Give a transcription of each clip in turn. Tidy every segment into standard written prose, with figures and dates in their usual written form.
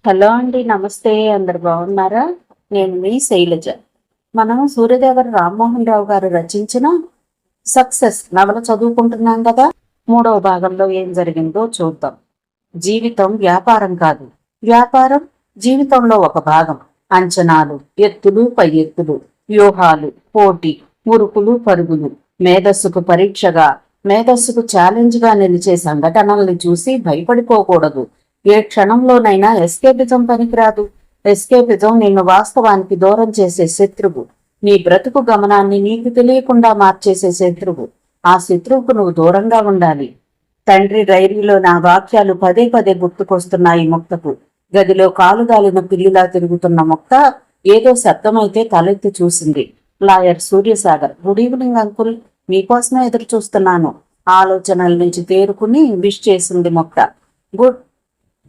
Hello అండి, నమస్తే. అందరు బాగున్నారా? నేను మీ శైలజ. మనం సూర్యదేవర రామ్మోహన్ రావు గారు రచించిన సక్సెస్ నవల చదువుకుంటున్నాం కదా. 3వ భాగంలో ఏం జరిగిందో చూద్దాం. జీవితం వ్యాపారం కాదు, వ్యాపారం జీవితంలో ఒక భాగం. అంచనాలు, ఎత్తులు పై ఎత్తులు, వ్యూహాలు, పోటీ, ఉరుకులు పరుగులు, మేధస్సుకు పరీక్షగా, మేధస్సుకు ఛాలెంజ్ గా నిలిచే సంఘటనల్ని చూసి భయపడిపోకూడదు. ఏ క్షణంలోనైనా ఎస్కేపిజం పనికిరాదు. ఎస్కేపిజం నిన్ను వాస్తవానికి దూరం చేసే శత్రువు. నీ బ్రతుకు గమనాన్ని నీకు తెలియకుండా మార్చేసే శత్రువు. ఆ శత్రువుకు నువ్వు దూరంగా ఉండాలి. తండ్రి డైరీలో నా వాక్యాలు పదే పదే గుర్తుకొస్తున్నాయి ముక్తకు. గదిలో కాలుగాలిన పిల్లిలా తిరుగుతున్న ముక్త ఏదో శబ్దమైతే తలెత్తి చూసింది. లాయర్ సూర్యసాగర్. గుడ్ ఈవినింగ్ అంకుల్, మీకోసమే ఎదురు చూస్తున్నాను. ఆలోచనల నుంచి తేరుకుని విష్ చేసింది ముక్త.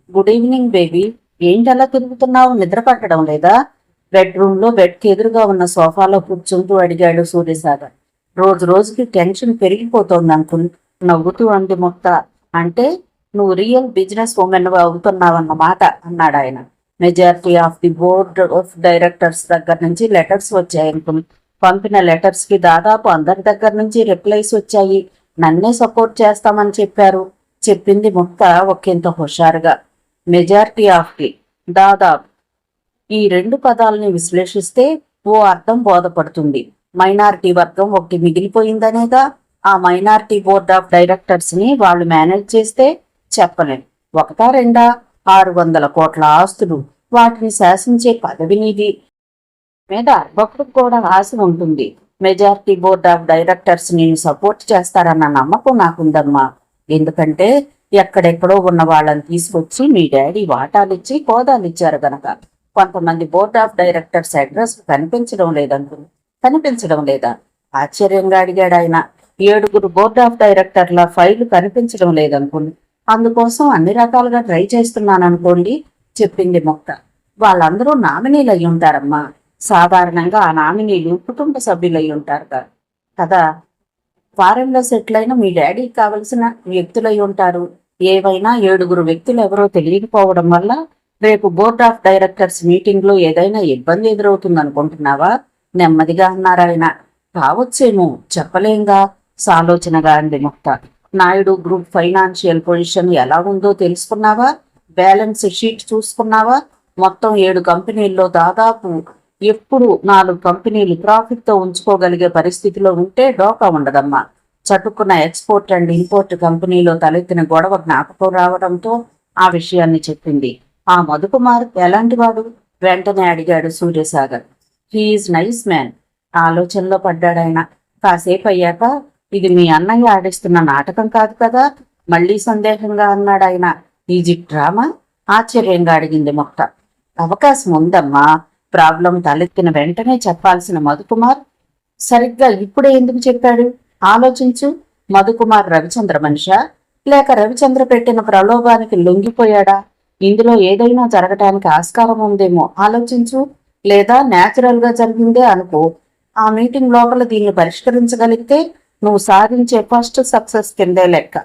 Good evening baby. ఏంటలా తిరుగుతున్నావు? నిద్ర పట్టడం లేదా? బెడ్రూమ్ లో బెడ్ కి ఎదురుగా ఉన్న సోఫాలో కూర్చుంటూ అడిగాడు సూర్యసాగర్. రోజు రోజుకి టెన్షన్ పెరిగిపోతోంది అంకుల్, నవ్వుతూ అంది ముక్త. అంటే నువ్వు రియల్ బిజినెస్ ఉమెన్ అవుతున్నావన్నమాట అన్నాడు ఆయన. Majority of the board of directors దగ్గర నుంచి లెటర్స్ వచ్చాయి అంకుల్. పంపిన లెటర్స్ కి దాదాపు అందరి దగ్గర నుంచి రిప్లైస్ వచ్చాయి. నన్నే సపోర్ట్ చేస్తామని చెప్పారు, చెప్పింది ముక్త ఒకంత హుషారుగా. మెజారిటీ ఆఫ్ ది, దాదాపు, ఈ రెండు పదాలని విశ్లేషిస్తే ఓ అర్థం బోధపడుతుంది. మైనారిటీ వర్గం ఒకటి మిగిలిపోయిందనేగా. ఆ మైనారిటీ బోర్డ్ ఆఫ్ డైరెక్టర్స్ ని వాళ్ళు మేనేజ్ చేస్తే చెప్పలేం. ఒకటా రెండా? 600 కోట్ల ఆస్తులు, వాటిని శాసించే పదవినిది మీద ఒక్కడికి కూడా ఆశ ఉంటుంది. మెజారిటీ బోర్డ్ ఆఫ్ డైరెక్టర్స్ ని సపోర్ట్ చేస్తారన్న నమ్మకం నాకుందమ్మా. ఎందుకంటే ఎక్కడెక్కడో ఉన్న వాళ్ళని తీసుకొచ్చి మీ డాడీ వాటాలిచ్చి హోదాలిచ్చారు గనక. కొంతమంది బోర్డ్ ఆఫ్ డైరెక్టర్స్ అడ్రస్ కనిపించడం లేదా? ఆశ్చర్యంగా అడిగాడు ఆయన. 7 బోర్డ్ ఆఫ్ డైరెక్టర్ల ఫైలు కనిపించడం లేదనుకోండి. అందుకోసం అన్ని రకాలుగా ట్రై చేస్తున్నాననుకోండి, చెప్పింది ముక్త. వాళ్ళందరూ నామినీలు అయి ఉంటారమ్మా. సాధారణంగా ఆ నామినీలు కుటుంబ సభ్యులు అయి ఉంటారు కదా. ఫారెన్ లో సెటిల్ అయిన మీ డాడీకి కావలసిన వ్యక్తులై ఉంటారు. ఏవైనా 7 వ్యక్తులు ఎవరో తెలియకపోవడం వల్ల రేపు బోర్డ్ ఆఫ్ డైరెక్టర్స్ మీటింగ్ లో ఏదైనా ఇబ్బంది ఎదురవుతుంది అనుకుంటున్నావా? నెమ్మదిగా అన్నారాయన. కావచ్చేమో, చెప్పలేంగా, సాలోచనగా అంది ముక్త. నాయుడు గ్రూప్ ఫైనాన్షియల్ పొజిషన్ ఎలా ఉందో తెలుసుకున్నావా? Balance sheet చూసుకున్నావా? మొత్తం 7 కంపెనీల్లో దాదాపు ఎప్పుడు 4 కంపెనీలు ప్రాఫిట్ తో ఉంచుకోగలిగే పరిస్థితిలో ఉంటే డోకా ఉండదమ్మా. చటుక్కున్న ఎక్స్పోర్ట్ అండ్ ఇంపోర్ట్ కంపెనీలో తలెత్తిన గొడవ జ్ఞాపకం రావడంతో ఆ విషయాన్ని చెప్పింది. ఆ మధుకుమార్ ఎలాంటి వాడు? వెంటనే అడిగాడు సూర్యసాగర్. He's nice man. ఆలోచనలో పడ్డాడాయన. కాసేపు అయ్యాక, ఇది మీ అన్నయ్య ఆడిస్తున్న నాటకం కాదు కదా? మళ్లీ సందేహంగా అన్నాడాయన. Egypt drama? ఆశ్చర్యంగా అడిగింది ముక్త. అవకాశం ఉందమ్మా. ప్రాబ్లం తలెత్తిన వెంటనే చెప్పాల్సిన మధుకుమార్ సరిగ్గా ఇప్పుడే ఎందుకు చెప్పాడు? ఆలోచించు. మధుకుమార్ రవిచంద్ర మనిషా, లేక రవిచంద్ర పెట్టిన ప్రలోభానికి లొంగిపోయాడా? ఇందులో ఏదైనా జరగటానికి ఆస్కారం ఉందేమో ఆలోచించు. లేదా న్యాచురల్ గా జరిగిందే అనుకో. ఆ మీటింగ్ లోపల దీన్ని పరిష్కరించగలిగితే నువ్వు సాధించే ఫస్ట్ సక్సెస్ కిందే లెక్క,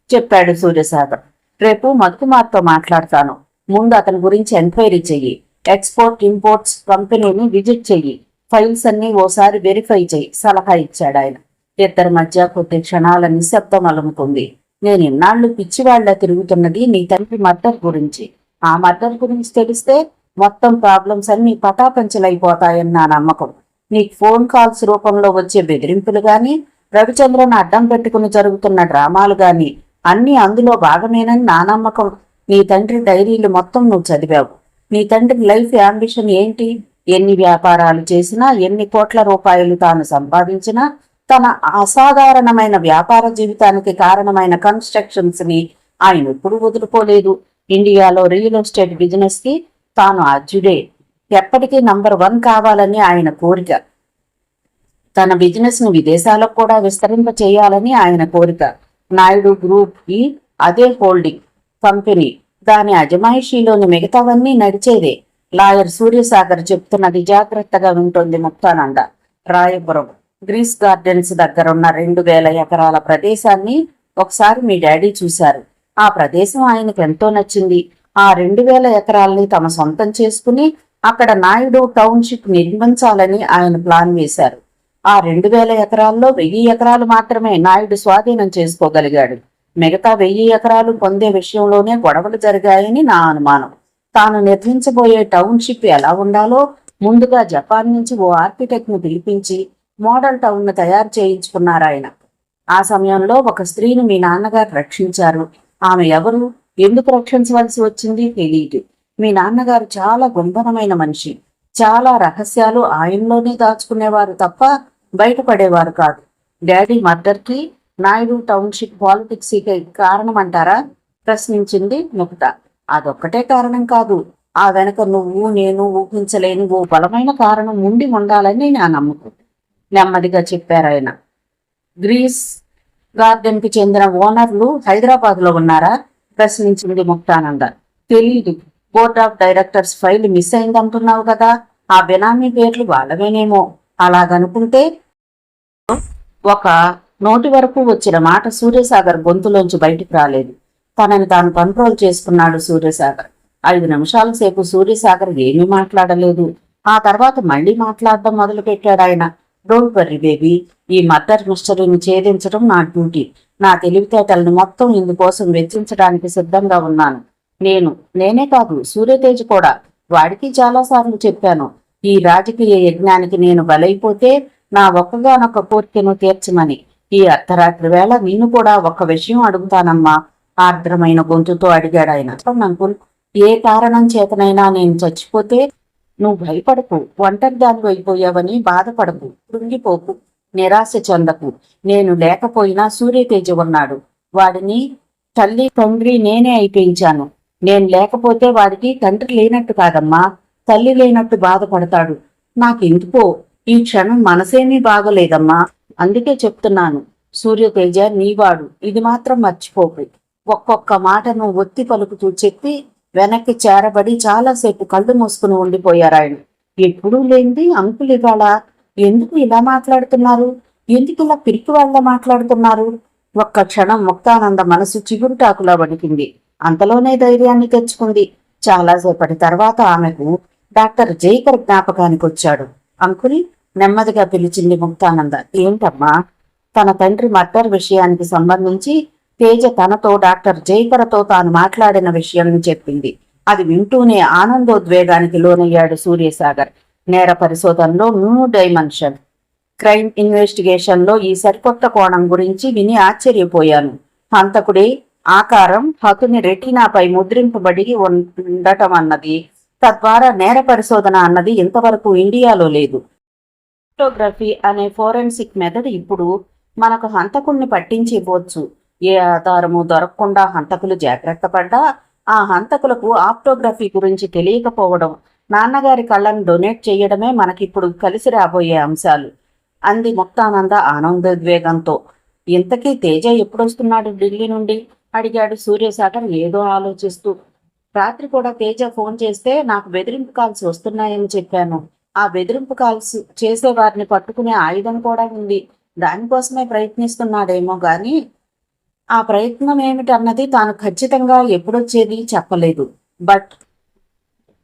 చెప్పాడు సూర్యసాగర్. రేపు మధుకుమార్తో మాట్లాడతాను. ముందు అతని గురించి ఎంక్వైరీ చెయ్యి. ఎక్స్పోర్ట్ ఇంపోర్ట్స్ కంపెనీని విజిట్ చెయ్యి. ఫైల్స్ అన్ని ఓసారి వెరిఫై చెయ్యి, సలహా ఇచ్చాడు ఆయన. ఇద్దరి మధ్య కొద్ది క్షణాల నిశ్శబ్దం అలుముకుంది. నేను ఇన్నాళ్లు పిచ్చివాళ్ల తిరుగుతున్నది నీ తండ్రి మర్డర్ గురించి. ఆ మర్డర్ గురించి తెలిస్తే మొత్తం ప్రాబ్లమ్స్ అన్ని పటాపంచలైపోతాయని నా నమ్మకం. నీకు ఫోన్ కాల్స్ రూపంలో వచ్చే బెదిరింపులు గాని, రవిచంద్రను అడ్డం పెట్టుకుని జరుగుతున్న డ్రామాలు గాని అన్ని అందులో భాగమేనని నా నమ్మకం. నీ తండ్రి డైరీలు మొత్తం నువ్వు చదివావు. నీ తండ్రి లైఫ్ యాంబిషన్ ఏంటి? ఎన్ని వ్యాపారాలు చేసినా, ఎన్ని కోట్ల రూపాయలు తాను సంపాదించినా, తన అసాధారణమైన వ్యాపార జీవితానికి కారణమైన కన్స్ట్రక్షన్స్ ని ఆయన ఎప్పుడు వదులుకోలేదు. ఇండియాలో రియల్ ఎస్టేట్ బిజినెస్ కి తాను అర్జుడే. ఎప్పటికీ నంబర్ 1 కావాలని ఆయన కోరిక. తన బిజినెస్ ను విదేశాలకు కూడా విస్తరింప చేయాలని ఆయన కోరిక. నాయుడు గ్రూప్ కి అదే హోల్డింగ్ కంపెనీ. దాని అజమాయిషీలోని మిగతావన్నీ నడిచేదే. లాయర్ సూర్యసాగర్ చెప్తున్నది జాగ్రత్తగా వింటోంది ముక్తానంద. రాయపురం గ్రీస్ గార్డెన్స్ దగ్గరున్న 2000 ఎకరాల ప్రదేశాన్ని ఒకసారి మీ డాడీ చూశారు. ఆ ప్రదేశం ఆయనకు ఎంతో నచ్చింది. ఆ 2,000 ఎకరాల్ని తమ సొంతం చేసుకుని అక్కడ నాయుడు టౌన్షిప్ నిర్మించాలని ఆయన ప్లాన్ వేశారు. ఆ 2,000 ఎకరాల్లో 1,000 ఎకరాలు మాత్రమే నాయుడు స్వాధీనం చేసుకోగలిగాడు. మిగతా 1,000 ఎకరాలు పొందే విషయంలోనే గొడవలు జరిగాయని నా అనుమానం. తాను నిర్మించబోయే టౌన్షిప్ ఎలా ఉండాలో ముందుగా జపాన్ నుంచి ఓ ఆర్కిటెక్ట్ ను పిలిపించి మోడల్ టౌన్ ను తయారు చేయించుకున్నారాయన. ఆ సమయంలో ఒక స్త్రీని మీ నాన్నగారు రక్షించారు. ఆమె ఎవరు, ఎందుకు రక్షించవలసి వచ్చింది తెలియదు. మీ నాన్నగారు చాలా గుంభనమైన మనిషి. చాలా రహస్యాలు ఆయనలోనే దాచుకునేవారు తప్ప బయటపడేవారు కాదు. డాడీ మర్డర్ కి నాయుడు టౌన్షిప్ పాలిటిక్స్ కారణం అంటారా? ప్రశ్నించింది ముక్త. అదొక్కటే కారణం కాదు, ఆ వెనక నువ్వు నేను ఊహించలేని ఓ బలమైన కారణం ఉండి ఉండాలని నా నమ్మకం, నెమ్మదిగా చెప్పారాయన. గ్రీస్ గార్డెన్ కి చెందిన ఓనర్లు హైదరాబాద్ లో ఉన్నారా? ప్రశ్నించింది ముక్తానంద. తెలీదు. Board of directors file miss అయిందంటున్నావు కదా, ఆ బెనామీ పేర్లు వాళ్ళవేనేమో. అలాగనుకుంటే ఒక నోటి వరకు వచ్చిన మాట సూర్యసాగర్ గొంతులోంచి బయటికి రాలేదు. తనని తాను కంట్రోల్ చేసుకున్నాడు సూర్యసాగర్. 5 నిమిషాల సేపు సూర్యసాగర్ ఏమీ మాట్లాడలేదు. ఆ తర్వాత మళ్ళీ మాట్లాడడం మొదలు పెట్టాడు ఆయన. డోంట్ వర్రీ బేబీ, ఈ మర్డర్ మిస్టరీని ఛేదించడం నా డ్యూటీ. నా తెలివితేటలను మొత్తం ఇందుకోసం వెచ్చించడానికి సిద్ధంగా ఉన్నాను. నేనే కాదు, సూర్యతేజ్ కూడా. వాడికి చాలాసార్లు చెప్పాను, ఈ రాజకీయ యజ్ఞానికి నేను బలైపోతే నా ఒక్కగానొక్క కోరికను తీర్చమని. ఈ అర్ధరాత్రి వేళ నేను కూడా ఒక్క విషయం అడుగుతానమ్మా, ఆర్ద్రమైన గొంతుతో అడిగాడు ఆయన. అంకుల్, ఏ కారణం చేతనైనా నేను చచ్చిపోతే నువ్వు భయపడకు, ఒంటరి దాని అయిపోయావని బాధపడకు, కృంగిపోకు, నిరాశ చెందకు. నేను లేకపోయినా సూర్యతేజ ఉన్నాడు. వాడిని తల్లి తండ్రి నేనే అయిపోయించాను. నేను లేకపోతే వాడికి తండ్రి లేనట్టు కాదమ్మా, తల్లి లేనట్టు బాధపడతాడు. నాకెందుకో ఈ క్షణం మనసేమీ బాగలేదమ్మా. అందుకే చెప్తున్నాను, సూర్యతేజ నీవాడు, ఇది మాత్రం మర్చిపోకు. ఒక్కొక్క మాట నువ్వు ఒత్తి పలుకుతూ చెప్పి వెనక్కి చేరబడి చాలాసేపు కళ్ళు మూసుకుని ఉండిపోయారాయన. ఎప్పుడూ లేనిది అంకుల్ ఇవాళ ఎందుకు ఇలా మాట్లాడుతున్నారు, ఎందుకు ఇలా పిరికి వాళ్ళ మాట్లాడుతున్నారు? ఒక్క క్షణం ముక్తానంద మనసు చిగురుటాకులా వణికింది. అంతలోనే ధైర్యాన్ని తెచ్చుకుంది. చాలాసేపటి తర్వాత ఆమెకు డాక్టర్ జైకర్ జ్ఞాపకానికి వచ్చాడు. అంకుల్, నెమ్మదిగా పిలిచింది ముక్తానంద. ఏంటమ్మా? తన తండ్రి మర్డర్ విషయానికి సంబంధించి తేజ తనతో డాక్టర్ జైకర్తో తాను మాట్లాడిన విషయం చెప్పింది. అది వింటూనే ఆనందోద్వేగానికి లోనయ్యాడు సూర్యసాగర్. నేర పరిశోధనలో న్యూ డైమెన్షన్, క్రైమ్ ఇన్వెస్టిగేషన్ లో ఈ సరికొత్త కోణం గురించి విని ఆశ్చర్యపోయాను. హంతకుడి ఆకారం హతుని రెటీనాపై ముద్రింపబడి ఉండటం అన్నది, తద్వారా నేర పరిశోధన అన్నది ఇంతవరకు ఇండియాలో లేదు. ఫోటోగ్రఫీ అనే ఫోరెన్సిక్ మెథడ్ ఇప్పుడు మనకు హంతకుణ్ణి పట్టించిపోవచ్చు. ఏ ఆధారము దొరకకుండా హంతకులు జాగ్రత్త పడ్డా ఆ హంతకులకు ఆప్టోగ్రఫీ గురించి తెలియకపోవడం, నాన్నగారి కళ్ళను డొనేట్ చేయడమే మనకిప్పుడు కలిసి రాబోయే అంశాలు అంది ముక్తానంద ఆనందోద్వేగంతో. ఇంతకీ తేజ ఎప్పుడొస్తున్నాడు ఢిల్లీ నుండి? అడిగాడు సూర్యసాగర్ ఏదో ఆలోచిస్తూ. రాత్రి కూడా తేజ ఫోన్ చేస్తే నాకు బెదిరింపు కాల్స్ వస్తున్నాయని చెప్పాను. ఆ బెదిరింపు కాల్స్ చేసేవారిని పట్టుకునే ఆయుధం కూడా ఉంది. దానికోసమే ప్రయత్నిస్తున్నాడేమో గాని ఆ ప్రయత్నం ఏమిటన్నది తాను ఖచ్చితంగా ఎప్పుడొచ్చేది చెప్పలేదు. But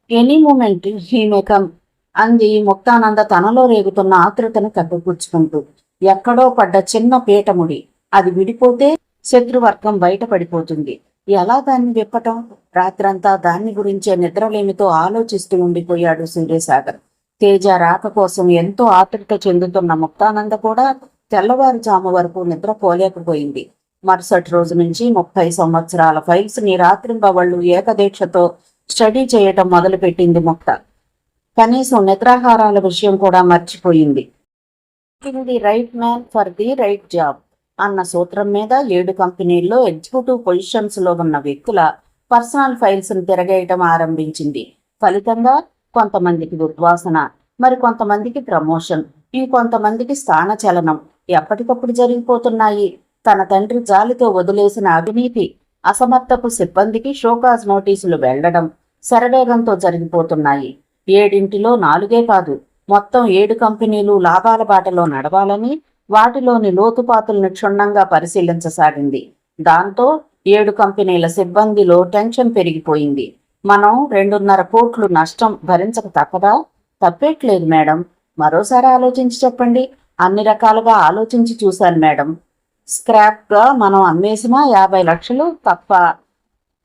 any moment he may come అంది ముక్తానంద తనలో రేగుతున్న ఆతృతను కప్పిపుచ్చుకుంటూ. ఎక్కడో పడ్డ చిన్న పీటముడి, అది విడిపోతే శత్రువర్గం బయటపడిపోతుంది. ఎలా దాన్ని విప్పటం? రాత్రంతా దాన్ని గురించే నిద్రలేమితో ఆలోచిస్తూ ఉండిపోయాడు సూర్యసాగర్. తేజ రాక కోసం ఎంతో ఆతృత చెందుతున్న ముక్తానంద కూడా తెల్లవారుజాము వరకు నిద్రపోలేకపోయింది. మరుసటి రోజు నుంచి 30 సంవత్సరాల ఫైల్స్ ని రాత్రింబవళ్లు ఏకదీక్షతో స్టడీ చేయటం మొదలుపెట్టింది ముక్త. కనీసం నిద్రాహారాల విషయం కూడా మర్చిపోయింది. The right man for the right job అన్న సూత్రం మీద 7 కంపెనీల్లో ఎగ్జిక్యూటివ్ పొజిషన్స్ లో ఉన్న వ్యక్తుల పర్సనల్ ఫైల్స్ ను తిరగేయటం ఆరంభించింది. ఫలితంగా కొంతమందికి ఉద్వాసన, మరి కొంతమందికి ప్రమోషన్, ఇంకొంతమందికి స్థానచలనం ఎప్పటికప్పుడు జరిగిపోతున్నాయి. తన తండ్రి జాలితో వదిలేసిన అవినీతి, అసమర్థపు సిబ్బందికి షోకాజ్ నోటీసులు వెళ్లడం శరవేగంతో జరిగిపోతున్నాయి. 7 4 కాదు, మొత్తం 7 కంపెనీలు లాభాల బాటలో నడవాలని వాటిలోని లోతుపాతులను క్షుణ్ణంగా పరిశీలించసాగింది. దాంతో 7 కంపెనీల సిబ్బందిలో టెన్షన్ పెరిగిపోయింది. మనం 2.5 కోట్లు నష్టం భరించక తప్పదా? తప్పేట్లేదు మేడం. మరోసారి ఆలోచించి చెప్పండి. అన్ని రకాలుగా ఆలోచించి చూశాను మేడం. స్క్రాప్గా మనం అమ్మేసిన 50 లక్షలు తప్ప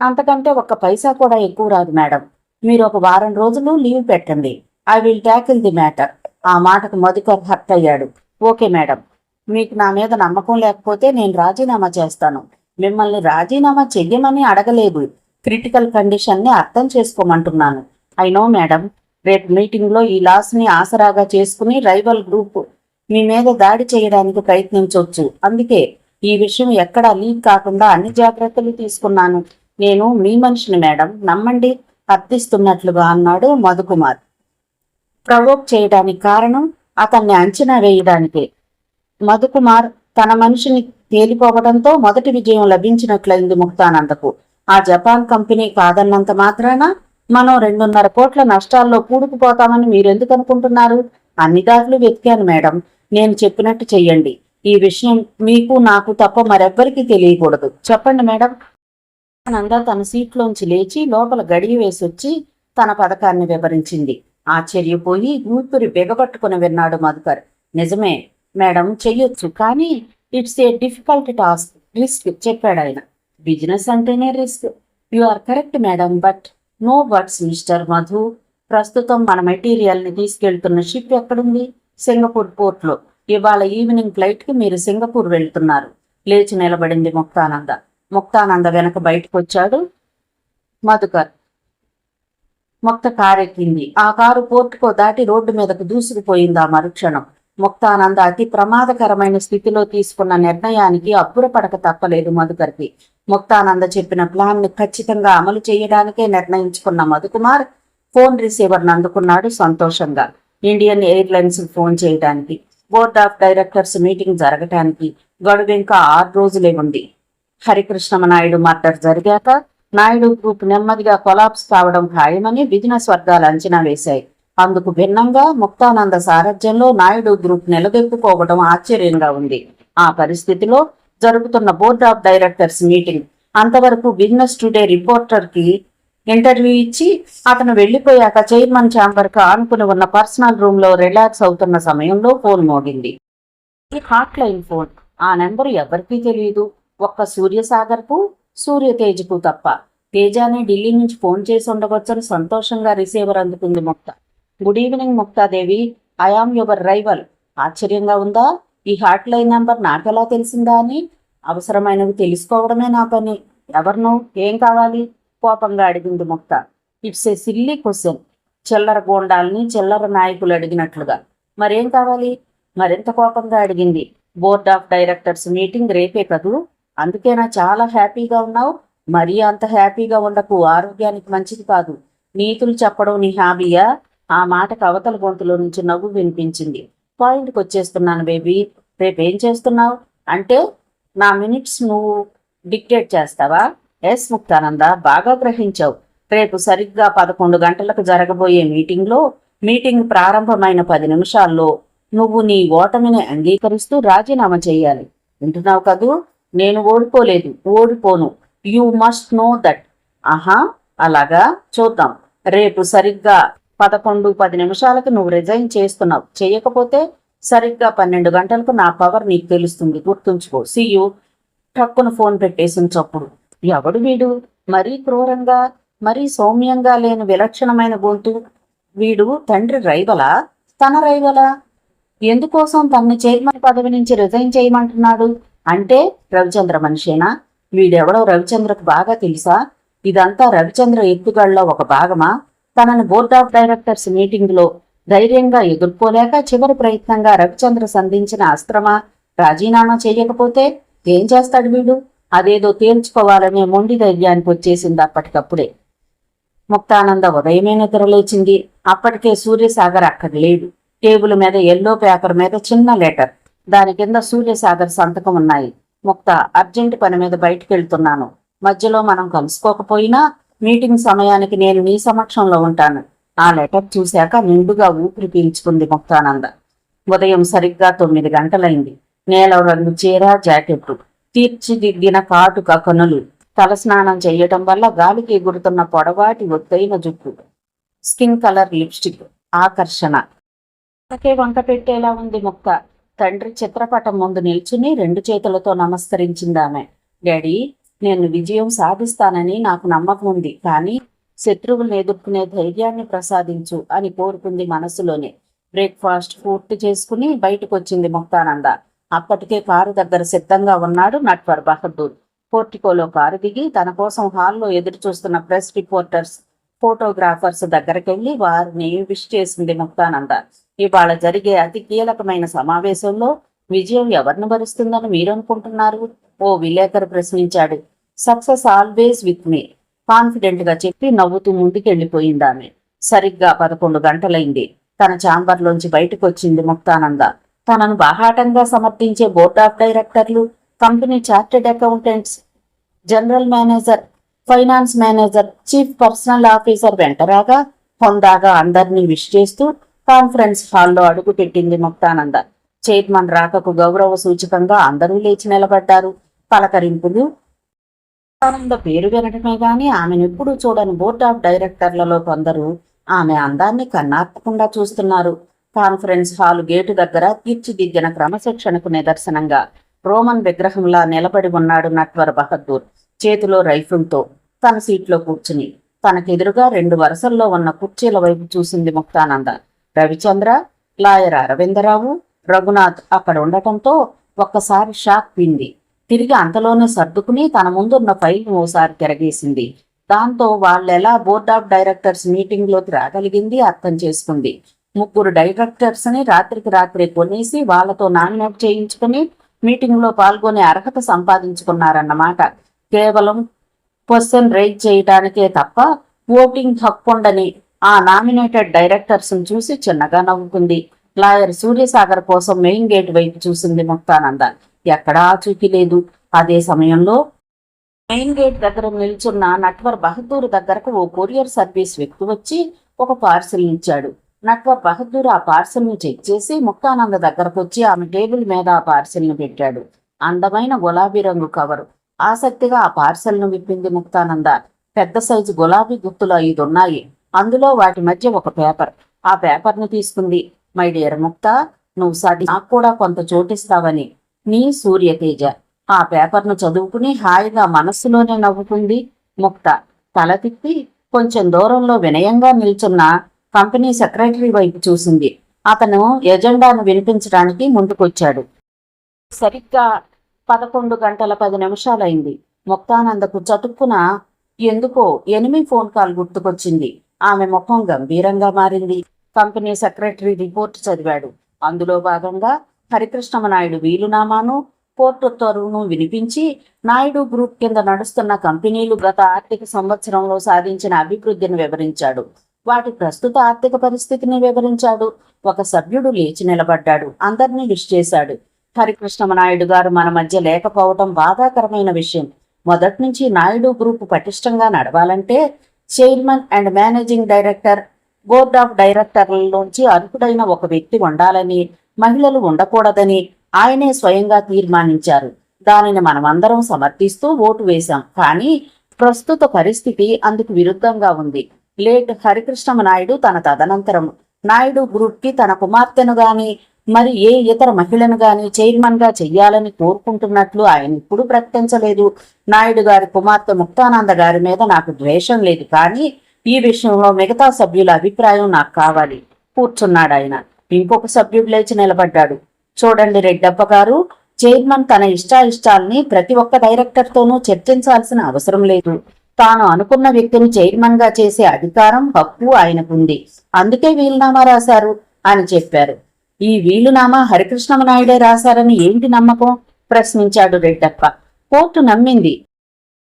అంతకంటే ఒక్క పైసా కూడా ఎక్కువ రాదు మేడం. మీరు ఒక వారం రోజులు లీవ్ పెట్టండి. I will tackle the matter. ఆ మాటకు మధుకర్ హర్ట్ అయ్యాడు. Okay madam. మీకు నా మీద నమ్మకం లేకపోతే నేను రాజీనామా చేస్తాను. మిమ్మల్ని రాజీనామా చెయ్యమని అడగలేదు. క్రిటికల్ కండిషన్ని అర్థం చేసుకోమంటున్నాను. I know madam. రేపు మీటింగ్లో ఈ లాస్ని ఆసరాగా చేసుకుని రైవల్ గ్రూప్ మీ మీద దాడి చేయడానికి ప్రయత్నించవచ్చు. అందుకే ఈ విషయం ఎక్కడా లీక్ కాకుండా అన్ని జాగ్రత్తలు తీసుకున్నాను. నేను మీ మనిషిని మేడం, నమ్మండి, అర్థిస్తున్నట్లుగా అన్నాడు మధుకుమార్. ప్రవోక్ చేయడానికి కారణం అతన్ని అంచనా వేయడానికే. మధుకుమార్ తన మనిషిని తేలిపోవడంతో మొదటి విజయం లభించినట్లయింది ముక్తానందకు. ఆ జపాన్ కంపెనీ కాదన్నంత మాత్రాన మనం 2.5 కోట్ల నష్టాల్లో కూడుకుపోతామని మీరెందుకు అనుకుంటున్నారు? అన్ని దారులు వెతికాను మేడం. నేను చెప్పినట్టు చెయ్యండి. ఈ విషయం మీకు నాకు తప్ప మరెవ్వరికీ తెలియకూడదు. చెప్పండి మేడం. నంద తన సీట్లోంచి లేచి లోపల గడియ వేసొచ్చి తన పథకాన్ని వివరించింది. ఆశ్చర్యపోయి ఊపిరి బిగబట్టుకుని విన్నాడు మధుకర్. నిజమే మేడం, చెయ్యొచ్చు, కానీ it's a difficult task, risk చెప్పాడాయన. బిజినెస్ అంటేనే risk. You are correct madam, but no buts mister Madhu. ప్రస్తుతం మన మెటీరియల్ని తీసుకెళ్తున్న షిప్ ఎక్కడుంది? సింగపూర్ పోర్ట్లో. ఇవాళ ఈవినింగ్ ఫ్లైట్కి మీరు సింగపూర్ వెళ్తున్నారు. లేచి నిలబడింది ముక్తానంద. ముక్తానంద వెనక బయటకు వచ్చాడు మధుకర్. ముక్త కారెక్కింది. ఆ కారు పోర్టుకో దాటి రోడ్డు మీదకు దూసుకుపోయింది. ఆ మరుక్షణం ముక్తానంద అతి ప్రమాదకరమైన స్థితిలో తీసుకున్న నిర్ణయానికి అబ్బురపడక తప్పలేదు మధుకర్కి. ముక్తానంద చెప్పిన ప్లాన్ ని ఖచ్చితంగా అమలు చేయడానికే నిర్ణయించుకున్న మధుకుమార్ ఫోన్ రిసీవర్ను అందుకున్నాడు సంతోషంగా. ఇండియన్ ఎయిర్లైన్స్ ఫోన్ చేయడానికి, బోర్డ్ ఆఫ్ డైరెక్టర్స్ మీటింగ్ జరగటానికి గడువు ఇంకా 6 రోజులే ఉంది. హరికృష్ణమనాయుడు మర్డర్ జరిగాక నాయుడు గ్రూప్ నెమ్మదిగా కొలాప్స్ కావడం ఖాయమని బిజినెస్ వర్గాలు అంచనా వేశాయి. అందుకు భిన్నంగా ముక్తానంద సారథ్యంలో నాయుడు గ్రూప్ నిలదొక్కుకోవడం ఆశ్చర్యంగా ఉంది. ఆ పరిస్థితిలో జరుగుతున్న బోర్డ్ ఆఫ్ డైరెక్టర్స్ మీటింగ్. అంతవరకు బిజినెస్ టుడే రిపోర్టర్ కి ఇంటర్వ్యూ ఇచ్చి అతను వెళ్లిపోయాక చైర్మన్ ఛాంబర్ కు ఆనుకుని ఉన్న పర్సనల్ రూమ్ లో రిలాక్స్ అవుతున్న సమయంలో ఫోన్ మోగింది. Hot line phone. ఆ నెంబరు ఎవరికీ తెలియదు. ఒక్క సూర్యసాగర్ కు, సూర్యతేజ్కు తప్ప. తేజానే ఢిల్లీ నుంచి ఫోన్ చేసి ఉండవచ్చని సంతోషంగా రిసీవర్ అందుకుంది Mukta. Good evening Muktadevi, I am your rival. ఆశ్చర్యంగా ఉందా? ఈ హాట్ లైన్ నెంబర్ నాకెలా తెలిసిందా అని? అవసరమైనవి తెలుసుకోవడమే నా పని. ఎవరినో, ఏం కావాలి? కోపంగా అడిగింది ముక్త. It's a silly question. చిల్లర గోండాల్ని చిల్లర నాయకులు అడిగినట్లుగా. మరేం కావాలి? మరింత కోపంగా అడిగింది. బోర్డ్ ఆఫ్ డైరెక్టర్స్ మీటింగ్ రేపే కదూ? అందుకేనా చాలా హ్యాపీగా ఉన్నావు? మరీ అంత హ్యాపీగా ఉండకు, ఆరోగ్యానికి మంచిది కాదు. నీతులు చెప్పడం నీ హాబీయా? ఆ మాటకు అవతల గొంతులో నుంచి నవ్వు వినిపించింది. పాయింట్కి వచ్చేస్తున్నాను బేబీ. రేపేం చేస్తున్నావు? అంటే నా మినిట్స్ నువ్వు డిక్టేట్ చేస్తావా? ఎస్ ముక్తానంద, బాగా గ్రహించావు. రేపు సరిగ్గా 11 గంటలకు జరగబోయే మీటింగ్ ప్రారంభమైన 10 నిమిషాల్లో నువ్వు నీ ఓటమిని అంగీకరిస్తూ రాజీనామా చేయాలి. వింటున్నావు కదూ? నేను ఓడిపోలేదు, ఓడిపోను. You must know that. ఆహా, అలాగా, చూద్దాం. రేపు సరిగ్గా 11:10 నిమిషాలకు నువ్వు రిజైన్ చేస్తున్నావు. చేయకపోతే సరిగ్గా 12 గంటలకు నా పవర్ నీకు తెలుస్తుంది. గుర్తుంచుకో. సీయూ. టక్కున ఫోన్ పెట్టేసిన చప్పుడు. ఎవడు వీడు? మరీ క్రూరంగా, మరీ సౌమ్యంగా లేని విలక్షణమైన గొంతు. వీడు తండ్రి రైవలా? తన రైవలా? ఎందుకోసం తన్ని చైర్మన్ పదవి నుంచి రిజైన్ చేయమంటున్నాడు? అంటే రవిచంద్ర మనిషేనా? వీడెవడో రవిచంద్రకు బాగా తెలుసా? ఇదంతా రవిచంద్ర ఎత్తుగడలో ఒక భాగమా? తనని బోర్డ్ ఆఫ్ డైరెక్టర్స్ మీటింగ్ లో ధైర్యంగా ఎదుర్కోలేక చివరి ప్రయత్నంగా రవిచంద్ర సంధించిన అస్త్రమా? రాజీనామా చేయకపోతే ఏం చేస్తాడు వీడు? అదేదో తేల్చుకోవాలనే మొండి ధైర్యానికి వచ్చేసింది అప్పటికప్పుడే. ముక్తానంద ఉదయమే నిద్రలేచింది. అప్పటికే సూర్యసాగర్ అక్కడ లేడు. టేబుల్ మీద ఎల్లో పేపర్ మీద చిన్న లెటర్, దాని కింద సూర్యసాగర్ సంతకం ఉన్నాయి. ముక్త, అర్జెంట్ పని మీద బయటికెళ్తున్నాను. మధ్యలో మనం కలుసుకోకపోయినా మీటింగ్ సమయానికి నేను నీ సమక్షంలో ఉంటాను. ఆ లెటర్ చూశాక నిండుగా ఊపిరి పీల్చుకుంది ముక్తానంద. ఉదయం సరిగ్గా 9 గంటలైంది. నేల రంగు చీర, జాకెట్టు, తీర్చిదిద్దిన కాటుక కనులు, తలస్నానం చేయటం వల్ల గాలికి ఎగురుతున్న పొడవాటి ఒత్తైన జుట్టు, స్కిన్ కలర్ లిప్స్టిక్ ఆకర్షణ. ఒకే వంక పెట్టేలా ఉంది ముక్క. తండ్రి చిత్రపటం ముందు నిల్చుని 2 చేతులతో నమస్కరించిందామె. డాడీ, నేను విజయం సాధిస్తానని నాకు నమ్మకం ఉంది, కానీ శత్రువులను ఎదుర్కొనే ధైర్యాన్ని ప్రసాదించు అని కోరుకుంది మనసులోనే. బ్రేక్ఫాస్ట్ పూర్తి చేసుకుని బయటకు వచ్చింది ముక్తానంద. అప్పటికే కారు దగ్గర సిద్ధంగా ఉన్నాడు నట్వర్ బహదూర్. పోర్టికోలో కారు దిగి తన కోసం హాల్లో ఎదురు చూస్తున్న ప్రెస్ రిపోర్టర్స్, ఫోటోగ్రాఫర్స్ దగ్గరకెళ్లి వారిని విష్ చేసింది ముక్తానంద. ఇవాళ జరిగే అతి కీలకమైన సమావేశంలో విజయం ఎవరిని భరిస్తుందని మీరనుకుంటున్నారు? ఓ విలేకరు ప్రశ్నించాడు. Success always with me, confident గా చెప్పి నవ్వుతూ ముందుకెళ్లిపోయిందామె. సరిగ్గా 11 గంటలైంది. తన ఛాంబర్లోంచి బయటకు వచ్చింది ముక్తానంద. తనను బాహాటంగా సమర్థించే బోర్డ్ ఆఫ్ డైరెక్టర్లు, company chartered accountants, general manager, finance manager, chief personal officer వెంటరాగా హోందాగా అందరినీ విష్ చేస్తూ కాన్ఫరెన్స్ హాల్లో అడుగు పెట్టింది ముక్తానంద. చైర్మన్ రాకకు గౌరవ సూచకంగా అందరూ లేచి నిలబడ్డారు. పలకరింపులు. ఆనంద పేరు వినటమే గాని ఆమెను ఎప్పుడూ చూడని బోర్డ్ ఆఫ్ డైరెక్టర్లలో కొందరు ఆమె అందాన్ని కన్నార్పకుండా చూస్తున్నారు. కాన్ఫరెన్స్ హాల్ గేటు దగ్గర తీర్చిదిద్దిన క్రమశిక్షణకు నిదర్శనంగా రోమన్ విగ్రహంలా నిలబడి ఉన్నాడు నట్వర్ బహదూర్. చేతిలో రైఫిల్తో తన సీట్లో కూర్చుని తనకెదురుగా 2 వరుసల్లో ఉన్న కుర్చీల వైపు చూసింది ముక్తానంద. రవిచంద్ర, లాయర్ అరవిందరావు, రఘునాథ్ అక్కడ ఉండటంతో ఒక్కసారి షాక్ వింది. తిరిగి అంతలోనే సర్దుకుని తన ముందున్న ఫైల్ను ఓసారి తిరగేసింది. దాంతో వాళ్ళెలా బోర్డ్ ఆఫ్ డైరెక్టర్స్ మీటింగ్లోకి రాగలిగింది అర్థం చేసుకుంది. 3 డైరెక్టర్స్ ని రాత్రికి రాత్రి కొనేసి వాళ్లతో నామినేట్ చేయించుకుని మీటింగ్ లో పాల్గొనే అర్హత సంపాదించుకున్నారన్నమాట. కేవలం క్వశ్చన్ రైజ్ చేయటానికే తప్ప ఓటింగ్ హక్కుండని ఆ నామినేటెడ్ డైరెక్టర్స్ ను చూసి చిన్నగా నవ్వుకుంది. లాయర్ సూర్యసాగర్ కోసం మెయిన్ గేట్ వైపు చూసింది ముక్తానంద. ఎక్కడా చూపి లేదు. అదే సమయంలో మెయిన్ గేట్ దగ్గర నిల్చున్న నట్వర్ బహదూర్ దగ్గరకు ఓ కొరియర్ సర్వీస్ వ్యక్తి వచ్చి ఒక పార్సిల్ ఇచ్చాడు. నట్వర్ బహదూర్ ఆ పార్సిల్ ను చెక్ చేసి ముక్తానంద దగ్గరకు వచ్చి ఆమె టేబుల్ మీద ఆ పార్సిల్ ను పెట్టాడు. అందమైన గులాబీ రంగు కవరు. ఆసక్తిగా ఆ పార్సెల్ ను విప్పింది ముక్తానంద. పెద్ద సైజు గులాబీ గుత్తులు 5 ఉన్నాయి. అందులో వాటి మధ్య ఒక పేపర్. ఆ పేపర్ ని తీసుకుంది. మై డియర్ ముక్తా, నువ్వు సాటి నాకు కూడా కొంత చోటిస్తావని, నీ సూర్యతేజ. ఆ పేపర్ ను చదువుకుని హాయిగా మనస్సులోనే నవ్వుకుంది ముక్త. తల తిప్పి కొంచెం దూరంలో వినయంగా నిల్చున్న కంపెనీ సెక్రటరీ వైపు చూసింది. అతను ఎజెండాను వినిపించడానికి ముందుకొచ్చాడు. సరిగ్గా 11 గంటల 10 నిమిషాలైంది. ముక్తానందకు చటుక్కున ఎందుకో ఎనిమి ఫోన్ కాల్ గుర్తుకొచ్చింది. ఆమె ముఖం గంభీరంగా మారింది. కంపెనీ సెక్రటరీ రిపోర్ట్ చదివాడు. అందులో భాగంగా హరికృష్ణమనాయుడు వీలునామాను, కోర్టు ఉత్తర్వును వినిపించి నాయుడు గ్రూప్ కింద నడుస్తున్న కంపెనీలు గత ఆర్థిక సంవత్సరంలో సాధించిన అభివృద్ధిని వివరించాడు. వాటి ప్రస్తుత ఆర్థిక పరిస్థితిని వివరించాడు. ఒక సభ్యుడు లేచి నిలబడ్డాడు. అందరినీ విష్ చేశాడు. హరికృష్ణమనాయుడు గారు మన మధ్య లేకపోవటం బాధాకరమైన విషయం. మొదటి నుంచి నాయుడు గ్రూప్ పటిష్టంగా నడవాలంటే chairman and managing director, board of డైరెక్టర్లలోంచి అర్హుడైన ఒక వ్యక్తి ఉండాలని, మహిళలు ఉండకూడదని ఆయనే స్వయంగా తీర్మానించారు. దానిని మనమందరం సమర్థిస్తూ ఓటు వేశాం. కానీ ప్రస్తుత పరిస్థితి అందుకు విరుద్ధంగా ఉంది. లేట్ హరికృష్ణమనాయుడు తన తదనంతరం నాయుడు గ్రూప్ కి తన కుమార్తెను గాని మరి ఏ ఇతర మహిళను గాని చైర్మన్ గా చెయ్యాలని కోరుకుంటున్నట్లు ఆయన ఇప్పుడు ప్రకటించలేదు. నాయుడు గారి కుమార్తె ముక్తానంద గారి మీద నాకు ద్వేషం లేదు, కానీ ఈ విషయంలో మిగతా సభ్యుల అభిప్రాయం నాకు కావాలి. కూర్చున్నాడు ఆయన. ఇంకొక సభ్యుడు లేచి నిలబడ్డాడు. చూడండి రెడ్డప్ప గారు, చైర్మన్ తన ఇష్టాయిష్టాల్ని ప్రతి ఒక్క డైరెక్టర్ తోనూ చర్చించాల్సిన అవసరం లేదు. తాను అనుకున్న వ్యక్తిని చైర్మన్ గా చేసే అధికారం, హక్కు ఆయనకుంది. అందుకే వీలునామా రాశారు అని చెప్పారు. ఈ వీలునామా హరికృష్ణమనాయుడే రాశారని ఏంటి నమ్మకం? ప్రశ్నించాడు రెడ్డప్ప. కోర్టు నమ్మింది.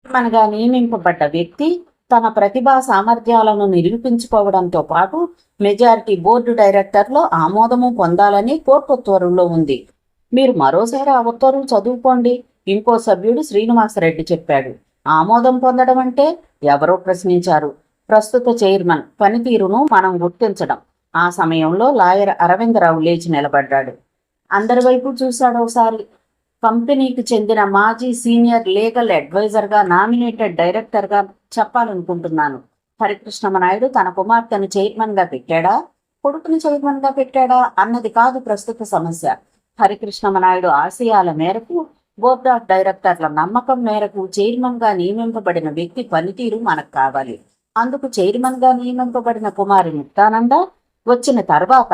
మనగా నియమింపబడ్డ వ్యక్తి తన ప్రతిభా సామర్థ్యాలను నిరూపించుకోవడంతో పాటు మెజారిటీ బోర్డు డైరెక్టర్లో ఆమోదము పొందాలని కోర్టు ఉత్తర్వుల్లో ఉంది. మీరు మరోసారి ఆ ఉత్తర్వులు చదువుకోండి, ఇంకో సభ్యుడు శ్రీనివాసరెడ్డి చెప్పాడు. ఆమోదం పొందడం అంటే ఎవరో ప్రశ్నించారు. ప్రస్తుత చైర్మన్ పనితీరును మనం గుర్తించడం. ఆ సమయంలో లాయర్ అరవిందరావు లేచి నిలబడ్డాడు. అందరి వైపు చూశాడు ఒకసారి. కంపెనీకి చెందిన మాజీ సీనియర్ లీగల్ అడ్వైజర్గా నామినేటెడ్ డైరెక్టర్గా చెప్పాలనుకుంటున్నాను. హరికృష్ణమనాయుడు తన కుమార్తెను చైర్మన్గా పెట్టాడా, కొడుకుని చైర్మన్గా పెట్టాడా అన్నది కాదు ప్రస్తుత సమస్య. హరికృష్ణమనాయుడు ఆశయాల మేరకు, బోర్డ్ ఆఫ్ డైరెక్టర్ల నమ్మకం మేరకు చైర్మన్గా నియమింపబడిన వ్యక్తి పనితీరు మనకు కావాలి. అందుకు చైర్మన్గా నియమింపబడిన కుమారి ముక్తానంద వచ్చిన తర్వాత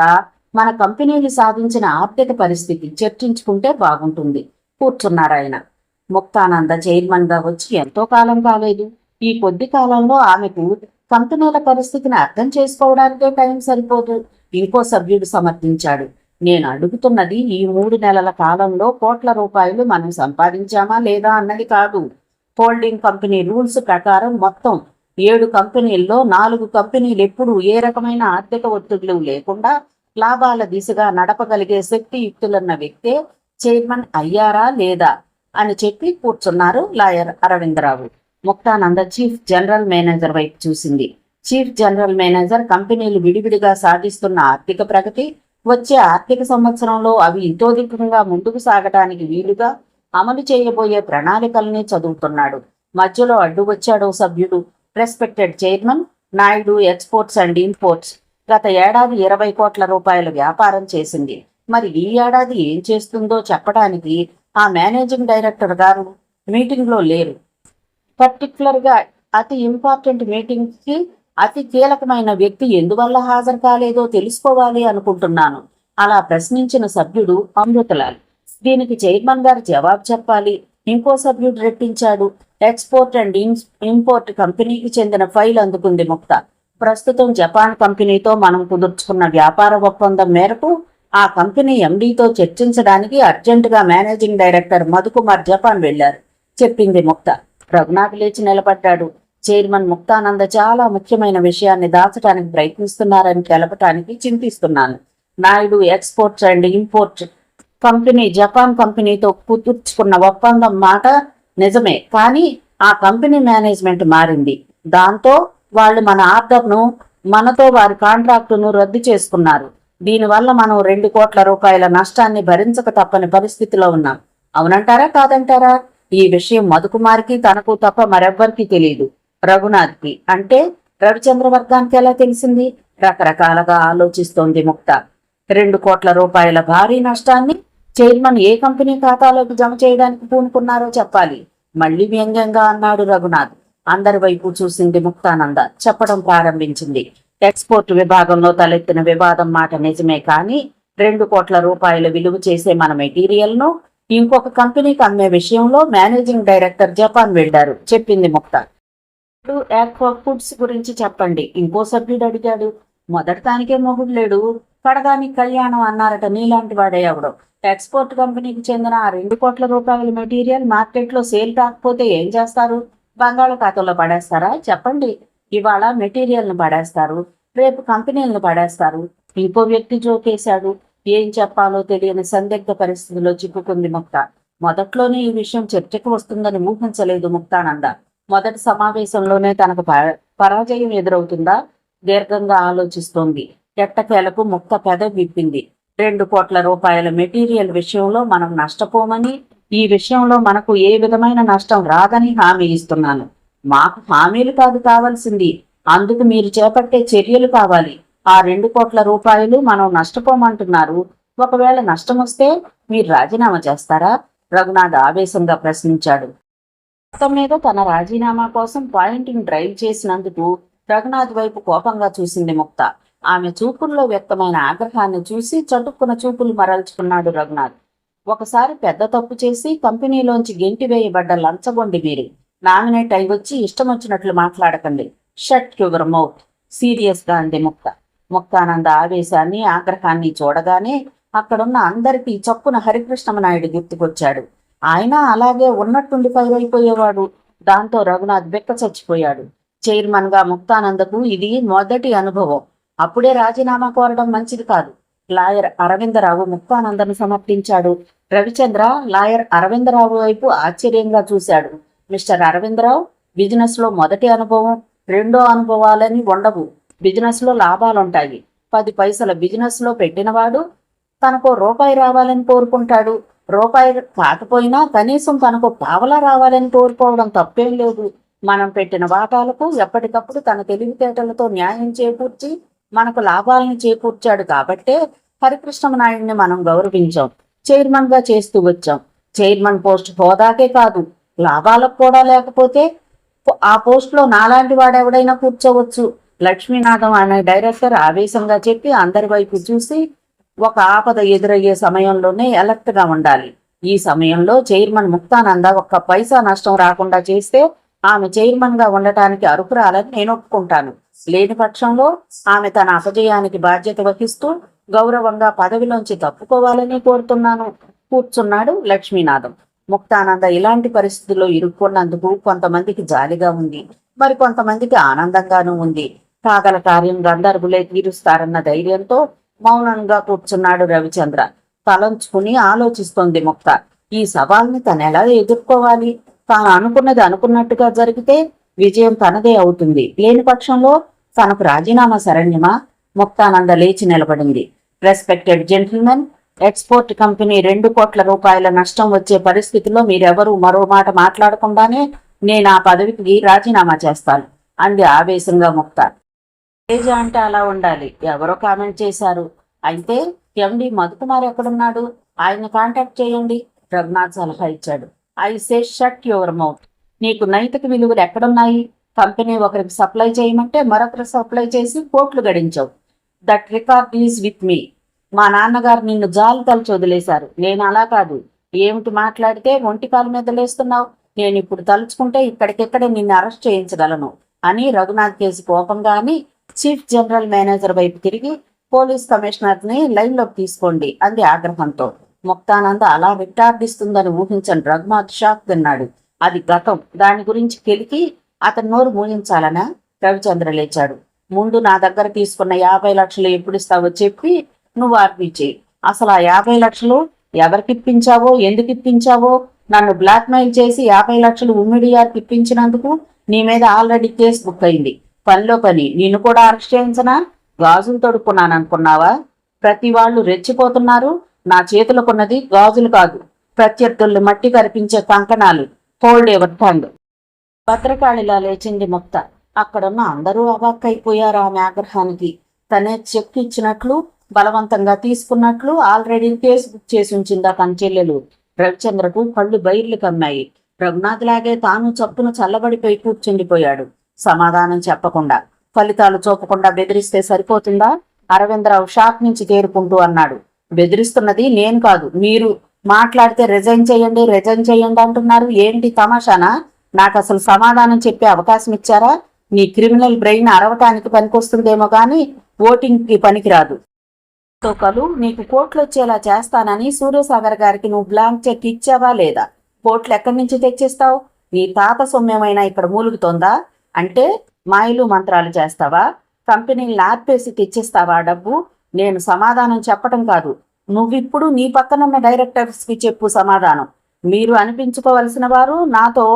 మన కంపెనీలు సాధించిన ఆర్థిక పరిస్థితి చర్చించుకుంటే బాగుంటుంది. కూర్చున్నారాయన. ముక్తానంద చైర్మన్గా వచ్చి ఎంతో కాలం కాలేదు. ఈ కొద్ది కాలంలో ఆమెకు కంపెనీల పరిస్థితిని అర్థం చేసుకోవడానికే టైం సరిపోదు. ఇంకో సభ్యుడు సమర్థించాడు. నేను అడుగుతున్నది ఈ 3 నెలల కాలంలో కోట్ల రూపాయలు మనం సంపాదించామా లేదా అన్నది కాదు. హోల్డింగ్ కంపెనీ రూల్స్ ప్రకారం మొత్తం 7 కంపెనీల్లో 4 కంపెనీలు ఎప్పుడు ఏ రకమైన ఆర్థిక ఒత్తిళ్లు లేకుండా లాభాల దిశగా నడపగలిగే శక్తియుక్తులున్న వ్యక్తే చైర్మన్ అయ్యారా లేదా అని చెప్పి కూర్చున్నారు lawyer Aravindarao. Muktananda chief general manager వైపు చూసింది. చీఫ్ జనరల్ మేనేజర్ కంపెనీలు విడివిడిగా సాధిస్తున్న ఆర్థిక ప్రగతి, వచ్చే ఆర్థిక సంవత్సరంలో అవి ఇంతోధికంగా ముందుకు సాగటానికి వీలుగా అమలు చేయబోయే ప్రణాళికల్ని చదువుతున్నాడు. మధ్యలో అడ్డు వచ్చాడో సభ్యుడు. Respected chairman, Naidu exports and imports గత ఏడాది 20 కోట్ల రూపాయల వ్యాపారం చేసింది. మరి ఈ ఏడాది ఏం చేస్తుందో చెప్పడానికి ఆ మేనేజింగ్ డైరెక్టర్ గారు మీటింగ్లో లేరు. పర్టికులర్గా అతి ఇంపార్టెంట్ మీటింగ్కి అతి కీలకమైన వ్యక్తి ఎందువల్ల హాజరు కాలేదో తెలుసుకోవాలి అనుకుంటున్నాను. అలా ప్రశ్నించిన సభ్యుడు అమృతలాల్. దీనికి చైర్మన్ గారు జవాబు చెప్పాలి. ఇంకో సభ్యుడు రెట్టించాడు. ఎక్స్పోర్ట్ అండ్ ఇంపోర్ట్ కంపెనీకి చెందిన ఫైల్ అందుకుంది ముక్త. ప్రస్తుతం జపాన్ కంపెనీతో మనం కుదుర్చుకున్న వ్యాపార ఒప్పందం మేరకు ఆ కంపెనీ ఎండీతో చర్చించడానికి అర్జెంటుగా మేనేజింగ్ డైరెక్టర్ మధుకుమార్ జపాన్ వెళ్లారు, చెప్పింది ముక్త. రఘునాథ్ లేచి నిలబడ్డాడు. చైర్మన్ ముక్తానంద చాలా ముఖ్యమైన విషయాన్ని దాచడానికి ప్రయత్నిస్తున్నారని తెలపటానికి చింతిస్తున్నాను. Naidu exports and import company Japan కంపెనీతో కుదుర్చుకున్న ఒప్పందం మాట నిజమే, కానీ ఆ కంపెనీ మేనేజ్మెంట్ మారింది. దాంతో వాళ్ళు మన ఆర్డర్ను, మనతో వారి కాంట్రాక్టును రద్దు చేసుకున్నారు. దీనివల్ల మనం 2 కోట్ల రూపాయల నష్టాన్ని భరించక తప్పని పరిస్థితిలో ఉన్నాం. అవునంటారా కాదంటారా? ఈ విషయం మధుకుమార్కి తనకు తప్ప మరెవ్వరికి తెలియదు. రఘునాథ్కి అంటే రవిచంద్రవర్గానికి ఎలా తెలిసింది? రకరకాలుగా ఆలోచిస్తోంది ముక్త. 2 కోట్ల రూపాయల భారీ నష్టాన్ని చైర్మన్ ఏ కంపెనీ ఖాతాలోకి జమ చేయడానికి పూనుకున్నారో చెప్పాలి. మళ్లీ వ్యంగ్యంగా అన్నాడు రఘునాథ్. అందరి వైపు చూసింది ముక్తానంద. చెప్పడం ప్రారంభించింది. ఎక్స్పోర్ట్ విభాగంలో తలెత్తిన వివాదం మాట నిజమే, కానీ 2 కోట్ల రూపాయల విలువ చేసే మన మెటీరియల్ను ఇంకొక కంపెనీకి అమ్మే విషయంలో మేనేజింగ్ డైరెక్టర్ జపాన్ వెళ్లారు, చెప్పింది ముక్త. యాక్వా ఫుడ్స్ గురించి చెప్పండి, ఇంకో సభ్యుడు అడిగాడు. మొదటిదానికే మొగుడు లేడు, కడదానికి కళ్యాణం అన్నారట నీలాంటి వాడే ఎవడో. ఎక్స్పోర్ట్ కంపెనీకి చెందిన ఆ 2 కోట్ల రూపాయల మెటీరియల్ మార్కెట్లో సేల్ కాకపోతే ఏం చేస్తారు? బంగాళాఖాతంలో పడేస్తారా? చెప్పండి. ఇవాళ మెటీరియల్ను పడేస్తారు, రేపు కంపెనీలను పడేస్తారు. ఇంకో వ్యక్తి జోకేశాడు. ఏం చెప్పాలో తెలియని సందిగ్ధ పరిస్థితిలో చిక్కుకుంది ముక్త. మొదట్లోనే ఈ విషయం చర్చకు వస్తుందని ఊహించలేదు ముక్తానంద. మొదటి సమావేశంలోనే తనకు పరాజయం ఎదురవుతుందా? దీర్ఘంగా ఆలోచిస్తోంది. ఎట్టకేలకు ముక్త పెదవి విప్పింది. 2 కోట్ల రూపాయల మెటీరియల్ విషయంలో మనం నష్టపోమని, ఈ విషయంలో మనకు ఏ విధమైన నష్టం రాదని హామీ ఇస్తున్నాను. మాకు హామీలు కాదు కావాల్సింది, అందుకు మీరు చేపట్టే చర్యలు కావాలి. ఆ 2 కోట్ల రూపాయలు మనం నష్టపోమంటున్నారు. ఒకవేళ నష్టం వస్తే మీరు రాజీనామా చేస్తారా? రఘునాథ్ ఆవేశంగా ప్రశ్నించాడు. మొత్తం మీద తన రాజీనామా కోసం పాయింటింగ్ డ్రైవ్ చేసినందుకు రఘునాథ్ వైపు కోపంగా చూసింది ముక్త. ఆమె చూపుల్లో వ్యక్తమైన ఆగ్రహాన్ని చూసి చటుక్కున చూపులు మరల్చుకున్నాడు రఘునాథ్. ఒకసారి పెద్ద తప్పు చేసి కంపెనీలోంచి గెంటివేయబడ్డ లంచగొండి మీరు. నామినేట్ అయి వచ్చి ఇష్టం వచ్చినట్లు మాట్లాడకండి. షట్ యువర్ మౌత్, సీరియస్ గా అంది ముక్త. ముక్తానంద ఆవేశాన్ని ఆగ్రహాన్ని చూడగానే అక్కడున్న అందరికీ చప్పున హరికృష్ణమనాయుడు గుర్తుకొచ్చాడు. ఆయన అలాగే ఉన్నట్టుండి ఫైర్ అయిపోయేవాడు. దాంతో రఘునాథ్ బెక్క చచ్చిపోయాడు. చైర్మన్ గా ముక్తానందకు ఇది మొదటి అనుభవం. అప్పుడే రాజీనామా కోరడం మంచిది కాదు. లాయర్ అరవిందరావు ముక్తానందను సమర్థించాడు. రవిచంద్ర లాయర్ అరవిందరావు వైపు ఆశ్చర్యంగా చూశాడు. మిస్టర్ అరవిందరావు, బిజినెస్ లో మొదటి అనుభవం, రెండో అనుభవాలని ఉండవు. బిజినెస్ లో లాభాలుంటాయి. 10 పైసల బిజినెస్ లో పెట్టినవాడు తనకో రూపాయి రావాలని కోరుకుంటాడు. రూపాయి కాకపోయినా కనీసం తనకు పావలా రావాలని కోరుకోవడం తప్పేం లేదు. మనం పెట్టిన వాటాలకు ఎప్పటికప్పుడు తన తెలివితేటలతో న్యాయం చేకూర్చి మనకు లాభాలను చేకూర్చాడు కాబట్టే హరికృష్ణ నాయుడిని మనం గౌరవించాం, చైర్మన్ గా చేస్తూ వచ్చాం. చైర్మన్ పోస్ట్ హోదాకే కాదు, లాభాలకు కూడా లేకపోతే ఆ పోస్ట్ లో నాలాంటి వాడెవడైనా కూర్చోవచ్చు. లక్ష్మీనాథం అనే డైరెక్టర్ ఆవేశంగా చెప్పి అందరి వైపు చూసి, ఒక ఆపద ఎదురయ్యే సమయంలోనే అలర్ట్ గా ఉండాలి. ఈ సమయంలో చైర్మన్ ముక్తానంద ఒక్క పైసా నష్టం రాకుండా చేస్తే ఆమె చైర్మన్ గా ఉండటానికి అర్హురాలని నేను ఒప్పుకుంటాను. లేని పక్షంలో ఆమె తన అపజయానికి బాధ్యత వహిస్తూ గౌరవంగా పదవిలోంచి తప్పుకోవాలని కోరుతున్నాను. కూర్చున్నాడు లక్ష్మీనాథం. ముక్తానంద ఇలాంటి పరిస్థితుల్లో ఇరుక్కున్నందుకు కొంతమందికి జాలిగా ఉంది, మరి కొంతమందికి ఆనందంగానూ ఉంది. కాగల కార్యం గంధర్వులే తీరుస్తారన్న ధైర్యంతో మౌనంగా కూర్చున్నాడు రవిచంద్ర. తలంచుకుని ఆలోచిస్తోంది ముక్త. ఈ సవాల్ని తను ఎలా ఎదుర్కోవాలి? తాను అనుకున్నది అనుకున్నట్టుగా జరిగితే విజయం తనదే అవుతుంది. లేని పక్షంలో తనకు రాజీనామా శరణ్యమా? ముక్తానంద లేచి నిలబడింది. రెస్పెక్టెడ్ జెంటిల్మెన్, ఎక్స్పోర్ట్ కంపెనీ 2 కోట్ల రూపాయల నష్టం వచ్చే పరిస్థితిలో మీరెవరూ మరో మాట మాట్లాడకుండానే నేను ఆ పదవికి రాజీనామా చేస్తాను అంది ఆవేశంగా ముక్త. తేజ అంటే అలా ఉండాలి. ఎవరో కామెంట్ చేశారు. అయితే ఎండి మధుకుమార్ ఎక్కడున్నాడు? ఆయన కాంటాక్ట్ చేయండి, రఘునాథ్ సలహా ఇచ్చాడు. I say shut your mouth. నీకు నైతిక విలువలు ఎక్కడున్నాయి? కంపెనీ ఒకరికి సప్లై చేయమంటే మరొకరికి సప్లై చేసి కోట్లు గడించావు. That record is with me. మా నాన్నగారు నిన్ను జాలి తలచి వదిలేశారు. నేను అలా కాదు. ఏమిటి మాట్లాడితే ఒంటి కాలు మీద లేస్తున్నావు? నేను ఇప్పుడు తలుచుకుంటే ఇక్కడికిక్కడే నిన్ను అరెస్ట్ చేయించగలను అని రఘునాథ్ కేసు కోపంగా అని చీఫ్ జనరల్ మేనేజర్ వైపు తిరిగి పోలీస్ కమిషనర్ ని లైన్లోకి తీసుకోండి అంది ఆగ్రహంతో. ముక్తానంద అలా రిటార్డిస్తుందని ఊహించని రఘునాథ్ షాక్ తిన్నాడు. అది గతం. దాని గురించి కెలికి అతని నోరు మూయించాలనా? రవిచంద్ర లేచాడు. ముందు నా దగ్గర తీసుకున్న 50 లక్షలు ఎప్పుడు ఇస్తావో చెప్పి నువ్వు ఆర్పించి. అసలు ఆ 50 లక్షలు ఎవరికి ఇప్పించావో, ఎందుకు ఇప్పించావో, నన్ను బ్లాక్మెయిల్ చేసి 50 లక్షలు ఉమ్మిడియార్కి ఇప్పించినందుకు నీ మీద ఆల్రెడీ కేసు బుక్ అయింది. పనిలో పని నిన్ను కూడా అరెస్ట్ చేయించనా? గాజులు తొడుక్కున్నాను అనుకున్నావా? ప్రతి వాళ్ళు రెచ్చిపోతున్నారు. నా చేతులకున్నది గాజులు కాదు, ప్రత్యర్థుల్ని మట్టి కరిపించే కంకణాలు. Hold ever tongue. భద్రకాళిలా లేచింది ముక్త. అక్కడున్న అందరూ అవాక్కైపోయారు ఆమె ఆగ్రహానికి. తనే చెక్ ఇచ్చినట్లు, బలవంతంగా తీసుకున్నట్లు ఆల్రెడీ కేసు బుక్ చేసి ఉంచిందా తన చెల్లెలు. రవిచంద్రకు కళ్ళు బైర్లు కమ్మాయి. రఘునాథ్ లాగే తాను చప్పును చల్లబడిపోయి కూర్చుండిపోయాడు. సమాధానం చెప్పకుండా, ఫలితాలు చూపకుండా బెదిరిస్తే సరిపోతుందా? అరవిందరావు షాక్ నుంచి తేరుకుంటూ అన్నాడు. బెదిరిస్తున్నది నేను కాదు, మీరు. మాట్లాడితే రిజైన్ చేయండి అంటున్నారు. ఏంటి తమాషానా? నాకు అసలు సమాధానం చెప్పే అవకాశం ఇచ్చారా? నీ క్రిమినల్ బ్రెయిన్ అరవటానికి పనికొస్తుందేమో కానీ ఓటింగ్కి పనికిరాదు. తోకలు నీకు కోట్లు వచ్చేలా చేస్తానని సూర్యసాగర్ గారికి నువ్వు బ్లాంక్ చెక్ ఇచ్చావా లేదా? కోట్లు ఎక్కడి నుంచి తెచ్చిస్తావు? నీ తాత సొమ్యమైనా ఇక్కడ మూలుగుతోందా? అంటే మాయలు మంత్రాలు చేస్తావా? కంపెనీని ఆర్పేసి తెచ్చిస్తావా డబ్బు? నేను సమాధానం చెప్పటం కాదు, నువ్విప్పుడు నీ పక్కనున్న డైరెక్టర్స్కి చెప్పు సమాధానం. మీరు అనిపించుకోవలసిన వారు నాతో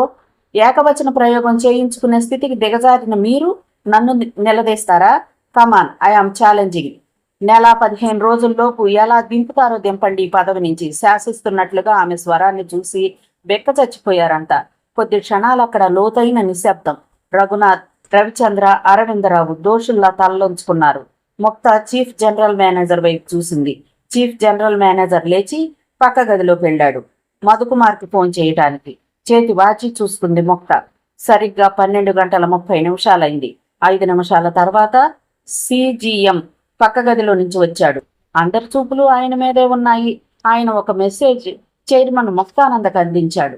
ఏకవచన ప్రయోగం చేయించుకునే స్థితికి దిగజారిన మీరు నన్ను నిలదీస్తారా? కమాన్, ఐఆమ్ ఛాలెంజింగ్. నెల 15 రోజుల్లోపు ఎలా దింపుతారో దింపండి ఈ పదవి నుంచి శాసిస్తున్నట్లుగా ఆమె స్వరాన్ని చూసి బెక్క చచ్చిపోయారంట. కొద్ది క్షణాలు అక్కడ లోతైన నిశ్శబ్దం. రఘునాథ్, రవిచంద్ర, అరవిందరావు దోషుల్లా తలలోంచుకున్నారు. ముక్త చీఫ్ జనరల్ మేనేజర్ వైపు చూసింది. చీఫ్ జనరల్ మేనేజర్ లేచి పక్క గదిలోకి వెళ్ళాడు మధుకుమార్కి ఫోన్ చేయటానికి. చేతి వాచి చూసుకుంది ముక్త. సరిగ్గా 12:30 5 నిమిషాల తర్వాత సిజిఎం పక్క గదిలో నుంచి వచ్చాడు. అందరి చూపులు ఆయన మీదే ఉన్నాయి. ఆయన ఒక మెసేజ్ చైర్మన్ ముక్తానందకు అందించాడు.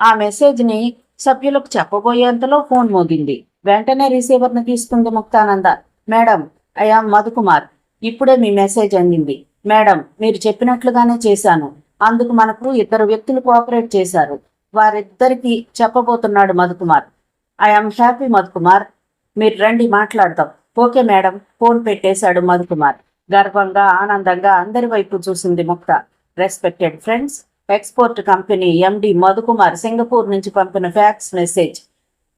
ఆ మెసేజ్ని సభ్యులకు చెప్పబోయేంతలో ఫోన్ మోగింది. వెంటనే రిసీవర్ని తీసుకుంది ముక్తానంద. Madam, I am Madhukumar. ఇప్పుడే మీ మెసేజ్ అందింది. మేడం, మీరు చెప్పినట్లుగానే చేశాను. అందుకు మనకు 2 వ్యక్తులు కోఆపరేట్ చేశారు. వారిద్దరికి చెప్పబోతున్నాడు మధుకుమార్. ఐఆమ్ హ్యాపీ మధుకుమార్, మీరు రండి మాట్లాడతాం. Okay madam. ఫోన్ పెట్టేశాడు మధుకుమార్. గర్వంగా ఆనందంగా అందరి వైపు చూసింది ముక్త. Respected friends, export company MD Madhukumar Singapore నుంచి పంపిన ఫ్యాక్స్ మెసేజ్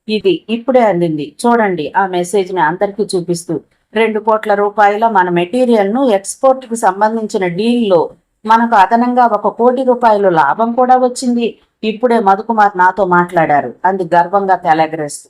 ఇది ఇప్పుడే అందింది. చూడండి. ఆ మెసేజ్ని అందరికీ చూపిస్తూ 2 కోట్ల రూపాయల మన మెటీరియల్ను ఎక్స్పోర్ట్కి సంబంధించిన డీల్లో మనకు అదనంగా 1,00,00,000 లాభం కూడా వచ్చింది. ఇప్పుడే మధుకుమార్ నాతో మాట్లాడారు అంది గర్వంగా తెలగరేస్తూ.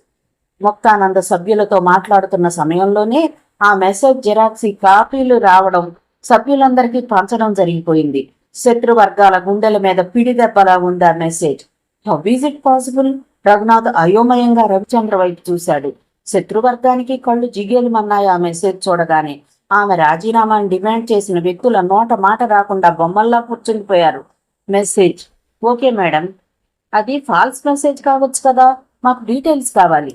ముక్తానంద సభ్యులతో మాట్లాడుతున్న సమయంలోనే ఆ మెసేజ్ జిరాక్సీ కాపీలు రావడం, సభ్యులందరికీ పంచడం జరిగిపోయింది. శత్రువర్గాల గుండెల మీద పిడిదెబ్బలా ఉంది ఆ message. How is it possible? Raghunath అయోమయంగా రవిచంద్ర వైపు చూశాడు. శత్రువర్గానికి కళ్ళు జిగేలుమన్నాయి ఆ మెసేజ్ చూడగానే. ఆమె రాజీనామాను డిమాండ్ చేసిన వ్యక్తుల నోట మాట రాకుండా బొమ్మల్లా కూర్చుండిపోయారు. మెసేజ్ ఓకే మేడం, అది ఫాల్స్ మెసేజ్ కావచ్చు కదా, మాకు డీటెయిల్స్ కావాలి.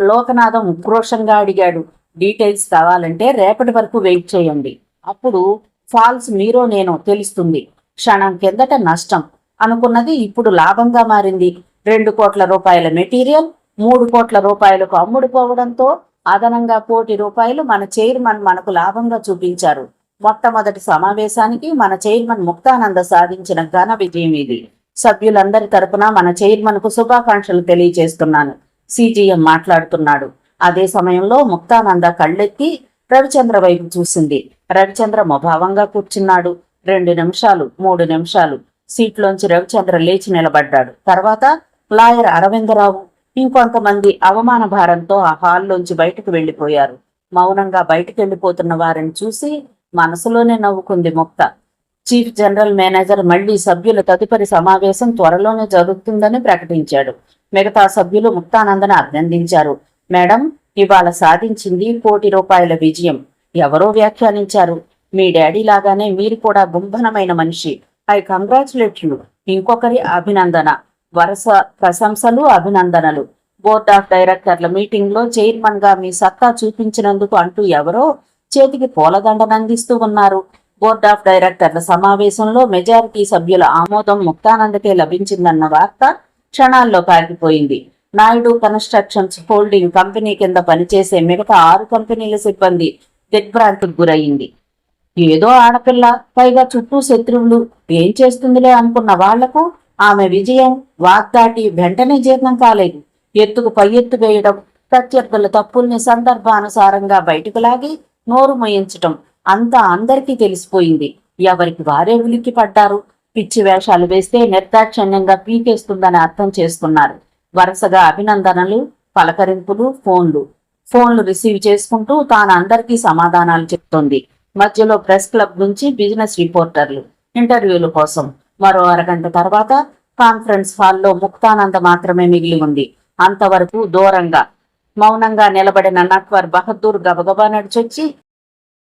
లోకనాథం ఉక్రోషంగా అడిగాడు. డీటెయిల్స్ కావాలంటే రేపటి వరకు వెయిట్ చేయండి, అప్పుడు ఫాల్స్ మీరో నేనో తెలుస్తుంది. క్షణం కిందట నష్టం అనుకున్నది ఇప్పుడు లాభంగా మారింది. 2 కోట్ల రూపాయల మెటీరియల్ 3 కోట్ల రూపాయలకు అమ్ముడుపోవడంతో అదనంగా ₹1,00,00,000 మన చైర్మన్ మనకు లాభంగా చూపించారు. మొట్టమొదటి సమావేశానికి మన చైర్మన్ ముక్తానంద సాధించిన ఘన విజయం ఇది. సభ్యులందరి తరపున మన చైర్మన్ కు శుభాకాంక్షలు తెలియజేస్తున్నాను. సిజిఎం మాట్లాడుతున్నాడు. అదే సమయంలో ముక్తానంద కళ్ళెత్తి రవిచంద్ర వైపు చూసింది. రవిచంద్ర ముభావంగా కూర్చున్నాడు. 2 నిమిషాలు 3 నిమిషాలు సీట్లోంచి రవిచంద్ర లేచి నిలబడ్డాడు. తర్వాత లాయర్ అరవిందరావు ఇంకొంతమంది అవమాన భారంతో ఆ హాల్లోంచి బయటకు వెళ్లిపోయారు. మౌనంగా బయటకు వెళ్లిపోతున్న వారిని చూసి మనసులోనే నవ్వుకుంది ముక్త. చీఫ్ జనరల్ మేనేజర్ మళ్లీ సభ్యుల తదుపరి సమావేశం త్వరలోనే జరుగుతుందని ప్రకటించాడు. మిగతా సభ్యులు ముక్తానందను అభినందించారు. మేడం, ఇవాళ సాధించింది ₹1,00,00,000 విజయం. ఎవరో వ్యాఖ్యానించారు, మీ డాడీ లాగానే మీరు కూడా గుంభనమైన మనిషి. I congratulate you. ఇంకొకరి అభినందన. వరుస ప్రశంసలు, అభినందనలు. బోర్డ్ ఆఫ్ డైరెక్టర్ల మీటింగ్ లో చైర్మన్ గా మీ సత్తా చూపించినందుకు అంటూ ఎవరో చేతికి పూలదండనందిస్తూ ఉన్నారు. బోర్డ్ ఆఫ్ డైరెక్టర్ల సమావేశంలో మెజారిటీ సభ్యుల ఆమోదం ముక్తానందకే లభించిందన్న వార్త క్షణాల్లో పాకిపోయింది. నాయుడు కన్స్ట్రక్షన్స్ హోల్డింగ్ కంపెనీ కింద పనిచేసే మిగతా 6 కంపెనీల సిబ్బంది దిగ్భ్రాంతికి గురయింది. ఏదో ఆడపిల్ల, పైగా చుట్టూ శత్రువులు, ఏం చేస్తుందిలే అనుకున్న వాళ్లకు ఆమె విజయం వాగ్దాటి వెంటనే జీర్ణం కాలేదు. ఎత్తుకు పై ఎత్తు వేయడం, ప్రత్యర్థుల తప్పుల్ని సందర్భానుసారంగా బయటకు లాగి నోరు మోయించటం అంతా అందరికీ తెలిసిపోయింది. ఎవరికి వారే ఉలిక్కి పడ్డారు. పిచ్చి వేషాలు వేస్తే నిర్దాక్షిణ్యంగా పీకేస్తుందని అర్థం చేసుకున్నారు. వరుసగా అభినందనలు, పలకరింపులు, ఫోన్లు రిసీవ్ చేసుకుంటూ తాను అందరికీ సమాధానాలు చెప్తోంది. మధ్యలో ప్రెస్ క్లబ్ నుంచి బిజినెస్ రిపోర్టర్లు ఇంటర్వ్యూల కోసం. మరో అరగంట తర్వాత కాన్ఫరెన్స్ హాల్లో ముక్తానంద మాత్రమే మిగిలి ఉంది. అంతవరకు దూరంగా మౌనంగా నిలబడిన నట్వర్ బహదూర్ గబగబా నడిచొచ్చి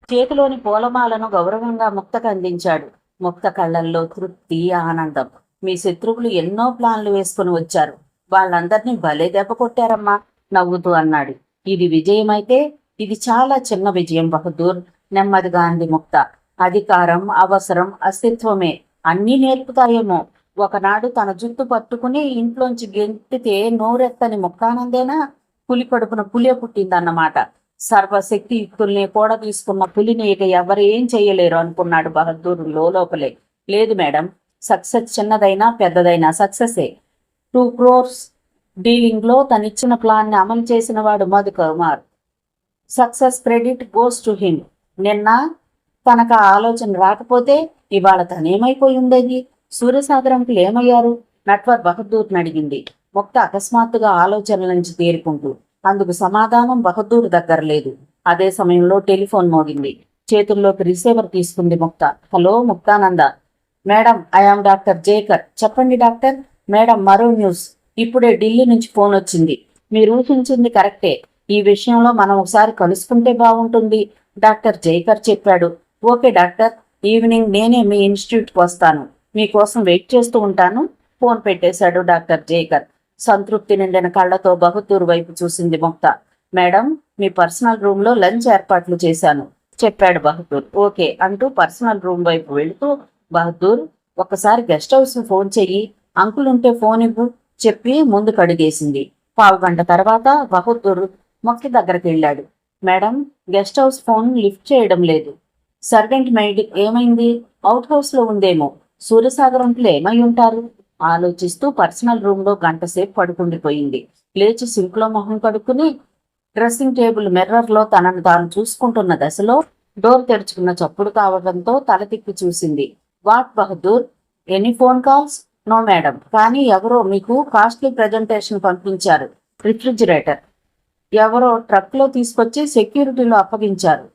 చేతిలోని పూలమాలను గౌరవంగా ముక్తకు అందించాడు. ముక్త కళ్ళల్లో తృప్తి, ఆనందం. మీ శత్రువులు ఎన్నో ప్లాన్లు వేసుకుని వచ్చారు, వాళ్ళందరినీ భలే దెబ్బ కొట్టారమ్మా నవ్వుతూ అన్నాడు. ఇది విజయమైతే ఇది చాలా చిన్న విజయం బహదూర్, నెమ్మదిగా అంది ముక్త. అధికారం, అవసరం, అస్తిత్వమే అన్నీ నేర్పుతాయేమో. ఒకనాడు తన జుట్టు పట్టుకుని ఇంట్లోంచి గెంటితే నోరెత్తని ముక్తానందేనా పులి కడుపున పులే పుట్టిందన్నమాట. సర్వశక్తి యుక్తుల్ని కూడా తీసుకున్న పులిని ఇక ఎవరేం చేయలేరు అనుకున్నాడు బహదూర్ లోపలే. లేదు మేడం, సక్సెస్ చిన్నదైనా పెద్దదైనా సక్సెసే. 2 crores డీలింగ్ లో తనిచ్చిన ప్లాన్ ని అమలు చేసిన వాడు Madhukumar. Success credit goes to him. నిన్న తనకు ఆలోచన రాకపోతే ఇవాళ తనేమైపోయి ఉండేది? సూర్యసాగరంకులు ఏమయ్యారు? నట్వర్ బహదూర్ని అడిగింది ముక్త అకస్మాత్తుగా ఆలోచనల నుంచి తేరుకుంటూ. అందుకు సమాధానం బహదూర్ దగ్గర లేదు. అదే సమయంలో టెలిఫోన్ మోగింది. చేతుల్లోకి రిసీవర్ తీసుకుంది Mukta. Hello Muktananda. Madam, I am doctor Jekar. చెప్పండి డాక్టర్. మేడం, మరో న్యూస్. ఇప్పుడే ఢిల్లీ నుంచి ఫోన్ వచ్చింది. మీరు ఊహించింది కరెక్టే. ఈ విషయంలో మనం ఒకసారి కలుసుకుంటే బాగుంటుంది డాక్టర్ జేకర్ చెప్పాడు. ఓకే డాక్టర్, ఈవినింగ్ నేనే మీ ఇన్స్టిట్యూట్కి వస్తాను. మీకోసం వెయిట్ చేస్తూ ఉంటాను. ఫోన్ పెట్టేశాడు డాక్టర్ జేకర్. సంతృప్తి నిండిన కళ్లతో బహదూర్ వైపు చూసింది ముక్త. మేడం, మీ పర్సనల్ రూమ్ లో లంచ్ ఏర్పాట్లు చేశాను చెప్పాడు బహదూర్. ఓకే అంటూ పర్సనల్ రూమ్ వైపు వెళుతూ, బహదూర్ ఒకసారి గెస్ట్ హౌస్ ఫోన్ చెయ్యి, అంకుల్ ఉంటే ఫోన్ ఇవ్వు చెప్పి ముందుకు అడుగేసింది. 15 గంటల తర్వాత బహదూర్ ముక్త దగ్గరికి వెళ్ళాడు. Madam, guest house phone lift చేయడం లేదు. సర్వెంట్ మెయిడ్ ఏమైంది? అవుట్ హౌస్ లో ఉందేమో. సూర్యసాగరంకులు ఏమై ఉంటారు? ఆలోచిస్తూ పర్సనల్ రూమ్ లో గంటసేపు పడుకుండిపోయింది. లేచి సింక్ లో మొహం కడుక్కుని డ్రెస్సింగ్ టేబుల్ మిర్రర్ లో తనను తాను చూసుకుంటున్న దశలో డోర్ తెరుచుకున్న చప్పుడు కావడంతో తల తిప్పి చూసింది. What Bahadur, any phone calls? No madam, కానీ ఎవరో మీకు కాస్ట్లీ ప్రజెంటేషన్ పంపించారు. రిఫ్రిజిరేటర్ ఎవరో ట్రక్లో తీసుకొచ్చి సెక్యూరిటీలో అప్పగించారు.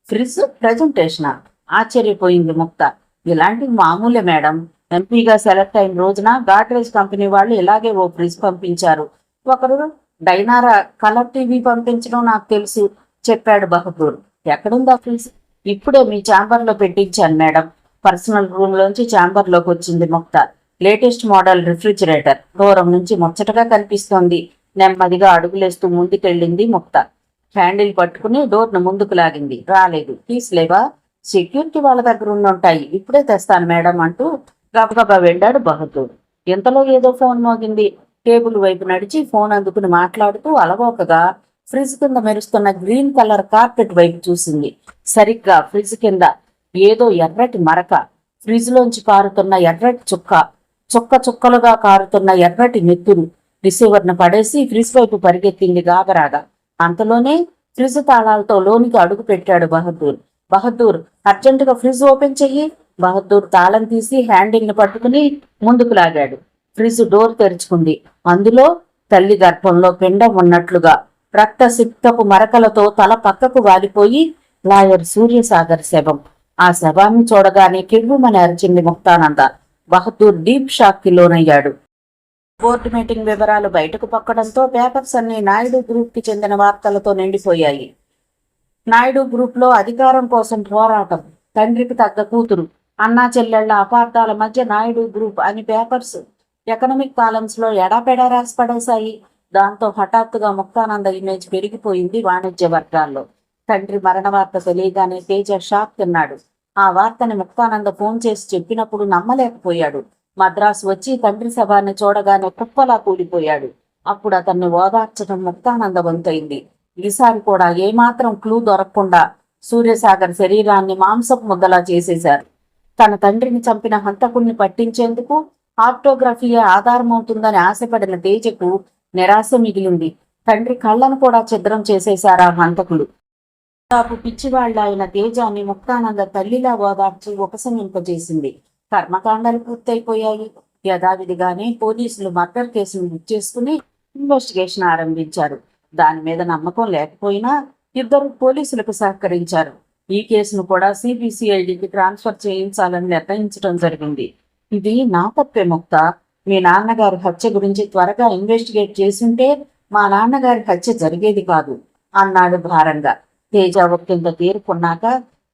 ఫ్రిడ్జ్ ప్రజెంటేషనా? ఆశ్చర్యపోయింది ముక్త. ఇలాంటివి మామూలే మేడం. ఎంపీగా సెలెక్ట్ అయిన రోజున గాడ్రేజ్ కంపెనీ వాళ్ళు ఇలాగే ఓ ఫ్రిడ్జ్ పంపించారు. ఒకరు డైనారా కలర్ టీవీ పంపించడం నాకు తెలుసు, చెప్పాడు బహదూర్. ఎక్కడుందా ఫ్రిడ్జ్? ఇప్పుడే మీ ఛాంబర్లో పెట్టించాను మేడం. పర్సనల్ రూమ్ లోంచి ఛాంబర్లోకి వచ్చింది ముక్త. లేటెస్ట్ మోడల్ రిఫ్రిజిరేటర్ దూరం నుంచి ముచ్చటగా కనిపిస్తోంది. నెమ్మదిగా అడుగులేస్తూ ముందుకెళ్ళింది ముక్త. హ్యాండిల్ పట్టుకుని డోర్ను ముందుకు లాగింది. రాలేదు. కీస్ లేవా? సెక్యూరిటీ వాళ్ళ దగ్గర ఉంటాయి, ఇప్పుడే తెస్తాను మేడం అంటూ గబగబా వెళ్ళాడు బహదూర్. ఇంతలో ఏదో ఫోన్ మోగింది. టేబుల్ వైపు నడిచి ఫోన్ అందుకుని మాట్లాడుతూ అలవోకగా ఫ్రిడ్జ్ కింద మెరుస్తున్న గ్రీన్ కలర్ కార్పెట్ వైపు చూసింది. సరిగ్గా ఫ్రిడ్జ్ కింద ఏదో ఎర్రటి మరక, ఫ్రిడ్జ్ లోంచి కారుతున్న ఎర్రటి చుక్క, చుక్క చుక్కలుగా కారుతున్న ఎర్రటి నెత్తురు. రిసీవర్ను పడేసి ఫ్రిడ్జ్ వైపు పరిగెత్తింది గాబరాగా. అంతలోనే ఫ్రిడ్జ్ తాళాలతో లోనికి అడుగు పెట్టాడు బహదూర్. బహదూర్, అర్జెంటుగా ఫ్రిడ్జ్ ఓపెన్ చెయ్యి. బహదూర్ తాళం తీసి హ్యాండిల్ని పట్టుకుని ముందుకు లాగాడు. Fridge door తెరుచుకుంది. అందులో తల్లి గర్భంలో పిండం ఉన్నట్లుగా రక్తసిక్తపు మరకలతో తల పక్కకు వాలిపోయి లాయర్ సూర్యసాగర్ శవం. ఆ శవాన్ని చూడగానే కిర్రుమని అరిచింది ముక్తానంద. బహదూర్ డీప్ షాక్ కి లోనయ్యాడు. బోర్డు మీటింగ్ వివరాలు బయటకు పక్కడంతో పేపర్స్ అన్ని నాయుడు గ్రూప్ కి చెందిన వార్తలతో నిండిపోయాయి. నాయుడు గ్రూప్ లో అధికారం కోసం పోరాటం, తండ్రికి తగ్గ కూతురు, అన్నా చెల్లెళ్ల అపార్థాల మధ్య నాయుడు గ్రూప్ అని పేపర్స్ ఎకనామిక్ కాలమ్స్ లో ఎడాపెడా రాసి పడేశాయి. దాంతో హఠాత్తుగా ముక్తానంద ఇమేజ్ పెరిగిపోయింది వాణిజ్య వర్గాల్లో. తండ్రి మరణ వార్త తెలియగానే తేజ షాక్ తిన్నాడు. ఆ వార్తని ముక్తానంద ఫోన్ చేసి చెప్పినప్పుడు నమ్మలేకపోయాడు. మద్రాసు వచ్చి తండ్రి శవాన్ని చూడగానే కుప్పలా కూలిపోయాడు. అప్పుడు అతన్ని ఓదార్చడం ముక్తానంద వంతైంది. ఈసారి కూడా ఏమాత్రం క్లూ దొరకకుండా సూర్యసాగర్ శరీరాన్ని మాంసపు ముద్దలా చేసేశారు. తన తండ్రిని చంపిన హంతకుణ్ణి పట్టించేందుకు ఆర్టోగ్రఫీయే ఆధారమవుతుందని ఆశపడిన తేజకు నిరాశ మిగిలింది. తండ్రి కళ్ళను కూడా ఛిద్రం చేసేశారా హంతకులు. దాపు పిచ్చివాళ్ల అయిన తేజాన్ని ముక్తానంద తల్లిలా ఓదార్చి ఉపశమింపజేసింది. కర్మకాండాలు పూర్తయిపోయాయి. యథావిధిగానే పోలీసులు మర్డర్ కేసును బుక్ చేసుకుని ఇన్వెస్టిగేషన్ ఆరంభించారు. దాని మీద నమ్మకం లేకపోయినా ఇద్దరు పోలీసులకు సహకరించారు. ఈ కేసును కూడా సిబిసిఐడికి ట్రాన్స్ఫర్ చేయించాలని నిర్ణయించడం జరిగింది. ఇది నా తప్పే ముక్త. మీ నాన్నగారి హత్య గురించి త్వరగా ఇన్వెస్టిగేట్ చేసుంటే మా నాన్నగారి హత్య జరిగేది కాదు అన్నాడు భారంగా. తేజ ఒక్కింత తీరుకున్నాక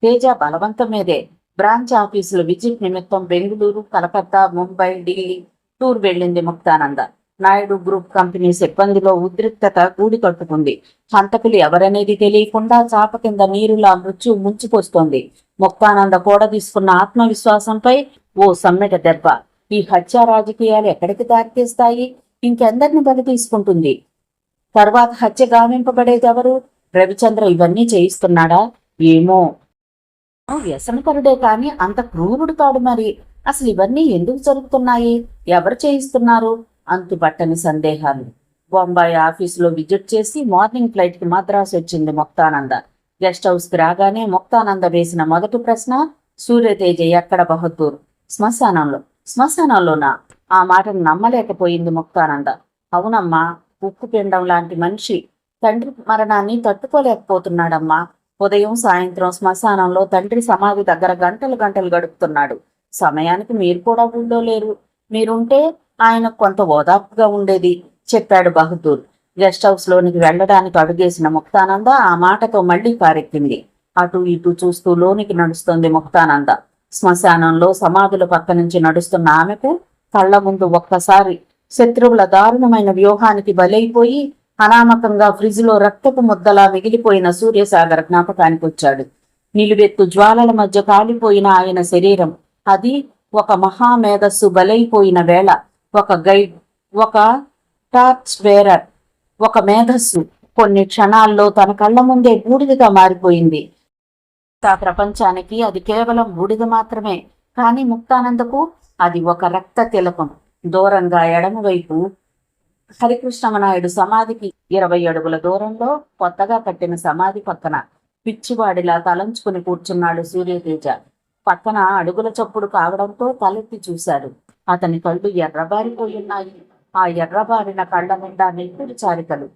తేజ బలవంతం మీదే బ్రాంచ్ ఆఫీసుల విజిట్ నిమిత్తం బెంగళూరు, కలకత్తా, ముంబై, ఢిల్లీ టూర్ వెళ్ళింది ముక్తానంద. నాయుడు గ్రూప్ కంపెనీ సిబ్బందిలో ఉద్రిక్తత కూడి కట్టుకుంది. హంతకులు ఎవరనేది తెలియకుండా చాప కింద నీరులా మృత్యు ముంచుకొస్తోంది. ముక్తానంద కూడా తీసుకున్న ఆత్మవిశ్వాసంపై ఓ సమ్మెట దెబ్బ. ఈ హత్య రాజకీయాలు ఎక్కడికి దారితీస్తాయి? ఇంకెందరిని బలి తీసుకుంటుంది? తర్వాత హత్య గావింపబడేదెవరు? రవిచంద్ర ఇవన్నీ చేయిస్తున్నాడా? ఏమో. వ్యసనపరుడే కాని అంత క్రూరుడు కాడు. మరి అసలు ఇవన్నీ ఎందుకు జరుగుతున్నాయి? ఎవరు చేయిస్తున్నారు? అంతుపట్టని సందేహాలు. బొంబాయి ఆఫీసులో విజిట్ చేసి మార్నింగ్ ఫ్లైట్ కి మద్రాసు వచ్చింది ముక్తానంద. గెస్ట్ హౌస్ కి రాగానే ముక్తానంద వేసిన మొదటి ప్రశ్న, సూర్యతేజ ఎక్కడ బహదూర్? శ్మశానంలో. శ్మశానంలోనా? ఆ మాటను నమ్మలేకపోయింది ముక్తానంద. అవునమ్మా, ఉక్కు పిండం లాంటి మనిషి తండ్రి మరణాన్ని తట్టుకోలేకపోతున్నాడమ్మా. ఉదయం సాయంత్రం శ్మశానంలో తండ్రి సమాధి దగ్గర గంటలు గంటలు గడుపుతున్నాడు. సమయానికి మీరు కూడా ఊళ్ళో లేరు. మీరుంటే ఆయన కొంత ఓదార్పుగా ఉండేది, చెప్పాడు బహదూర్. గెస్ట్ హౌస్ లోనికి వెళ్లడానికి అడుగేసిన ముక్తానంద ఆ మాటతో మళ్లీ కారెక్కింది. అటు ఇటు చూస్తూ లోనికి నడుస్తోంది ముక్తానంద. శ్మశానంలో సమాధుల పక్క నుంచి నడుస్తున్న ఆమెకు కళ్ల ముందు ఒక్కసారి శత్రువుల దారుణమైన వ్యూహానికి బలైపోయి అనామకంగా ఫ్రిడ్జ్ లో రక్తపు ముద్దలా మిగిలిపోయిన సూర్యసాగర్ జ్ఞాపకానికి వచ్చాడు. నిలువెత్తు జ్వాలల మధ్య కాలిపోయిన ఆయన శరీరం, అది ఒక మహామేధస్సు బలైపోయిన వేళ, ఒక గైడ్, ఒక టార్చ్ బేరర్, ఒక మేధస్సు కొన్ని క్షణాల్లో తన కళ్ల ముందే బూడిదగా మారిపోయింది. ప్రపంచానికి అది కేవలం బూడిద మాత్రమే, కానీ ముక్తానందకు అది ఒక రక్త తిలకం. దూరంగా ఎడమవైపు హరికృష్ణమనాయుడు సమాధికి 20 అడుగుల దూరంలో కొత్తగా కట్టిన సమాధి పక్కన పిచ్చివాడిలా తలంచుకుని కూర్చున్నాడు సూర్యతేజ. పక్కన అడుగుల చప్పుడు కావడంతో తలెత్తి చూశాడు. అతని కళ్ళు ఎర్రబారిపోయున్నాయి. ఆ ఎర్రబారిన కళ్ళ నిండా నెత్తురు చారికలు.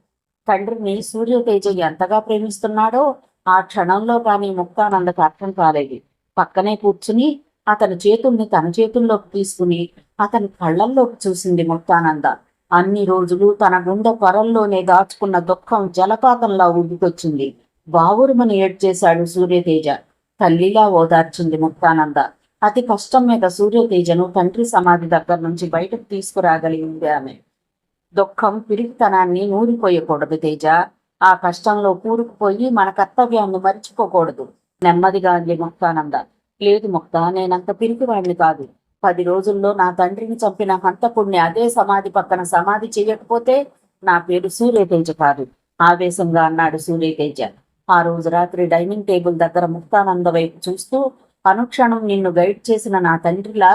తండ్రిని సూర్యతేజ ఎంతగా ప్రేమిస్తున్నాడో ఆ క్షణంలో కానీ ముక్తానందకు అర్థం కాలేదు. పక్కనే కూర్చుని అతని చేతుల్ని తన చేతుల్లోకి తీసుకుని అతని కళ్ళల్లోకి చూసింది ముక్తానంద. అన్ని రోజులు తన గుండె పొరల్లోనే దాచుకున్న దుఃఖం జలపాతంలా ఊగికొచ్చింది. బావురుమని ఏడ్చేశాడు సూర్యతేజ. తల్లిలా ఓదార్చింది ముక్తానంద. అతి కష్టం మీద సూర్యతేజను తండ్రి సమాధి దగ్గర నుంచి బయటకు తీసుకురాగలిగింది ఆమె. దుఃఖం పిరికితనాన్ని నూరిపోయకూడదు తేజ. ఆ కష్టంలో కూరుకుపోయి మన కర్తవ్యాన్ని మర్చిపోకూడదు, నెమ్మదిగా అంది ముక్తానంద. లేదు ముక్త, నేనంత పిరికివాడిని కాదు. 10 రోజుల్లో నా తండ్రిని చంపిన హంతకుణ్ణి అదే సమాధి పక్కన సమాధి చేయకపోతే నా పేరు సూర్యతేజ కాదు, ఆవేశంగా అన్నాడు సూర్యతేజ. ఆ రోజు రాత్రి డైనింగ్ టేబుల్ దగ్గర ముక్తానంద వైపు చూస్తూ, అనుక్షణం నిన్ను గైడ్ చేసిన నా తండ్రిలా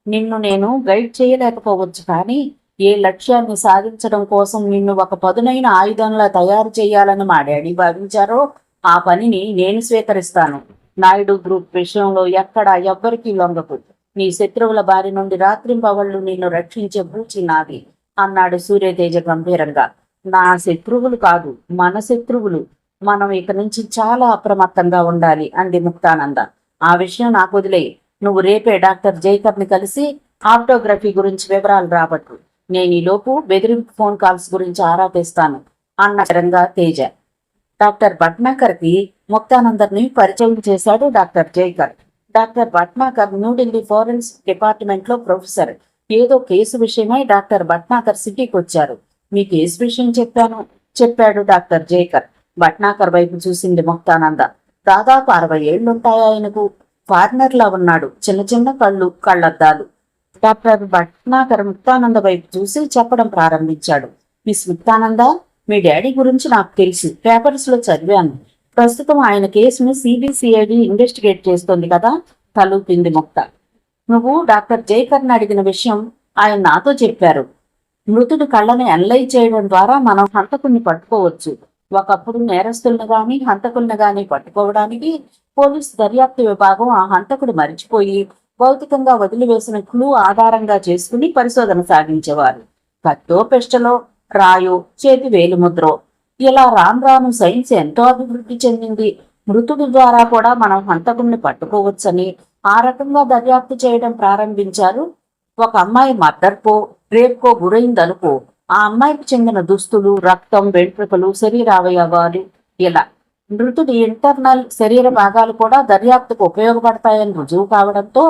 నిన్ను నేను గైడ్ చేయలేకపోవచ్చు, కానీ ఏ లక్ష్యాన్ని సాధించడం కోసం నిన్ను ఒక పదునైన ఆయుధంలా తయారు చేయాలని మా డాడీ భావించారో ఆ పనిని నేను స్వీకరిస్తాను. నాయుడు గ్రూప్ విషయంలో ఎవ్వరికీ లొంగకు. నీ శత్రువుల బారి నుండి రాత్రింపవళ్లు నిన్ను రక్షించే పూచి నాది అన్నాడు సూర్యతేజ గంభీరంగా. నా శత్రువులు కాదు, మన శత్రువులు. మనం ఇక నుంచి చాలా అప్రమత్తంగా ఉండాలి అంది ముక్తానంద. ఆ విషయం నాకు వదిలేయి. నువ్వు రేపే డాక్టర్ జైకర్ని కలిసి ఆప్టోగ్రఫీ గురించి వివరాలు రాబట్టు. నేను ఈలోపు బెదిరింపు ఫోన్ కాల్స్ గురించి ఆరా తీస్తాను అన్నరంగా తేజ. డాక్టర్ భట్నాకర్కి ముక్తానందర్ని పరిచయం చేశాడు doctor Jayakar. Doctor Bhatnagar New Delhi forensic department లో ప్రొఫెసర్. ఏదో కేసు విషయమై డాక్టర్ భట్నాకర్ సిటీకి వచ్చారు. మీ కేసు విషయం చెప్పాడు డాక్టర్ జైకర్. భట్నాకర్ వైపు చూసింది ముక్తానంద. దాదాపు 60 ఏళ్లుంటాయా ఆయనకు. ఫారినర్లా ఉన్నాడు. చిన్న చిన్న కళ్ళద్దాలు. డాక్టర్ భట్నాకర్ ముక్తానంద వైపు చూసి చెప్పడం ప్రారంభించాడు. మిస్ ముక్తానంద, మీ డాడీ గురించి నాకు తెలుసు, పేపర్స్ లో చదివాను. ప్రస్తుతం ఆయన కేసును సిబిసిఐడి ఇన్వెస్టిగేట్ చేస్తోంది కదా తలూపింది ముక్త. నువ్వు డాక్టర్ జైకర్ని అడిగిన విషయం ఆయన నాతో చెప్పారు. మృతుడి కళ్ళని అనలైజ్ చేయడం ద్వారా మనం హంతకుణ్ణి పట్టుకోవచ్చు. ఒకప్పుడు నేరస్తుల్ని గాని హంతకుల్ని గాని పట్టుకోవడానికి పోలీసు దర్యాప్తు విభాగం ఆ హంతకుడు మరిచిపోయి భౌతికంగా వదిలివేసిన క్లూ ఆధారంగా చేసుకుని పరిశోధన సాగించేవారు. కత్తో పెస్టలో రాయో చేతి వేలిముద్రో ఇలా రాను సైన్స్ ఎంతో అభివృద్ధి చెందింది. మృతుడి ద్వారా కూడా మనం హంతకుణ్ణి పట్టుకోవచ్చని ఆ రకంగా దర్యాప్తు చేయడం ప్రారంభించారు. ఒక అమ్మాయి మర్డర్కో రేప్కో గురైందనుకో, ఆ అమ్మాయికి చెందిన దుస్తులు, రక్తం, వెంట్రుకలు, శరీరావయవాలు ఇలా మృతుడి ఇంటర్నల్ శరీర భాగాలు కూడా దర్యాప్తుకు ఉపయోగపడతాయని రుజువు కావడంతో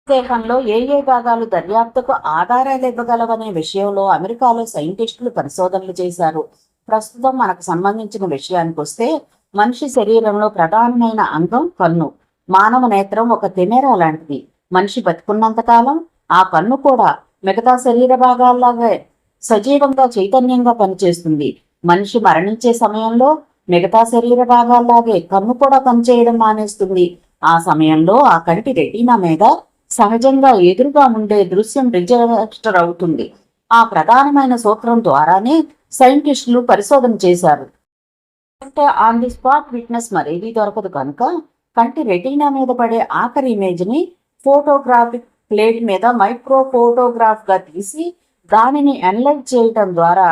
దేశంలో ఏ భాగాలు దర్యాప్తుకు ఆధారాలు ఇవ్వగలవనే విషయంలో అమెరికాలో సైంటిస్టులు పరిశోధనలు చేశారు. ప్రస్తుతం మనకు సంబంధించిన విషయానికి వస్తే, మనిషి శరీరంలో ప్రధానమైన అంగం కన్ను. మానవ నేత్రం ఒక కెమెరా లాంటిది. మనిషి బతికున్నంతకాలం ఆ కన్ను కూడా మిగతా శరీర భాగాల్లాగే సజీవంగా చైతన్యంగా పనిచేస్తుంది. మనిషి మరణించే సమయంలో మిగతా శరీర భాగాల్లాగే కన్ను కూడా పనిచేయడం మానేస్తుంది. ఆ సమయంలో ఆ కంటి రెటీనా మీద సహజంగా ఎదురుగా ఉండే దృశ్యం రిజిస్టర్ అవుతుంది. ఆ ప్రధానమైన సూత్రం ద్వారానే సైంటిస్టులు పరిశోధన చేశారు. అంటే ఆన్ ది స్పాట్ విట్నెస్ మరేది దొరకదు కనుక కంటి రెటీనా మీద పడే ఆఖరి ఇమేజ్ ని ఫోటోగ్రాఫిక్ ప్లేట్ మీద మైక్రో ఫోటోగ్రాఫ్ గా తీసి దానిని అనలైజ్ చేయటం ద్వారా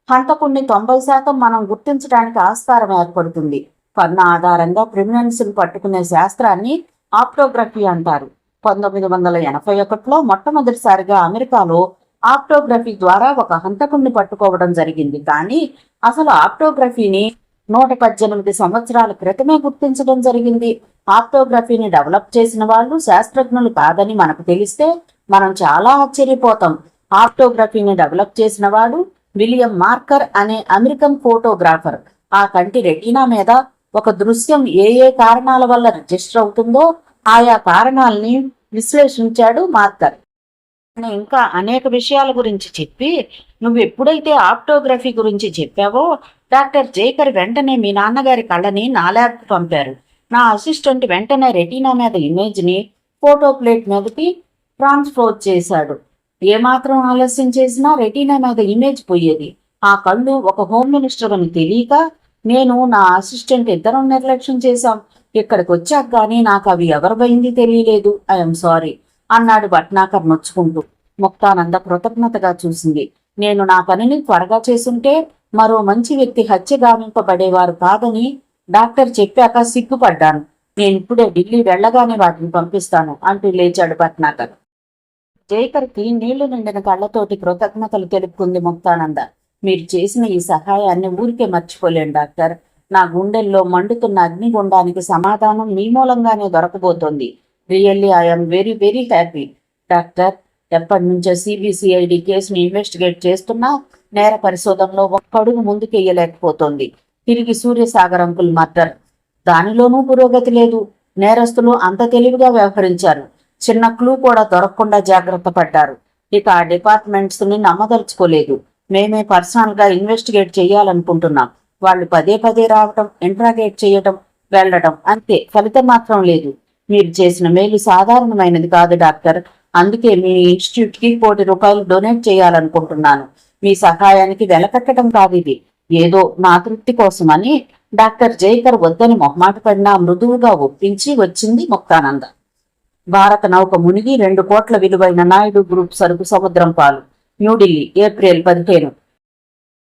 హంతకుణ్ణి 90% మనం గుర్తించడానికి ఆస్కారం ఏర్పడుతుంది. కన్ను ఆధారంగా క్రిమినల్స్ ని పట్టుకునే శాస్త్రాన్ని ఆప్టోగ్రఫీ అంటారు. 1981లో మొట్టమొదటిసారిగా అమెరికాలో ఆప్టోగ్రఫీ ద్వారా ఒక హంతకుణ్ణి పట్టుకోవడం జరిగింది. కానీ అసలు ఆప్టోగ్రఫీని 118 సంవత్సరాల క్రితమే గుర్తించడం జరిగింది. ఆప్టోగ్రఫీని డెవలప్ చేసిన వాళ్ళు శాస్త్రజ్ఞులు కాదని మనకు తెలిస్తే మనం చాలా ఆశ్చర్యపోతాం. ఆప్టోగ్రఫీని డెవలప్ చేసిన వాడు విలియం మార్కర్ అనే అమెరికన్ ఫోటోగ్రాఫర్. ఆ కంటి రెటీనా మీద ఒక దృశ్యం ఏ కారణాల వల్ల రిజిస్టర్ అవుతుందో ఆయా కారణాలని విశ్లేషించాడు మార్కర్. ఇంకా అనేక విషయాల గురించి చెప్పి, నువ్వు ఎప్పుడైతే ఆప్టోగ్రఫీ గురించి చెప్పావో డాక్టర్ జైకర్ వెంటనే మీ నాన్నగారి కళ్ళని నా ల్యాబ్కి పంపారు. నా అసిస్టెంట్ వెంటనే రెటీనా మీద ఇమేజ్ని ఫోటో ప్లేట్ మీదకి ట్రాన్స్పోజ్ చేశాడు. ఏమాత్రం ఆలస్యం చేసినా రెటీనా మీద ఇమేజ్ పోయేది. ఆ కళ్ళు ఒక హోమ్ మినిస్టర్ అని తెలియక నేను నా అసిస్టెంట్ ఇద్దరం నిర్లక్ష్యం చేశాం. ఇక్కడికి వచ్చాక గానీ నాకు అవి ఎవరివైంది తెలియలేదు. ఐఎమ్ సారీ అన్నాడు భట్నాకర్ నొచ్చుకుంటూ. ముక్తానంద కృతజ్ఞతగా చూసింది. నేను నా పనిని త్వరగా చేసుంటే మరో మంచి వ్యక్తి హత్య గావింపబడేవారు కాదని డాక్టర్ చెప్పాక సిగ్గుపడ్డాను. నేనిప్పుడే ఢిల్లీ వెళ్లగానే వాటిని పంపిస్తాను అంటూ లేచాడు భట్నాకర్. జైకర్కి నీళ్లు నిండిన కళ్లతోటి కృతజ్ఞతలు తెలుపుకుంది ముక్తానంద. మీరు చేసిన ఈ సహాయాన్ని ఊరికే మర్చిపోలేను డాక్టర్. నా గుండెల్లో మండుతున్న అగ్నిగుండానికి సమాధానం మీ మూలంగానే దొరకబోతోంది. Really I'm very very happy doctor. ఎప్పటి నుంచో సిబిసిఐడి కేసును ఇన్వెస్టిగేట్ చేస్తున్నా నేర పరిశోధనలో ఒక్క అడుగు ముందుకెయ్యలేకపోతోంది. తిరిగి సూర్యసాగర్ అంకుల్ మర్డర్, దానిలోనూ పురోగతి లేదు. నేరస్తులు అంత తెలివిగా వ్యవహరించారు. చిన్న క్లూ కూడా దొరకకుండా జాగ్రత్త పడ్డారు. ఇక ఆ డిపార్ట్మెంట్స్ ని నమ్మదలుచుకోలేదు. మేమే పర్సనల్ గా ఇన్వెస్టిగేట్ చేయాలనుకుంటున్నాం. వాళ్ళు పదే పదే రావటం, ఇంట్రాగేట్ చేయటం, వెళ్లడం, అంతే. ఫలితం మాత్రం లేదు. మీరు చేసిన మేలు సాధారణమైనది కాదు డాక్టర్. అందుకే మీ ఇన్స్టిట్యూట్ కి ₹1,00,00,000 డొనేట్ చేయాలనుకుంటున్నాను. మీ సహాయానికి వెలకట్టడం కాదు ఇది, ఏదో నా తృప్తి కోసమని డాక్టర్ జైకర్ వద్దని మొహమాట పడినా మృదువుగా ఒప్పించి వచ్చింది ముక్తానంద. భారత నౌక మునిగి 2 కోట్ల విలువైన నాయుడు గ్రూప్ సరుకు సముద్రం పాలు. న్యూఢిల్లీ, ఏప్రిల్ 15.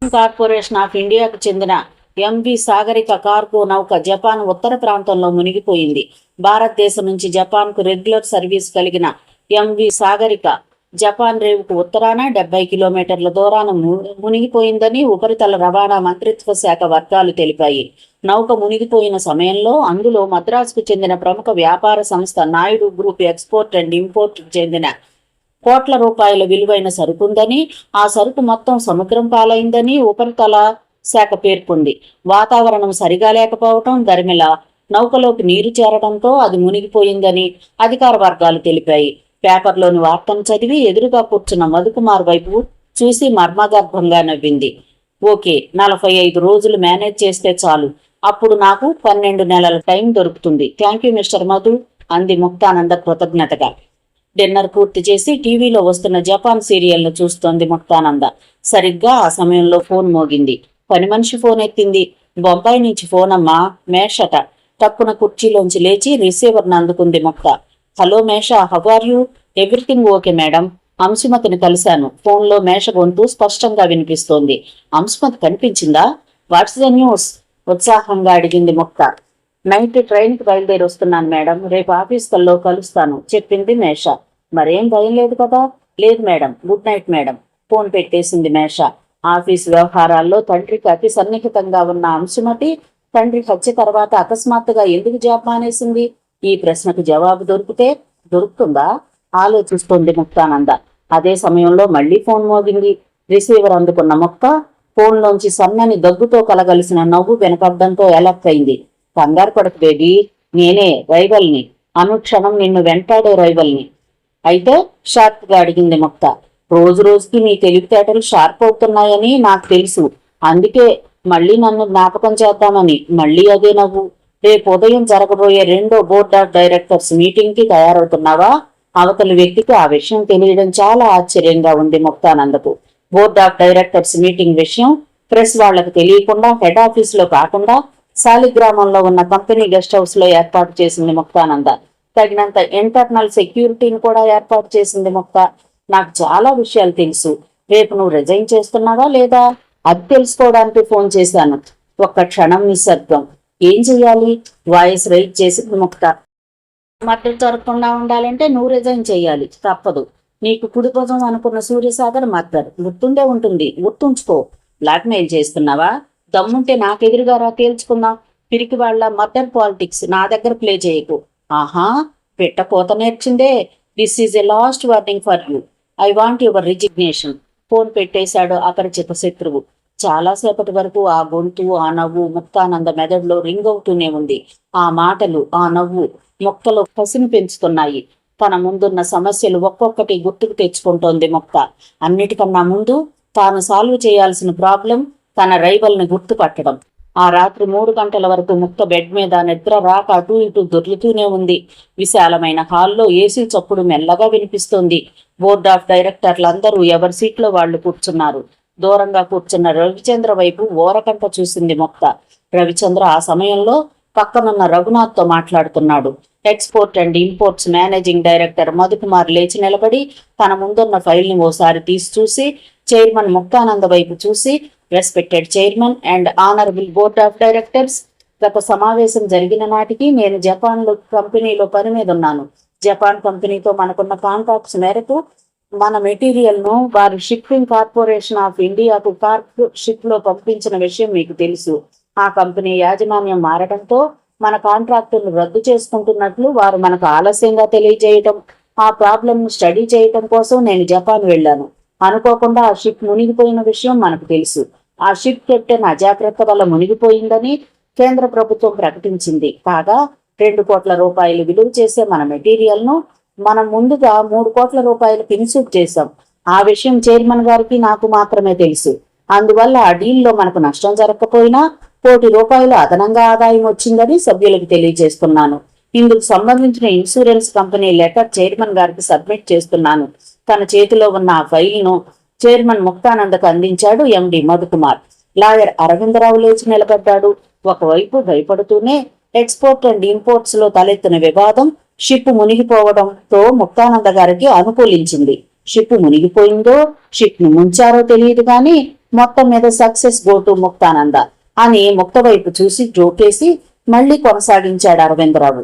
కార్పొరేషన్ ఆఫ్ ఇండియాకు చెందిన ఎంవి సాగరిక కార్గో నౌక జపాన్ ఉత్తర ప్రాంతంలో మునిగిపోయింది. భారతదేశం నుంచి జపాన్కు రెగ్యులర్ సర్వీస్ కలిగిన ఎంవి సాగరిక జపాన్ రేవుకు ఉత్తరాన 70 కిలోమీటర్ల దూరాన మునిగిపోయిందని ఉపరితల రవాణా మంత్రిత్వ శాఖ వర్గాలు తెలిపాయి. నౌక మునిగిపోయిన సమయంలో అందులో మద్రాసుకు చెందిన ప్రముఖ వ్యాపార సంస్థ Naidu group export and import చెందిన కోట్ల రూపాయల విలువైన సరుకుందని, ఆ సరుకు మొత్తం సముద్రం పాలైందని ఉపరితల శాఖ పేర్కొంది. వాతావరణం సరిగా లేకపోవటం దరిమిల నౌకలోకి నీరు చేరడంతో అది మునిగిపోయిందని అధికార వర్గాలు తెలిపాయి. పేపర్లోని వార్తను చదివి ఎదురుగా కూర్చున్న మధుకుమార్ వైపు చూసి మర్మగర్భంగా నవ్వింది. ఓకే, 45 రోజులు మేనేజ్ చేస్తే చాలు. అప్పుడు నాకు 12 నెలల టైం దొరుకుతుంది. థ్యాంక్ యూ మిస్టర్ మధు అంది ముక్తానంద కృతజ్ఞతగా. డిన్నర్ పూర్తి చేసి టీవీలో వస్తున్న జపాన్ సీరియల్ను చూస్తోంది ముక్తానంద. సరిగ్గా ఆ సమయంలో ఫోన్ మోగింది. పని మనిషి ఫోన్ ఎత్తింది. బొంబాయి నుంచి ఫోన్ అమ్మా, మేషట. తక్కున కుర్చీలోంచి లేచి రిసీవర్ను అందుకుంది Mukta. Hello Mesha, how are you? Everything okay madam. అంశుమతిని కలిశాను. ఫోన్లో మేష గొంతు స్పష్టంగా వినిపిస్తోంది. అంశుమతి కనిపించిందా? What's the news? ఉత్సాహంగా అడిగింది ముక్త. నైట్ ట్రైన్కి బయలుదేరి వస్తున్నాను మేడం. రేపు ఆఫీస్ కల్లో కలుస్తాను చెప్పింది మేష. మరేం భయం లేదు కదా? లేదు madam. Good night madam. Phone పెట్టేసింది మేష. ఆఫీస్ వ్యవహారాల్లో తండ్రికి అతి సన్నిహితంగా ఉన్న అంశుమతి తండ్రి హత్య తర్వాత అకస్మాత్తుగా ఎందుకు జాబ్ మానేసింది? ఈ ప్రశ్నకు జవాబు దొరుకుతుందా ఆలోచిస్తోంది ముక్తానంద. అదే సమయంలో మళ్లీ ఫోన్ మోగింది. రిసీవర్ అందుకున్న ముక్త ఫోన్లోంచి సన్నని దగ్గుతో కలగలిసిన నవ్వు వెనకడ్డంతో ఎలర్ట్ అయింది. కంగారు పడకు బేబీ, నేనే రైవల్ని, అనుక్షణం నిన్ను వెంటాడే రైవల్ని. అయితే షార్ప్ గా అడిగింది ముక్త. రోజు రోజుకి నీ తెలివితేటలు షార్ప్ అవుతున్నాయని నాకు తెలుసు. అందుకే మళ్ళీ నన్ను జ్ఞాపకం చేద్దామని. మళ్ళీ అదే నవ్వు. రేపు ఉదయం జరగబోయే 2వ బోర్డ్ ఆఫ్ డైరెక్టర్స్ మీటింగ్ కి తయారవుతున్నావా? అవతలి వ్యక్తికి ఆ విషయం తెలియడం చాలా ఆశ్చర్యంగా ఉంది ముక్తానందకు. బోర్డ్ ఆఫ్ డైరెక్టర్స్ మీటింగ్ విషయం ప్రెస్ వాళ్లకు తెలియకుండా హెడ్ ఆఫీస్ లో కాకుండా శాలిగ్రామంలో ఉన్న కంపెనీ గెస్ట్ హౌస్ లో ఏర్పాటు చేసింది ముక్తానంద. తగినంత ఇంటర్నల్ సెక్యూరిటీని కూడా ఏర్పాటు చేసింది ముక్త. నాకు చాలా విషయాలు తెలుసు. రేపు నువ్వు రిజైన్ చేస్తున్నావా లేదా అది తెలుసుకోవడానికి ఫోన్ చేశాను. ఒక్క క్షణం నిశ్శబ్దం. ఏం చెయ్యాలి? వాయిస్ రైజ్ చేసింది ముక్త. మద్దతు జరగకుండా ఉండాలంటే నువ్వు రిజైన్ చెయ్యాలి, తప్పదు. నీకు కుడి భుజం అనుకున్న సూర్యసాగర్ మర్డర్ గుర్తుండే ఉంటుంది. గుర్తుంచుకో. బ్లాక్మెయిల్ చేస్తున్నావా? దమ్ముంటే నాకెదురుగా రా, తేల్చుకుందాం. పిరికి వాళ్ళ మర్డర్ పాలిటిక్స్ నా దగ్గర ప్లే చేయకు. ఆహా, పెట్టపోత నేర్చిందే. This is a last warning for you. I want your resignation. Phone పెట్టేశాడు అపరిచిత శత్రువు. చాలాసేపటి వరకు ఆ గొంతు, ఆ నవ్వు ముక్తానంద మెదడులో రింగ్ అవుతూనే ఉంది. ఆ మాటలు, ఆ నవ్వు మొక్కలో కసిని పెంచుతున్నాయి. తన ముందున్న సమస్యలు ఒక్కొక్కటి గుర్తుకు తెచ్చుకుంటోంది ముక్త. అన్నిటికన్నా ముందు తాను సాల్వ్ చేయాల్సిన ప్రాబ్లం తన రైవల్ని గుర్తుపట్టడం. ఆ రాత్రి 3 గంటల వరకు ముక్త బెడ్ మీద నిద్ర రాక అటూ ఇటూ దొర్లుతూనే ఉంది. విశాలమైన హాల్లో ఏసీ చప్పుడు మెల్లగా వినిపిస్తోంది. బోర్డ్ ఆఫ్ డైరెక్టర్లందరూ ఎవరి సీట్లో వాళ్లు కూర్చున్నారు. దూరంగా కూర్చున్న రవిచంద్ర వైపు ఓరకంట చూసింది ముక్త. రవిచంద్ర ఆ సమయంలో పక్కనున్న రఘునాథ్తో మాట్లాడుతున్నాడు. Export and imports managing director Madhukumar లేచి నిలబడి తన ముందున్న ఫైల్ని ఓసారి తీసి చూసి చైర్మన్ ముక్తానంద వైపు చూసి, respected chairman and honourable board of directors, గత సమావేశం జరిగిన నాటికి నేను జపాన్లో కంపెనీలో పని మీద ఉన్నాను. జపాన్ కంపెనీతో మనకున్న కాంట్రాక్ట్స్ మేరకు మన మెటీరియల్ను వారి షిప్పింగ్ కార్పొరేషన్ ఆఫ్ ఇండియాకు కార్ప్ షిప్ లో పంపించిన విషయం మీకు తెలుసు. ఆ కంపెనీ యాజమాన్యం మారడంతో మన కాంట్రాక్టును రద్దు చేసుకుంటున్నట్లు వారు మనకు ఆలస్యంగా తెలియజేయటం, ఆ ప్రాబ్లం స్టడీ చేయటం కోసం నేను జపాన్ వెళ్ళాను. అనుకోకుండా ఆ షిప్ మునిగిపోయిన విషయం మనకు తెలుసు. ఆ షిప్ కెప్టెన్ అజాగ్రత్త వల్ల మునిగిపోయిందని కేంద్ర ప్రభుత్వం ప్రకటించింది. కాగా 2 కోట్ల రూపాయలు విలువ చేసే మన మెటీరియల్ ను మనం ముందుగా 3 కోట్ల రూపాయలకు ఇన్సూట్ చేశాం. ఆ విషయం చైర్మన్ గారికి నాకు మాత్రమే తెలుసు. అందువల్ల ఆ డీల్లో మనకు నష్టం జరగకపోయినా ₹1 కోటి అదనంగా ఆదాయం వచ్చిందని సభ్యులకు తెలియజేస్తున్నాను. ఇందుకు సంబంధించిన ఇన్సూరెన్స్ కంపెనీ లెటర్ చైర్మన్ గారికి సబ్మిట్ చేస్తున్నాను. తన చేతిలో ఉన్న ఆ ఫైల్ను చైర్మన్ ముక్తానందకు అందించాడు ఎండి మధుకుమార్. లాయర్ అరవిందరావు లేచి నిలబడ్డాడు. ఒకవైపు భయపడుతూనే ఎక్స్పోర్ట్ అండ్ ఇంపోర్ట్స్ లో తలెత్తిన వివాదం షిప్ మునిగిపోవడంతో ముక్తానంద గారికి అనుకూలించింది. షిప్ మునిగిపోయిందో షిప్ ను ముంచారో తెలియదు కానీ మొత్తం మీద సక్సెస్ గో టు ముక్తానంద అని ముక్త వైపు చూసి జోకేసి మళ్లీ కొనసాగించాడు అరవిందరావు.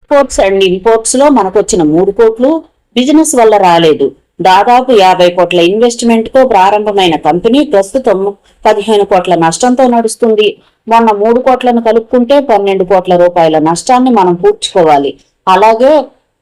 ఎక్స్పోర్ట్స్ అండ్ ఇంపోర్ట్స్ లో మనకొచ్చిన 3 కోట్లు బిజినెస్ వల్ల రాలేదు. దాదాపు 50 కోట్ల ఇన్వెస్ట్మెంట్ తో ప్రారంభమైన కంపెనీ ప్రస్తుతం 15 కోట్ల నష్టంతో నడుస్తుంది. మొన్న 3 కోట్లను కలుపుకుంటే 12 కోట్ల రూపాయల నష్టాన్ని మనం పూడ్చుకోవాలి. అలాగే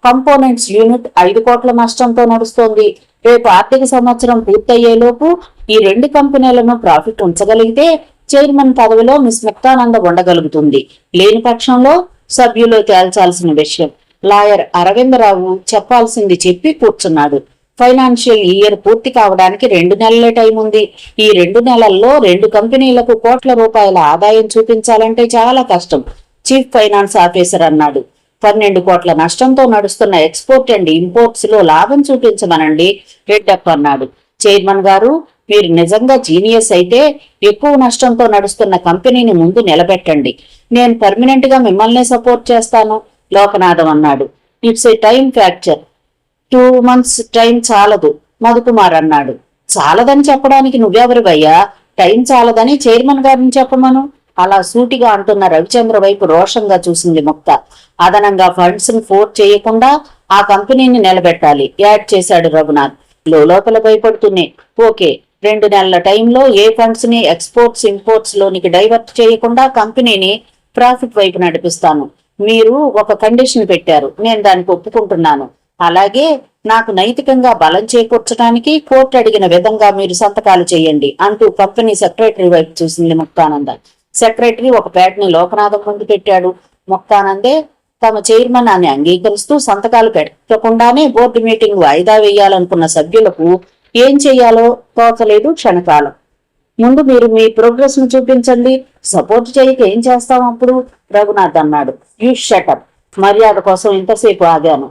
కంపోనెంట్స్ యూనిట్ 5 కోట్ల నష్టంతో నడుస్తోంది. రేపు ఆర్థిక సంవత్సరం పూర్తయ్యేలోపు ఈ 2 కంపెనీలను ప్రాఫిట్ ఉంచగలిగితే చైర్మన్ పదవిలో మిస్ ముక్తానంద ఉండగలుగుతుంది. లేని పక్షంలో సభ్యులు తేల్చాల్సిన విషయం. లాయర్ అరవిందరావు చెప్పాల్సింది చెప్పి కూర్చున్నాడు. ఫైనాన్షియల్ ఇయర్ పూర్తి కావడానికి 2 నెలలే టైం ఉంది. ఈ 2 నెలల్లో 2 కంపెనీలకు కోట్ల రూపాయల ఆదాయం చూపించాలంటే చాలా కష్టం. చీఫ్ ఫైనాన్స్ ఆఫీసర్ అన్నాడు. 12 కోట్ల నష్టంతో నడుస్తున్న ఎక్స్పోర్ట్ అండ్ ఇంపోర్ట్స్ లో లాభం చూపించమనండి రెడ్డప్ప అన్నాడు. చైర్మన్ గారు, మీరు నిజంగా జీనియస్ అయితే ఎక్కువ నష్టంతో నడుస్తున్న కంపెనీని ముందు నిలబెట్టండి. నేను పర్మనెంట్ గా మిమ్మల్నే సపోర్ట్ చేస్తాను లోకనాథం అన్నాడు. It's a time ఫ్యాక్చర్. 2 months time చాలదు మధుకుమార్ అన్నాడు. చాలదని చెప్పడానికి నువ్వెవరివయ్యా? టైం చాలదని చైర్మన్ గారిని చెప్పమను. అలా సూటిగా అంటున్న రవిచంద్ర వైపు రోషంగా చూసింది ముక్త. అదనంగా ఫండ్స్ ని ఫోర్స్ చేయకుండా ఆ కంపెనీని నిలబెట్టాలి యాడ్ చేశాడు రఘునాథ్. లోపల భయపడుతూనే, ఓకే, 2 నెలల టైంలో ఏ ఫండ్స్ ని ఎక్స్పోర్ట్స్ ఇంపోర్ట్స్ లోనికి డైవర్ట్ చేయకుండా కంపెనీని ప్రాఫిట్ వైపు నడిపిస్తాను. మీరు ఒక కండిషన్ పెట్టారు, నేను దానికి ఒప్పుకుంటున్నాను. అలాగే నాకు నైతికంగా బలం చేకూర్చడానికి కోర్టు అడిగిన విధంగా మీరు సంతకాలు చేయండి అంటూ కంపెనీ సెక్రటరీ వైపు చూసింది ముక్తానంద. సెక్రటరీ ఒక ప్యాడ్ ని లోకనాథం ముందు పెట్టాడు. ముక్తానందే తమ చైర్మన్ అని అంగీకరిస్తూ సంతకాలు పెట్టకుండానే బోర్డు మీటింగ్ వాయిదా వేయాలనుకున్న సభ్యులకు ఏం చెయ్యాలో తోచలేదు క్షణకాలం. ముందు మీరు మీ ప్రోగ్రెస్ ను చూపించండి, సపోర్ట్ చేయక ఏం చేస్తాం అప్పుడు రఘునాథ్ అన్నాడు. You shut up. మర్యాద కోసం ఇంతసేపు ఆగాను.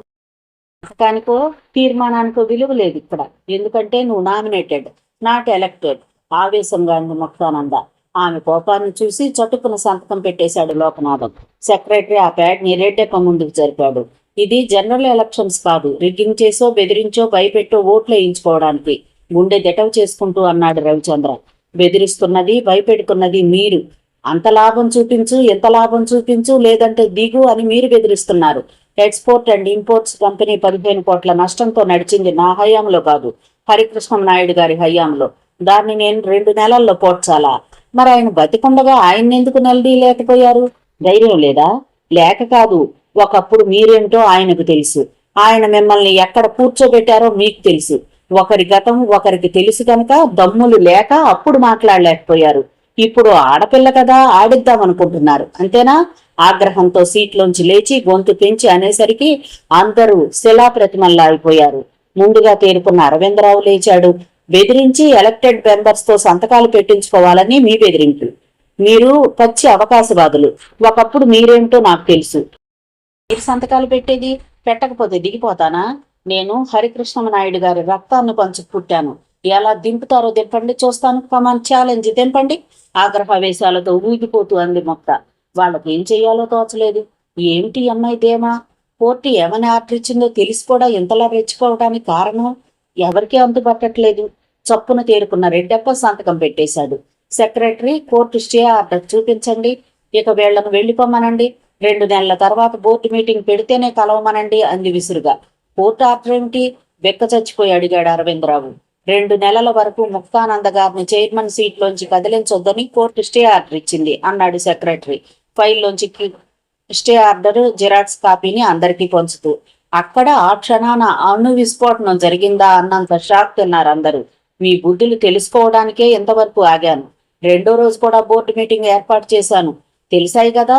పథకానికో తీర్మానానికో విలువ లేదు ఇక్కడ. ఎందుకంటే నువ్వు నామినేటెడ్, నాట్ ఎలక్టెడ్. ఆవేశంగా అంది ముక్తానంద. ఆమె కోపాన్ని చూసి చటుకున సంతకం పెట్టేశాడు లోకనాథం. సెక్రటరీ ఆ ప్యాడ్ ని రెడ్డెప్ప ముందుకు జరిపాడు. ఇది జనరల్ ఎలక్షన్స్ కాదు, రిగ్గింగ్ చేసో బెదిరించో భయపెట్టో ఓట్లు వేయించుకోవడానికి. గుండె దెటవ చేసుకుంటూ అన్నాడు రవిచంద్ర. బెదిరిస్తున్నది భయపెడుతున్నది మీరు. అంత లాభం చూపించు, ఎంత లాభం చూపించు, లేదంటే దిగు అని మీరు బెదిరిస్తున్నారు. ఎక్స్పోర్ట్ అండ్ ఇంపోర్ట్స్ కంపెనీ 15 కోట్ల నష్టంతో నడిచింది నా హయాంలో కాదు, హరికృష్ణ నాయుడు గారి హయాంలో. దాన్ని నేను 2 నెలల్లో పోడ్చాలా? మరి ఆయన బతికుండగా ఆయన్ని ఎందుకు నిలదీయలేకపోయారు? ధైర్యం లేదా? లేక కాదు, ఒకప్పుడు మీరేంటో ఆయనకు తెలుసు. ఆయన మిమ్మల్ని ఎక్కడ కూర్చోబెట్టారో మీకు తెలుసు. ఒకరి గతం ఒకరికి తెలుసు కనుక దమ్ములు లేక అప్పుడు మాట్లాడలేకపోయారు. ఇప్పుడు ఆడపిల్ల కదా, ఆడిద్దామనుకుంటున్నారు అంతేనా? ఆగ్రహంతో సీట్లోంచి లేచి గొంతు పెంచి అనేసరికి అందరూ శిలాప్రతిమల్లా అయిపోయారు. ముందుగా తేరుకున్న అరవిందరావు లేచాడు. బెదిరించి ఎలక్టెడ్ మెంబర్స్ తో సంతకాలు పెట్టించుకోవాలని మీ బెదిరింపు. మీరు పచ్చి అవకాశవాదులు. ఒకప్పుడు మీరేంటో నాకు తెలుసు. మీరు సంతకాలు పెట్టేది? పెట్టకపోతే దిగిపోతానా? నేను హరికృష్ణ నాయుడు గారి రక్తాన్ని పంచుకు పుట్టాను. ఎలా దింపుతారో దింపండి, చూస్తాను. కమాన్, ఛాలెంజ్ దింపండి. ఆగ్రహావేశాలతో ఊగిపోతూ అంది మొక్క. వాళ్ళకేం చెయ్యాలో తోచలేదు. ఏమిటి అమ్మాయి ధీమా? కోర్టు ఏమని ఆర్డర్ ఇచ్చిందో తెలిసి కూడా ఇంతలా రెచ్చిపోవడానికి కారణం ఎవరికీ అంతుపట్టట్లేదు. చప్పున తేరుకున్న రెడ్డప్ప సంతకం పెట్టేశాడు. సెక్రటరీ, కోర్టు స్టే ఆర్డర్ చూపించండి, ఇక వీళ్లను వెళ్ళిపోమనండి, 2 నెలల తర్వాత బోర్డు మీటింగ్ పెడితేనే కలవమనండి అంది విసురుగా. కోర్టు ఆర్డర్ ఏమిటి? బెక్క చచ్చిపోయి అడిగాడు అరవిందరావు. 2 నెలల వరకు ముక్తానంద గారిని చైర్మన్ సీట్లోంచి కదిలించొద్దని కోర్టు స్టే ఆర్డర్ ఇచ్చింది అన్నాడు సెక్రటరీ ఫైల్లోంచి స్టే ఆర్డర్ జిరాక్స్ కాపీని అందరికీ పంచుతూ. అక్కడ ఆ క్షణాన అణు విస్ఫోటనం జరిగిందా అన్నంత షాక్ తిన్నారు అందరూ. మీ బుద్ధులు తెలుసుకోవడానికే ఇంతవరకు ఆగాను. 2వ రోజు కూడా బోర్డు మీటింగ్ ఏర్పాటు చేశాను. తెలిసాయి కదా.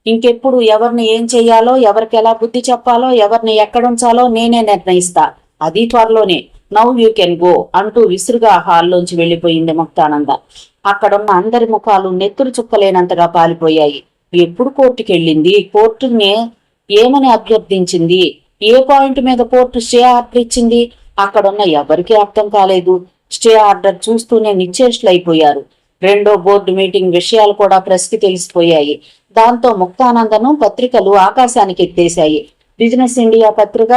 ఇంకెప్పుడు ఎవరిని ఏం చెయ్యాలో, ఎవరికి ఎలా బుద్ధి చెప్పాలో, ఎవరిని ఎక్కడుంచాలో నేనే నిర్ణయిస్తా. అది త్వరలోనే. నౌ యూ కెన్ గో అంటూ విసురుగా హాల్లోంచి వెళ్లిపోయింది ముక్తానంద. అక్కడున్న అందరి ముఖాలు నెత్తురు చుక్కలేనంతగా పాలిపోయాయి. ఎప్పుడు కోర్టుకెళ్ళింది? కోర్టునే ఏమని అభ్యర్థించింది? ఏ పాయింట్ మీద కోర్టు స్టే ఆర్డర్ ఇచ్చింది? అక్కడున్న ఎవరికీ అర్థం కాలేదు. స్టే ఆర్డర్ చూస్తూనే నిశ్చేష్లైపోయారు. 2వ బోర్డు మీటింగ్ విషయాలు కూడా ప్రెస్కి తెలిసిపోయాయి. దాంతో ముక్తానందను పత్రికలు ఆకాశానికి ఎత్తేశాయి. బిజినెస్ ఇండియా పత్రిక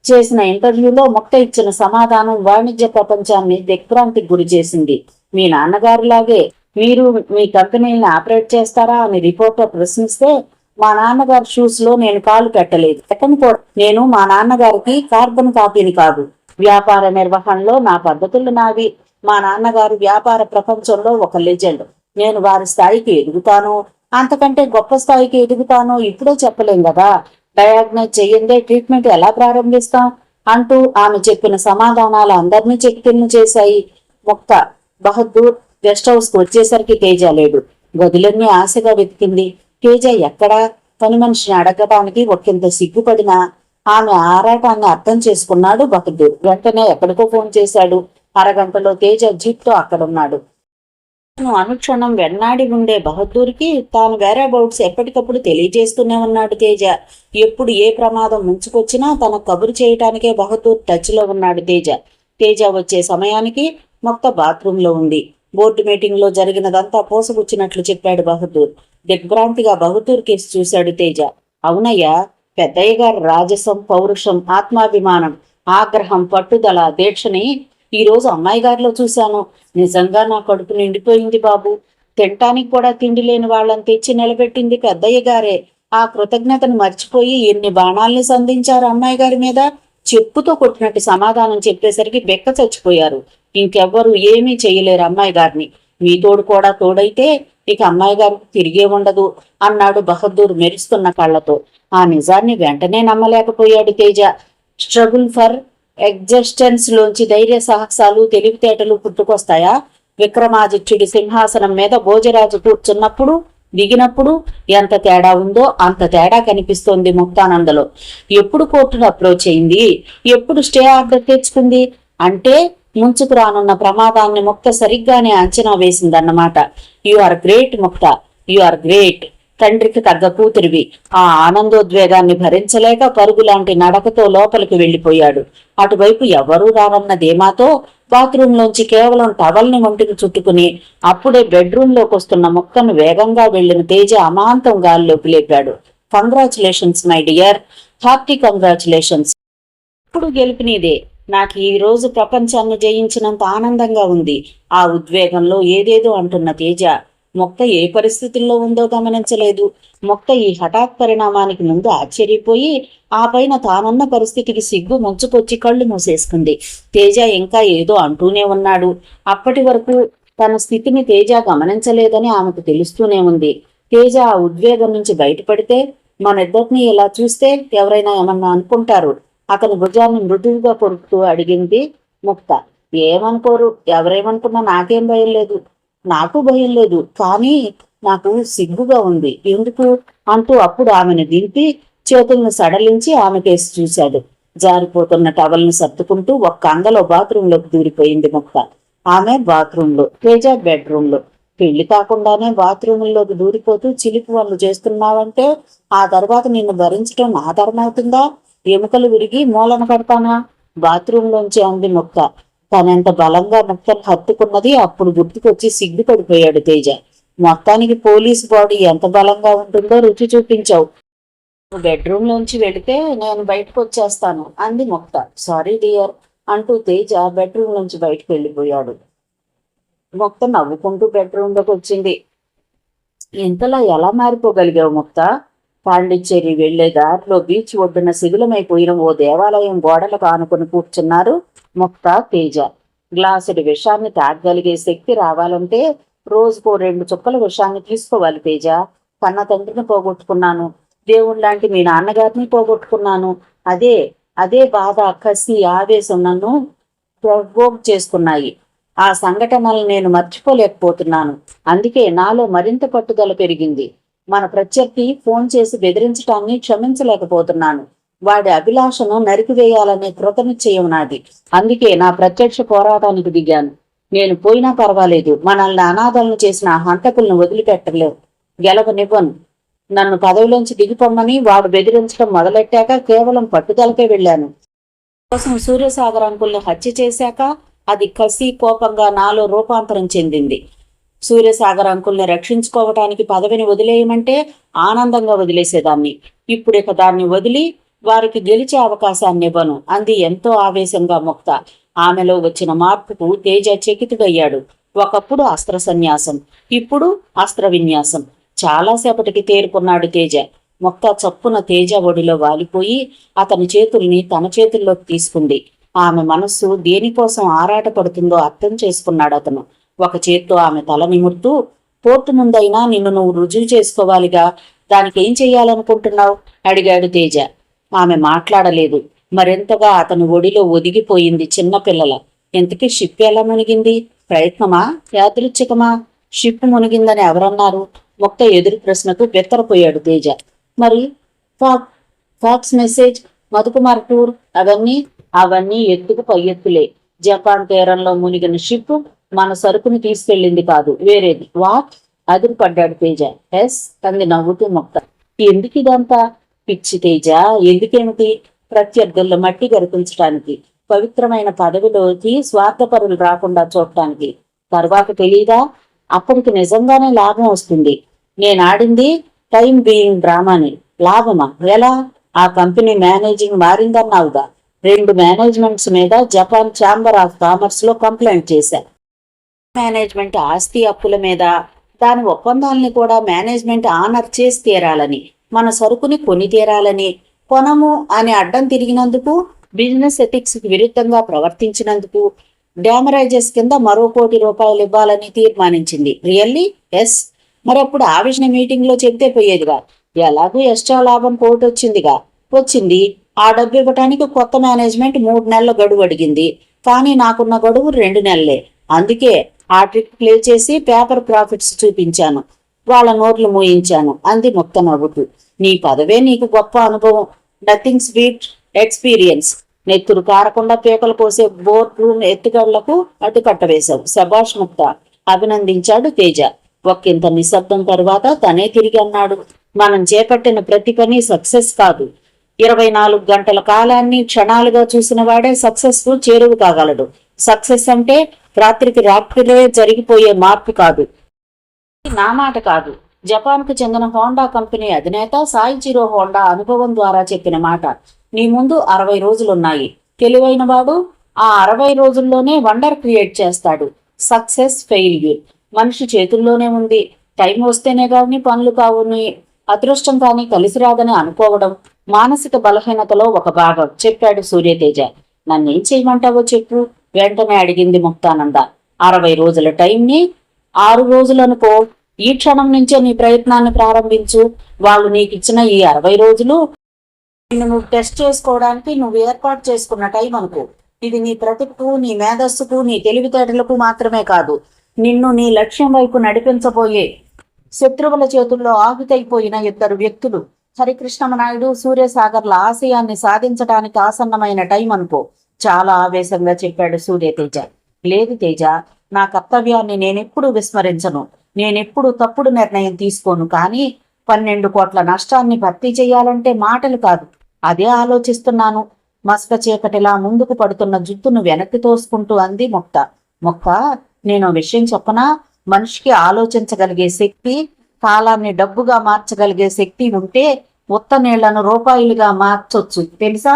చేసిన ఇంటర్వ్యూలో ముక్త ఇచ్చిన సమాధానం వాణిజ్య ప్రపంచాన్ని దిగ్భ్రాంతికి గురి చేసింది. మీ నాన్నగారిలాగే మీరు మీ కంపెనీని ఆపరేట్ చేస్తారా అని రిపోర్టర్ ప్రశ్నిస్తే, మా నాన్నగారి షూస్ లో నేను కాలు పెట్టలేదు. నేను మా నాన్నగారికి కార్బన్ కాపీని కాదు. వ్యాపార నిర్వహణలో నా పద్ధతులు నావి. మా నాన్నగారు వ్యాపార ప్రపంచంలో ఒక లెజెండ్. నేను వారి స్థాయికి ఎదుగుతాను, అంతకంటే గొప్ప స్థాయికి ఎదుగుతానో ఇప్పుడే చెప్పలేం కదా. డయాగ్నైజ్ చెయ్యందే ట్రీట్మెంట్ ఎలా ప్రారంభిస్తాం అంటూ ఆమె చెప్పిన సమాధానాలు అందరినీ చెక్కిళ్ళు చేశాయి. ముక్త బహదూర్ గెస్ట్ హౌస్ కు వచ్చేసరికి తేజ లేడు. గదులన్నీ ఆశగా వెతికింది. తేజ ఎక్కడా? పని మనిషిని అడగటానికి ఒకంత సిగ్గుపడినా ఆమె ఆరాటాన్ని అర్థం చేసుకున్నాడు బహదూర్. వెంటనే ఎక్కడికో ఫోన్ చేశాడు. అరగంటలో తేజ జీప్ తో అక్కడున్నాడు. అనుక్షణం వెన్నాడి ఉండే బహదూర్కి తాను వేరేబౌట్స్ ఎప్పటికప్పుడు తెలియజేస్తూనే ఉన్నాడు తేజ. ఎప్పుడు ఏ ప్రమాదం ముంచుకొచ్చినా తన కబురు చేయటానికే బహదూర్ టచ్ లో ఉన్నాడు తేజ. తేజ వచ్చే సమయానికి మొత్త బాత్రూమ్ లో ఉంది. బోర్డు మీటింగ్ లో జరిగినదంతా పోసగుచ్చినట్లు చెప్పాడు బహదూర్. దిగ్భ్రాంతిగా బహదూర్ కేసు చూశాడు తేజ. అవునయ్యా, పెద్దయ్య గారి రాజసం, పౌరుషం, ఆత్మాభిమానం, ఆగ్రహం, పట్టుదల, దీక్షని ఈ రోజు అమ్మాయి గారిలో చూశాను. నిజంగా నా కడుపు నిండిపోయింది బాబు. తినటానికి కూడా తిండి లేని వాళ్ళని తెచ్చి నిలబెట్టింది పెద్దయ్య గారే. ఆ కృతజ్ఞతను మర్చిపోయి ఎన్ని బాణాల్ని సంధించారు అమ్మాయి గారి మీద. చెప్పుతో కొట్టినట్టు సమాధానం చెప్పేసరికి బెక్క చచ్చిపోయారు. ఇంకెవ్వరూ ఏమీ చెయ్యలేరు అమ్మాయి గారిని. మీ తోడు కూడా తోడైతే ఇక అమ్మాయి గారికి తిరిగే ఉండదు అన్నాడు బహదూర్ మెరుస్తున్న కళ్ళతో. ఆ నిజాన్ని వెంటనే నమ్మలేకపోయాడు తేజ. స్ట్రగుల్ ఫర్ ఎగ్జిస్టెన్స్ లోంచి ధైర్య సాహసాలు, తెలివితేటలు పుట్టుకొస్తాయా? విక్రమాదిత్యుడి సింహాసనం మీద భోజరాజు కూర్చున్నప్పుడు, దిగినప్పుడు ఎంత తేడా ఉందో అంత తేడా కనిపిస్తోంది ముక్తానందలో. ఎప్పుడు కోర్టును అప్రోచ్ అయింది, ఎప్పుడు స్టే ఆర్డర్ తెచ్చుకుంది అంటే ముంచుకు రానున్న ప్రమాదాన్ని ముక్త సరిగ్గానే అంచనా వేసిందన్నమాట. యు ఆర్ గ్రేట్ ముక్త, యు ఆర్ గ్రేట్. తండ్రికి తగ్గ కూతురివి. ఆ ఆనందోద్వేగాన్ని భరించలేక పరుగులాంటి నడకతో లోపలికి వెళ్లిపోయాడు. అటువైపు ఎవరూ రావన్న ధీమాతో బాత్రూంలోంచి కేవలం టవల్ని ఒంటికి చుట్టుకుని అప్పుడే బెడ్రూమ్ లోకి వస్తున్న ముక్తను వేగంగా వెళ్లిన తేజ అమాంతం గాల్లోకి లేపాడు. Congratulations my dear, hearty congratulations. ఇప్పుడు గెలుపునీదే. నాకు ఈ రోజు ప్రపంచాన్ని జయించినంత ఆనందంగా ఉంది. ఆ ఉద్వేగంలో ఏదేదో అంటున్న తేజ మొక్క ఏ పరిస్థితుల్లో ఉందో గమనించలేదు. మొక్క ఈ హఠాత్ పరిణామానికి ముందు ఆశ్చర్యపోయి ఆ పైన తానున్న పరిస్థితికి సిగ్గు ముంచుకొచ్చి కళ్ళు మూసేసుకుంది. తేజ ఇంకా ఏదో అంటూనే ఉన్నాడు. అప్పటి వరకు తన స్థితిని తేజ గమనించలేదని ఆమెకు తెలుస్తూనే ఉంది. తేజ ఆ ఉద్వేగం నుంచి బయటపడితే మనిద్దరిని ఇలా చూస్తే ఎవరైనా ఏమన్నా అనుకుంటారు. అతని భుజాన్ని మృదువుగా కొరుకుతూ అడిగింది ముక్త. ఏమనుకోరు, ఎవరేమనుకున్నా నాకేం భయం లేదు. నాకు భయం లేదు, కానీ నాకు సిగ్గుగా ఉంది. ఎందుకు అంటూ అప్పుడు ఆమెను దింపి చేతులను సడలించి ఆమె కేసి చూశాడు. జారిపోతున్న టవల్ని సర్దుకుంటూ ఒక్క అంగలో బాత్రూంలోకి దూరిపోయింది ముక్త. ఆమె బాత్రూంలో, తేజ బెడ్రూంలో. పెళ్లి కాకుండానే బాత్రూముల్లోకి దూరిపోతూ చిలిపి వాళ్ళు చేస్తున్నావంటే ఆ తర్వాత నిన్ను భరించడం నా ధర్మవుతుందా? ఎముకలు విరిగి మూలన పడతానా? బాత్రూంలోంచి అంది ముక్త. తనెంత బలంగా ముక్తను హత్తుకున్నది అప్పుడు గుర్తుకొచ్చి సిగ్గుపడిపోయాడు తేజ. మొత్తానికి పోలీస్ బాడీ ఎంత బలంగా ఉంటుందో రుచి చూపించావు. బెడ్రూమ్ లోంచి వెళితే నేను బయటకు వచ్చేస్తాను అంది ముక్త. సారీ డియర్ అంటూ తేజ బెడ్రూమ్ నుంచి బయటకు వెళ్ళిపోయాడు. ముక్త నవ్వుకుంటూ బెడ్రూమ్ లోకి వచ్చింది. ఇంతలా ఎలా మారిపోగలిగావు ముక్త? పాండిచ్చేరి వెళ్లే దారిలో బీచ్ ఒడ్డున శిథిలమైపోయిన ఓ దేవాలయం గోడలకు ఆనుకుని కూర్చున్నారు ముక్త, తేజ. గ్లాసుడి విషాన్ని తాగగలిగే శక్తి రావాలంటే రోజుకో 2 చుక్కల విషాన్ని తీసుకోవాలి తేజ. కన్న తండ్రిని పోగొట్టుకున్నాను, దేవుళ్ళలాంటి మీ నాన్నగారిని పోగొట్టుకున్నాను. అదే అదే బాధ, కసి, ఆవేశం నన్ను ప్రవోక్ చేసుకున్నాయి. ఆ సంఘటనలు నేను మర్చిపోలేకపోతున్నాను. అందుకే నాలో మరింత పట్టుదల పెరిగింది. మన ప్రత్యర్థి ఫోన్ చేసి బెదిరించటాన్ని క్షమించలేకపోతున్నాను. వాడి అభిలాషను నరికివేయాలనే కృతనిశ్చయం నాది. అందుకే నా ప్రత్యక్ష పోరాటానికి దిగాను. నేను పోయినా పర్వాలేదు, మనల్ని అనాథలను చేసిన ఆ హంతకులను వదిలిపెట్టలేవు, గెలవనివ్వను. నన్ను పదవిలోంచి దిగిపోమ్మని వాడు బెదిరించడం మొదలెట్టాక కేవలం పట్టుదలకే వెళ్ళాను. కోసం సూర్యసాగర్ అంకుల్ని హత్య చేశాక అది కసి, కోపంగా నాలో రూపాంతరం చెందింది. సూర్యసాగర్ అంకుల్ని రక్షించుకోవటానికి పదవిని వదిలేయమంటే ఆనందంగా వదిలేసేదాన్ని. ఇప్పుడిక దాన్ని వదిలి వారికి గెలిచే అవకాశాన్ని ఇవ్వను అంది ఎంతో ఆవేశంగా ముక్త. ఆమెలో వచ్చిన మార్పుకు తేజ చకితుడయ్యాడు. ఒకప్పుడు అస్త్ర సన్యాసం, ఇప్పుడు అస్త్ర విన్యాసం. చాలాసేపటికి తేరుకున్నాడు తేజ. ముక్త చప్పున తేజ ఒడిలో వాలిపోయి అతని చేతుల్ని తన చేతుల్లోకి తీసుకుంది. ఆమె మనస్సు దేనికోసం ఆరాటపడుతుందో అర్థం చేసుకున్నాడు అతను. ఒక చేత్తో ఆమె తల నిమురుతూ, కోర్టు ముందైనా నిన్ను నువ్వు రుజువు చేసుకోవాలిగా, దానికేం చెయ్యాలనుకుంటున్నావు అడిగాడు తేజ. ఆమె మాట్లాడలేదు. మరింతగా అతని ఒడిలో ఒదిగిపోయింది చిన్నపిల్లల. ఇంతకీ షిప్ ఎలా మునిగింది? ప్రయత్నమా, యాదృచ్ఛికమా? షిప్ మునిగిందని ఎవరన్నారు? ముక్త ఎదురు ప్రశ్నకు బెత్తరపోయాడు తేజ. మరి ఫాక్స్ మెసేజ్, మధుకుమార్ టూర్, అవన్నీ ఎత్తుకు పై ఎత్తులే. జపాన్ తీరంలో మునిగిన షిప్ మన సరుకుని తీసుకెళ్ళింది కాదు, వేరేది. వాట్? అదిరిపడ్డాడు తేజ. ఎస్ అంది నవ్వుతూ ముక్త. ఎందుకు ఇదంతా? పిచ్చి తేజ, ఎందుకేమిటి? ప్రత్యర్థుల్లో మట్టి గరిపించటానికి, పవిత్రమైన పదవిలోకి స్వార్థపరులు రాకుండా చూడటానికి. తర్వాత తెలీదా? అప్పటికి నిజంగానే లాభం వస్తుంది. నేనాడింది టైం బీయింగ్ డ్రామాని. లాభమా? ఎలా? ఆ కంపెనీ మేనేజింగ్ మారిందన్నావుగా. 2 మేనేజ్మెంట్స్ మీద జపాన్ ఛాంబర్ ఆఫ్ కామర్స్ లో కంప్లైంట్ చేశా. మేనేజ్మెంట్ ఆస్తి అప్పుల మీద, దాని ఒప్పందాలని కూడా మేనేజ్మెంట్ ఆనర్ చేసి తీరాలని, మన సరుకుని కొని తీరాలని. కొనము అని అడ్డం తిరిగినందుకు, బిజినెస్ ఎథిక్స్ కి విరుద్ధంగా ప్రవర్తించినందుకు డ్యామరేజెస్ కింద మరో ₹1 కోటి ఇవ్వాలని తీర్మానించింది. రియల్లీ? ఎస్. మరప్పుడు ఆ విషయం మీటింగ్ లో చెప్తే పోయేదిగా. ఎలాగూ ఎక్స్ట్రా లాభం కోటి వచ్చింది. ఆ డబ్బు ఇవ్వటానికి కొత్త మేనేజ్మెంట్ 3 నెలల గడువు అడిగింది. కానీ నాకున్న గడువు 2 నెలలే. అందుకే ఆ ట్రిక్ ప్లే చేసి పేపర్ ప్రాఫిట్స్ చూపించాను, వాళ్ళ నోర్లు మూయించాను అంది ముక్త నవ్వుతూ. నీ పదవే నీకు గొప్ప అనుభవం. Nothing sweet experience. నెత్తురు కారకుండా పీకలు కోసే బోర్డ్ రూమ్ ఎత్తుగళ్లకు అడ్డుకట్టవేశావు. శభాష్ ముక్త అభినందించాడు తేజ. ఒక్కింత నిశ్శబ్దం తరువాత తనే తిరిగి అన్నాడు. మనం చేపట్టిన ప్రతి పని సక్సెస్ కాదు. 24 గంటల కాలాన్ని క్షణాలుగా చూసిన వాడే సక్సెస్ కు చేరువు కాగలడు. సక్సెస్ అంటే రాత్రికి రాత్రిలో జరిగిపోయే మార్పు కాదు. నా మాట కాదు, జపాన్ కు చెందిన హోండా కంపెనీ అధినేత సాయిచిరో హోండా అనుభవం ద్వారా చెప్పిన మాట. నీ ముందు 60 రోజులున్నాయి. తెలివైన వాడు ఆ 60 రోజుల్లోనే వండర్ క్రియేట్ చేస్తాడు. సక్సెస్, ఫెయిల్యూర్ మనిషి చేతుల్లోనే ఉంది. టైం వస్తేనే కాని పనులు కావుని, అదృష్టం కానీ కలిసి రాదని అనుకోవడం మానసిక బలహీనతలో ఒక భాగం చెప్పాడు సూర్యతేజ. నన్నేం చేయమంటావో చెప్పు వెంటనే అడిగింది ముక్తానంద. 60 రోజుల టైంని 6 రోజులనుకో. ఈ క్షణం నుంచే నీ ప్రయత్నాన్ని ప్రారంభించు. వాళ్ళు నీకు ఇచ్చిన ఈ 60 రోజులు నిన్ను నువ్వు టెస్ట్ చేసుకోవడానికి నువ్వు ఏర్పాటు చేసుకున్న టైం అనుకో. ఇది నీ ప్రతిభకు, నీ మేధస్సుకు, నీ తెలివితేటలకు మాత్రమే కాదు, నిన్ను నీ లక్ష్యం వైపు నడిపించబోయే శత్రువుల చేతుల్లో ఆహుతైపోయిన 2 వ్యక్తులు, హరికృష్ణమనాయుడు, సూర్యసాగర్ల ఆశయాన్ని సాధించడానికి ఆసన్నమైన టైం అనుకో. చాలా ఆవేశంగా చెప్పాడు సూర్యతేజ. లేదు తేజ, నా కర్తవ్యాన్ని నేనెప్పుడు విస్మరించను. నేనెప్పుడు తప్పుడు నిర్ణయం తీసుకోను. కానీ 12 కోట్ల నష్టాన్ని భర్తీ చేయాలంటే మాటలు కాదు, అదే ఆలోచిస్తున్నాను. మస్క చీకటిలా ముందుకు పడుతున్న జుట్టును వెనక్కి తోసుకుంటూ అంది ముక్త. ముక్త, నేను విషయం చెప్పనా? మనిషికి ఆలోచించగలిగే శక్తి, కాలాన్ని డబ్బుగా మార్చగలిగే శక్తి ఉంటే ఉత్త నీళ్లను రూపాయలుగా మార్చొచ్చు తెలుసా?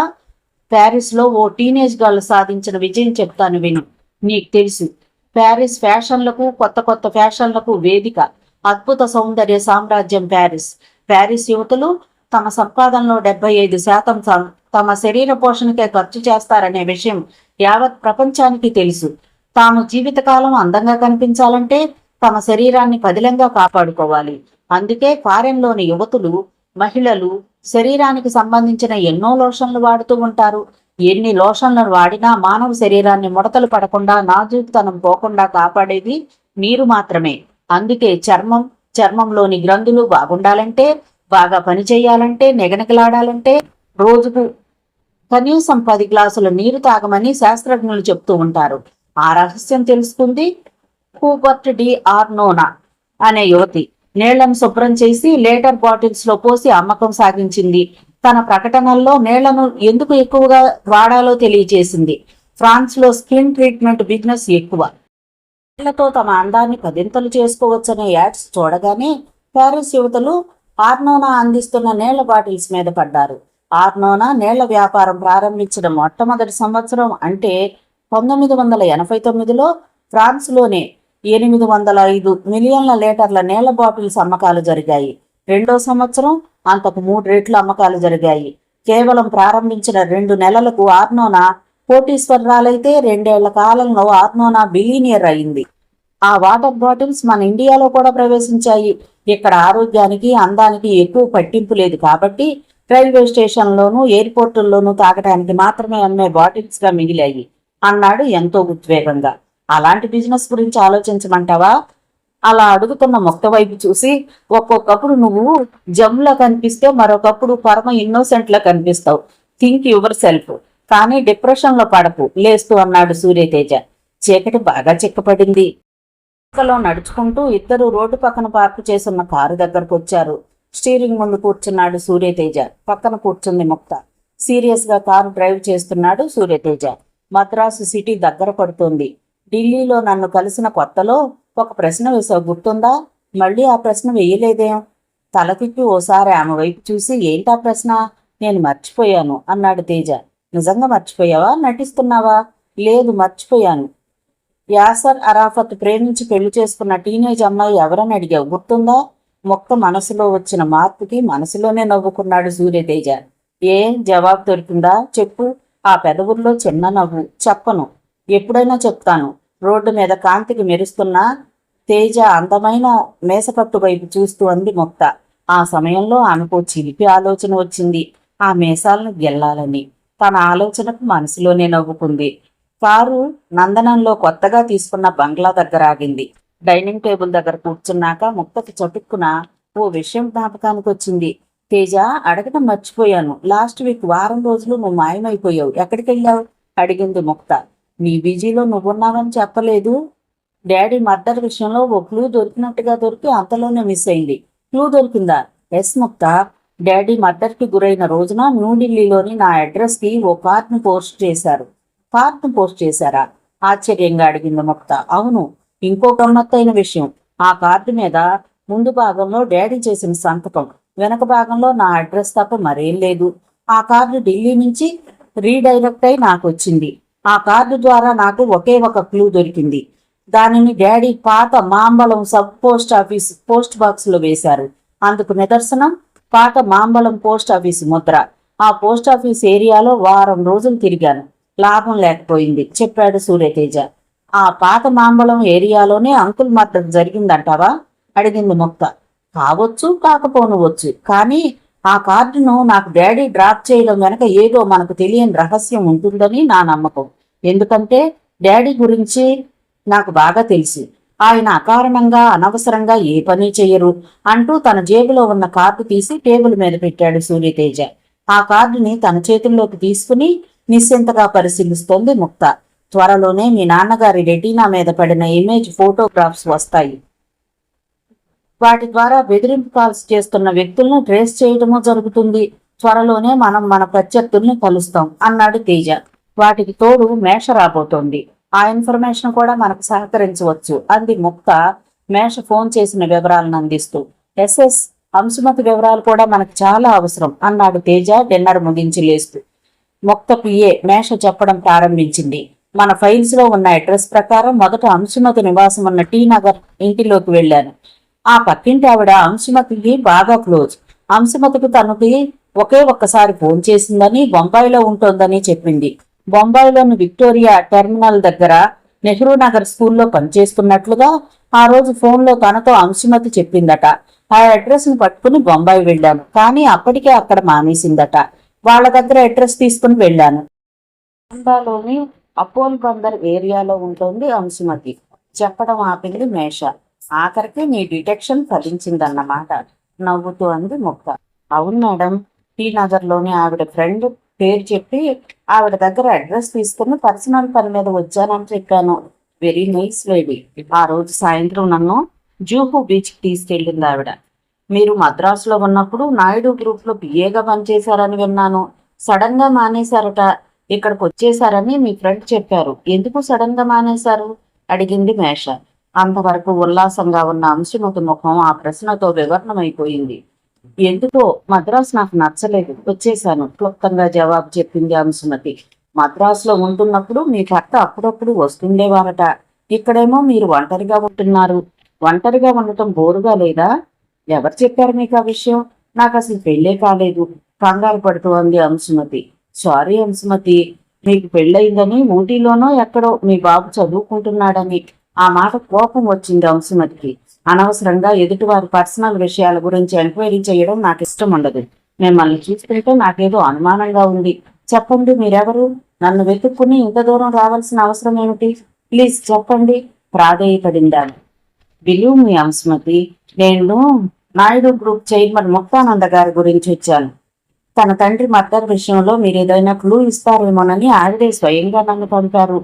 ప్యారిస్ లో ఓ టీనేజ్ గర్ల్ సాధించిన విజయం చెప్తాను విను. నీకు తెలుసు, ప్యారిస్ ఫ్యాషన్లకు, కొత్త కొత్త ఫ్యాషన్లకు వేదిక. అద్భుత సౌందర్య సామ్రాజ్యం ప్యారిస్. ప్యారిస్ యువతులు తమ సంపాదనలో 75% తమ శరీర పోషణకే ఖర్చు చేస్తారనే విషయం యావత్ ప్రపంచానికి తెలుసు. తాము జీవితకాలం అందంగా కనిపించాలంటే తమ శరీరాన్ని పదిలంగా కాపాడుకోవాలి. అందుకే ఫారెన్లోని యువతులు, మహిళలు శరీరానికి సంబంధించిన ఎన్నో లోషన్లు వాడుతూ ఉంటారు. ఎన్ని లోషన్లను వాడినా మానవ శరీరాన్ని ముడతలు పడకుండా, నాజూకుతనం పోకుండా కాపాడేది నీరు మాత్రమే. అందుకే చర్మంలోని గ్రంథులు బాగుండాలంటే, బాగా పనిచేయాలంటే, నెగనగలాడాలంటే రోజుకు కనీసం 10 గ్లాసుల నీరు తాగమని శాస్త్రజ్ఞులు చెప్తూ ఉంటారు. ఆ రహస్యం తెలుసుకుంది హూబర్ట్ డి ఆర్నోనా అనే యువతి. నీళ్లను శుభ్రం చేసి లీటర్ బాటిల్స్ లో పోసి అమ్మకం సాగించింది. తన ప్రకటనల్లో నీళ్లను ఎందుకు ఎక్కువగా వాడాలో తెలియజేసింది. ఫ్రాన్స్ లో స్కిన్ ట్రీట్మెంట్ బిజినెస్ ఎక్కువ. నీళ్లతో తమ అందాన్ని 10 చేసుకోవచ్చనే యాడ్స్ చూడగానే ప్యారిస్ యువతలు ఆర్నోనా అందిస్తున్న నీళ్ల బాటిల్స్ మీద పడ్డారు. ఆర్నోనా నీళ్ల వ్యాపారం ప్రారంభించిన మొట్టమొదటి సంవత్సరం అంటే 1989లో ఫ్రాన్స్లోనే 805 మిలియన్ల లీటర్ల నీళ్ల బాటిల్స్ అమ్మకాలు జరిగాయి. రెండో సంవత్సరం అంతకు 3 రెట్లు అమ్మకాలు జరిగాయి. కేవలం ప్రారంభించిన 2 నెలలకు ఆర్నోనా కోటీశ్వరరాలైతే 2 ఏళ్ల కాలంలో ఆర్నోనా బిలియనియర్ అయింది. ఆ వాటర్ బాటిల్స్ మన ఇండియాలో కూడా ప్రవేశించాయి. ఇక్కడ ఆరోగ్యానికి, అందానికి ఎక్కువ పట్టింపు లేదు కాబట్టి రైల్వే స్టేషన్లోనూ, ఎయిర్పోర్టుల్లోనూ తాగడానికి మాత్రమే అమ్మే బాటిల్స్ గా మిగిలాయి అన్నాడు ఎంతో ఉద్వేగంగా. అలాంటి బిజినెస్ గురించి ఆలోచించమంటావా? అలా అడుగుతున్న ముక్త వైపు చూసి, ఒక్కొక్కప్పుడు నువ్వు జమ్లా కనిపిస్తే మరొకప్పుడు పరమ ఇన్నోసెంట్ లా కనిపిస్తావు. Think yourself. కానీ డిప్రెషన్ లో పడకు లేస్తూ అన్నాడు సూర్యతేజ. చీకటి బాగా చిక్కపడింది. లో నడుచుకుంటూ ఇద్దరు రోడ్డు పక్కన పార్కు చేసున్న కారు దగ్గరకు వచ్చారు. స్టీరింగ్ ముందు కూర్చున్నాడు సూర్యతేజ. పక్కన కూర్చుంది ముక్త. సీరియస్ గా కారు డ్రైవ్ చేస్తున్నాడు సూర్యతేజ. మద్రాసు సిటీ దగ్గర పడుతోంది. ఢిల్లీలో నన్ను కలిసిన కొత్తలో ఒక ప్రశ్న వేసావు, గుర్తుందా? మళ్ళీ ఆ ప్రశ్న వేయలేదేం? తల తిప్పి ఓసారి ఆమె వైపు చూసి, ఏంటా ప్రశ్న? నేను మర్చిపోయాను అన్నాడు తేజ. నిజంగా మర్చిపోయావా? నటిస్తున్నావా? లేదు, మర్చిపోయాను. యాసర్ అరాఫత్ ప్రేమించి పెళ్లి చేసుకున్న టీనేజ్ అమ్మాయి ఎవరని అడిగావు, గుర్తుందా? మొక్క మనసులో వచ్చిన మార్పుకి మనసులోనే నవ్వుకున్నాడు సూర్యతేజ. జవాబు దొరికిందా? చెప్పు. ఆ పెదవుల్లో చిన్న నవ్వు. చెప్పను, ఎప్పుడైనా చెప్తాను. రోడ్డు మీద కాంతికి మెరుస్తున్న తేజ అందమైన మేసకట్టు వైపు చూస్తూ అంది మొక్క. ఆ సమయంలో ఆమెకు చిలిపి ఆలోచన వచ్చింది. ఆ మేసాలను గెల్లాలని. తన ఆలోచనకు మనసులోనే నవ్వుకుంది. కారు నందనంలో కొత్తగా తీసుకున్న బంగ్లా దగ్గర ఆగింది. డైనింగ్ టేబుల్ దగ్గర కూర్చున్నాక ముక్తకి చటుక్కున ఓ విషయం జ్ఞాపకానికి వచ్చింది. తేజ, అడగటం మర్చిపోయాను. లాస్ట్ వీక్ వారం రోజులు నువ్వు మాయమైపోయావు. ఎక్కడికి వెళ్ళావు అడిగింది ముక్త. నీ బిజీలో నువ్వున్నావని చెప్పలేదు. డాడీ మర్డర్ విషయంలో ఓ క్లూ దొరికినట్టుగా దొరికి అంతలోనే మిస్ అయింది. క్లూ దొరికిందా? ఎస్ ముక్త. డాడీ మర్డర్ కి గురైన రోజున న్యూఢిల్లీలోని నా అడ్రస్ కి ఓ కార్డును పోస్ట్ చేశారు. కార్డును పోస్ట్ చేశారా? ఆశ్చర్యంగా అడిగింది ముక్త. అవును. ఇంకో గమ్మత్తైన విషయం, ఆ కార్డు మీద ముందు భాగంలో డాడీ చేసిన సంతకం, వెనక భాగంలో నా అడ్రస్ తప్ప మరేం లేదు. ఆ కార్డు ఢిల్లీ నుంచి రీడైరెక్ట్ అయి నాకు వచ్చింది. ఆ కార్డు ద్వారా నాకు ఒకే ఒక క్లూ దొరికింది. దానిని డాడీ పాత మాంబళం సబ్ పోస్ట్ బాక్స్ లో వేశారు. అందుకు నిదర్శనం పాత మాంబళం పోస్ట్ ఆఫీస్ ముద్ర. ఆ పోస్ట్ ఆఫీస్ ఏరియాలో వారం రోజులు తిరిగాను. లాభం లేకపోయింది చెప్పాడు సూర్యతేజ. ఆ పాత మాంబళం ఏరియాలోనే అంకుల్ మర్డర్ జరిగిందంటావా అడిగింది ముక్త. కావచ్చు, కాకపోనవచ్చు. కానీ ఆ కార్డును నాకు డాడీ డ్రాప్ చేయడం వెనక ఏదో మనకు తెలియని రహస్యం ఉంటుందని నా నమ్మకం. ఎందుకంటే డాడీ గురించి నాకు బాగా తెలుసు. ఆయన అకారణంగా, అనవసరంగా ఏ పని చెయ్యరు అంటూ తన జేబులో ఉన్న కార్డు తీసి టేబుల్ మీద పెట్టాడు సూర్యతేజ. ఆ కార్డుని తన చేతుల్లోకి తీసుకుని నిశ్చింతగా పరిశీలిస్తోంది ముక్త. త్వరలోనే మీ నాన్నగారి రెటీనా మీద పడిన ఇమేజ్ ఫోటోగ్రాఫ్స్ వస్తాయి. వాటి ద్వారా బెదిరింపు కాల్స్ చేస్తున్న వ్యక్తులను ట్రేస్ చేయడమూ జరుగుతుంది. త్వరలోనే మనం మన ప్రత్యర్థుల్ని కలుస్తాం అన్నాడు తేజ. వాటికి తోడు మేష రాబోతోంది. ఆ ఇన్ఫర్మేషన్ కూడా మనకు సహకరించవచ్చు అంది ముక్త మేష ఫోన్ చేసిన వివరాలను అందిస్తూ. ఎస్ఎస్, అంశుమతి వివరాలు కూడా మనకు చాలా అవసరం అన్నాడు తేజ డిన్నర్ ముగించి లేస్తూ. ముక్త పిఏ మేష చెప్పడం ప్రారంభించింది. మన ఫైల్స్ లో ఉన్న అడ్రస్ ప్రకారం మొదట అంశుమతి నివాసం ఉన్న టీ నగర్ ఇంటిలోకి వెళ్ళాను. ఆ పక్కింటి ఆవిడ అంశుమతికి బాగా క్లోజ్. అంశుమతికి తనకి ఒక్కసారి ఫోన్ చేసిందని, బొంబాయిలో ఉంటోందని చెప్పింది. బొంబాయిలోని విక్టోరియా టెర్మినల్ దగ్గర నెహ్రూ నగర్ స్కూల్లో పనిచేస్తున్నట్లుగా ఆ రోజు ఫోన్లో తనతో అంశుమతి చెప్పిందట. ఆ అడ్రస్ ని పట్టుకుని బొంబాయి వెళ్ళాను, కానీ అప్పటికే అక్కడ మానేసిందట. వాళ్ళ దగ్గర అడ్రస్ తీసుకుని వెళ్ళాను. బొంబాయిలోని అపోల్ బందర్ ఏరియాలో ఉంటుంది అంశుమతి. చెప్పడం ఆపింది మేష. ఆఖరికి నీ డిటెక్షన్ ఫలించిందన్నమాట, నవ్వుతూ అంది ముక్త. అవును మేడం, టీ నగర్లోని ఆవిడ ఫ్రెండ్ పేరు చెప్పి ఆవిడ దగ్గర అడ్రస్ తీసుకుని పర్సనల్ పని మీద వచ్చానని చెప్పాను. Very nice lady. ఆ రోజు సాయంత్రం నన్ను జూహు బీచ్కి తీసుకెళ్ళింది ఆవిడ. మీరు మద్రాసులో ఉన్నప్పుడు నాయుడు గ్రూప్ లో పిఏగా పనిచేశారని విన్నాను. సడన్ గా మానేశారట. ఇక్కడికి వచ్చేసారని మీ ఫ్రెండ్ చెప్పారు. ఎందుకు సడన్ గా మానేశారు అడిగింది మేష. అంతవరకు ఉల్లాసంగా ఉన్న అంశుమతి ముఖం ఆ ప్రశ్నతో వివరణమైపోయింది. ఎందుకో మద్రాసు నాకు నచ్చలేదు, వచ్చేశాను, క్లుప్తంగా జవాబు చెప్పింది అంశుమతి. మద్రాసులో ఉంటున్నప్పుడు మీ భర్త అప్పుడప్పుడు వస్తుండేవారట. ఇక్కడేమో మీరు ఒంటరిగా ఉంటున్నారు. ఒంటరిగా ఉండటం బోరుగా లేదా? ఎవరు చెప్పారు మీకు ఆ విషయం? నాకు అసలు పెళ్ళే కాలేదు, కంగారు పడుతూ అంది అంశుమతి. సారీ అంశుమతి, మీకు పెళ్ళయిందని ఊటీలోనో ఎక్కడో మీ బాబు చదువుకుంటున్నాడని. ఆ మాట కోపం వచ్చింది అంశుమతికి. అనవసరంగా ఎదుటివారి పర్సనల్ విషయాల గురించి ఎంక్వైరీ చేయడం నాకు ఇష్టం ఉండదు. మిమ్మల్ని చూస్తుంటే నాకేదో అనుమానంగా ఉంది. చెప్పండి, మీరెవరు? నన్ను వెతుక్కుని ఇంత దూరం రావాల్సిన అవసరం ఏమిటి? ప్లీజ్ చెప్పండి, ప్రాధేయపడిందాను. బిలీవ్ మీ అంశుమతి, నేను నాయుడు గ్రూప్ చైర్మన్ ముక్తానంద గారి గురించి వచ్చాను. తన తండ్రి మర్డర్ విషయంలో మీరు ఏదైనా క్లూ ఇస్తారేమోనని ఆవిడే స్వయంగా నన్ను పంపారు.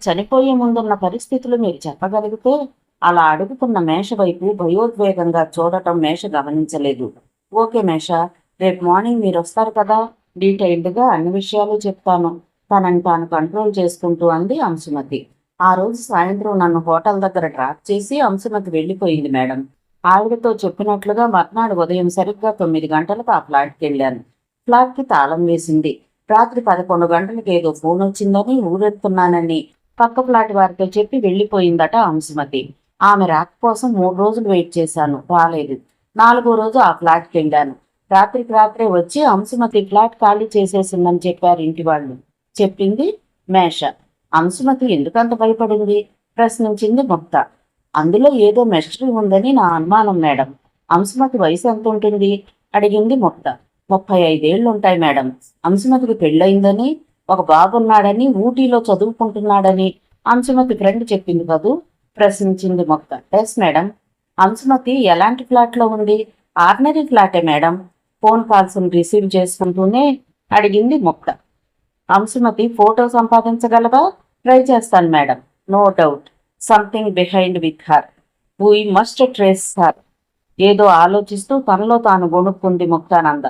చనిపోయే ముందున్న పరిస్థితులు మీరు చెప్పగలిగితే. అలా అడుగుతున్న మేష వైపు భయోద్వేగంగా చూడటం మేష గమనించలేదు. ఓకే మేష, రేపు మార్నింగ్ మీరు వస్తారు కదా, డీటెయిల్డ్గా అన్ని విషయాలు చెప్తాను, తనని తాను కంట్రోల్ చేసుకుంటూ అంది అంశుమతి. ఆ రోజు సాయంత్రం నన్ను హోటల్ దగ్గర డ్రాప్ చేసి అంశుమతి వెళ్ళిపోయింది మేడం. ఆవిడతో చెప్పినట్లుగా మర్నాడు ఉదయం సరిగ్గా 9 గంటలకు ఆ ఫ్లాట్కి వెళ్ళాను. ఫ్లాట్కి తాళం వేసింది. రాత్రి 11 గంటలకు ఏదో ఫోన్ వచ్చిందని ఊరెత్తున్నానని పక్క ఫ్లాట్ వారితో చెప్పి వెళ్ళిపోయిందట అంశుమతి. ఆమె రాక కోసం 3 రోజులు వెయిట్ చేశాను, రాలేదు. 4వ రోజు ఆ ఫ్లాట్కి వెళ్ళాను. రాత్రికి రాత్రే వచ్చి అంశుమతి ఫ్లాట్ ఖాళీ చేసేసిందని చెప్పారు ఇంటి వాళ్ళు, చెప్పింది మేష. అంశుమతి ఎందుకంత భయపడింది ప్రశ్నించింది ముక్త. అందులో ఏదో మిస్టరీ ఉందని నా అనుమానం మేడం. అంశుమతి వయసు ఎంత ఉంటుంది అడిగింది ముక్త. 35 ఏళ్లుంటాయి మేడం. అంశుమతికి పెళ్ళయిందని, ఒక బాబున్నాడని, ఊటీలో చదువుకుంటున్నాడని అంశుమతి ఫ్రెండ్ చెప్పింది కదూ ప్రశ్నించింది ముక్త. Yes madam. అంశుమతి ఎలాంటి ఫ్లాట్లో ఉంది? ఆర్డినరీ ఫ్లాటే మేడం. ఫోన్ కాల్స్ రిసీవ్ చేసుకుంటూనే అడిగింది ముక్త. అంశుమతి ఫోటో సంపాదించగలవా? ట్రై చేస్తాను madam. No doubt something behind with her. We must trace her. ఏదో ఆలోచిస్తూ తనలో తాను గొణుక్కుంది ముక్తానంద.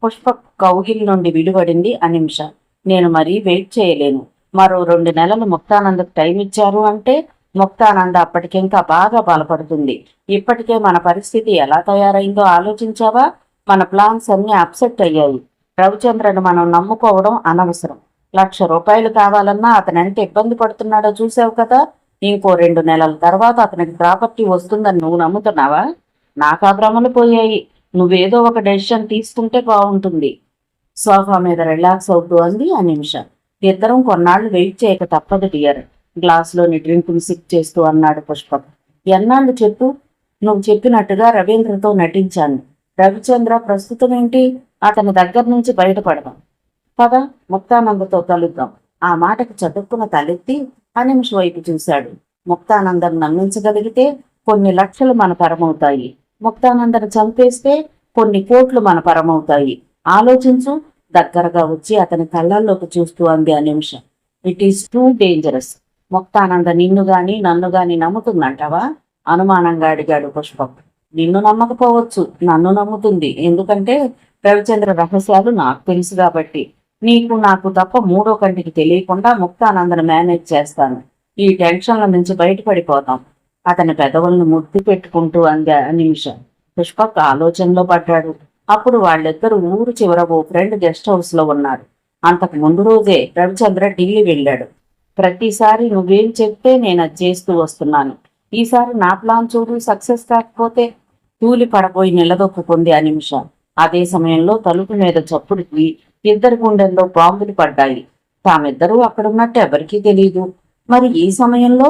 పుష్ప కౌగిలి నుండి విడిపడింది అనిమిష. నేను మరీ వెయిట్ చేయలేను. మరో 2 నెలలు ముక్తానందకు టైం ఇచ్చారు అంటే ముక్తానంద అప్పటికింకా బాగా బలపడుతుంది. ఇప్పటికే మన పరిస్థితి ఎలా తయారైందో ఆలోచించావా? మన ప్లాన్స్ అన్నీ అప్సెట్ అయ్యాయి. రవిచంద్రను మనం నమ్ముకోవడం అనవసరం. 1,00,000 రూపాయలు కావాలన్నా అతను ఎంత ఇబ్బంది పడుతున్నాడో చూసావు కదా. ఇంకో 2 నెలల తర్వాత అతనికి ప్రాపర్టీ వస్తుందని నువ్వు నమ్ముతున్నావా? నాకా భ్రమలు పోయాయి. నువ్వేదో ఒక డెసిషన్ తీసుకుంటే బాగుంటుంది. సోఫా మీద రిలాక్స్ అవుతూ అంది అనిమిష. ఇద్దరం కొన్నాళ్లు వెయిట్ చేయక తప్పదు డియర్, గ్లాసులోని డ్రింకును సిప్ చేస్తూ అన్నాడు పుష్పక్. ఎన్నాళ్ళు చెప్పు? నువ్వు చెప్పినట్టుగా రవీంద్రతో నటించాను. రవిచంద్ర ప్రస్తుతం ఏంటి? అతని దగ్గర నుంచి బయటపడదాం పద, ముక్తానందతో కలుద్దాం. ఆ మాటకు చటుక్కున తలెత్తి అనిమిష వైపు చూశాడు. ముక్తానందను నమ్మించగలిగితే కొన్ని లక్షలు మన పరమవుతాయి. ముక్తానందను చంపేస్తే కొన్ని కోట్లు మన పరమవుతాయి. ఆలోచించు. దగ్గరగా వచ్చి అతని కళ్ళల్లోకి చూస్తూ అంది Animisha. It is too dangerous. Muktananda నిన్ను గాని నన్ను గాని నమ్ముతుందంటావా? అనుమానంగా అడిగాడు పుష్పక్. నిన్ను నమ్మకపోవచ్చు, నన్ను నమ్ముతుంది. ఎందుకంటే రవిచంద్ర రహస్యాలు నాకు తెలుసు కాబట్టి. నీకు నాకు తప్ప మూడో కంటికి తెలియకుండా ముక్తానందను మేనేజ్ చేస్తాను. ఈ టెన్షన్ల నుంచి బయటపడిపోతాం. అతని పెదవులను ముద్దు పెట్టుకుంటూ అంది అనిమిష. పుష్పక్ ఆలోచనలో పడ్డాడు. అప్పుడు వాళ్ళిద్దరూ ఊరు చివర ఓ ఫ్రెండ్ గెస్ట్ హౌస్ లో ఉన్నారు. అంతకు ముందు రోజే రవిచంద్ర ఢిల్లీ వెళ్ళాడు. ప్రతిసారి నువ్వేం చెప్తే నేను అది చేస్తూ వస్తున్నాను. ఈసారి నా ప్లాన్ చూడు, సక్సెస్ కాకపోతే తూలి పడబోయి నిలదొక్కుంది అనిమిష. అదే సమయంలో తలుపు మీద చప్పుడుకి ఇద్దరి గుండెల్లో బాంబులు పడ్డాయి. తామిద్దరూ అక్కడున్నట్టు ఎవరికీ తెలియదు. మరి ఈ సమయంలో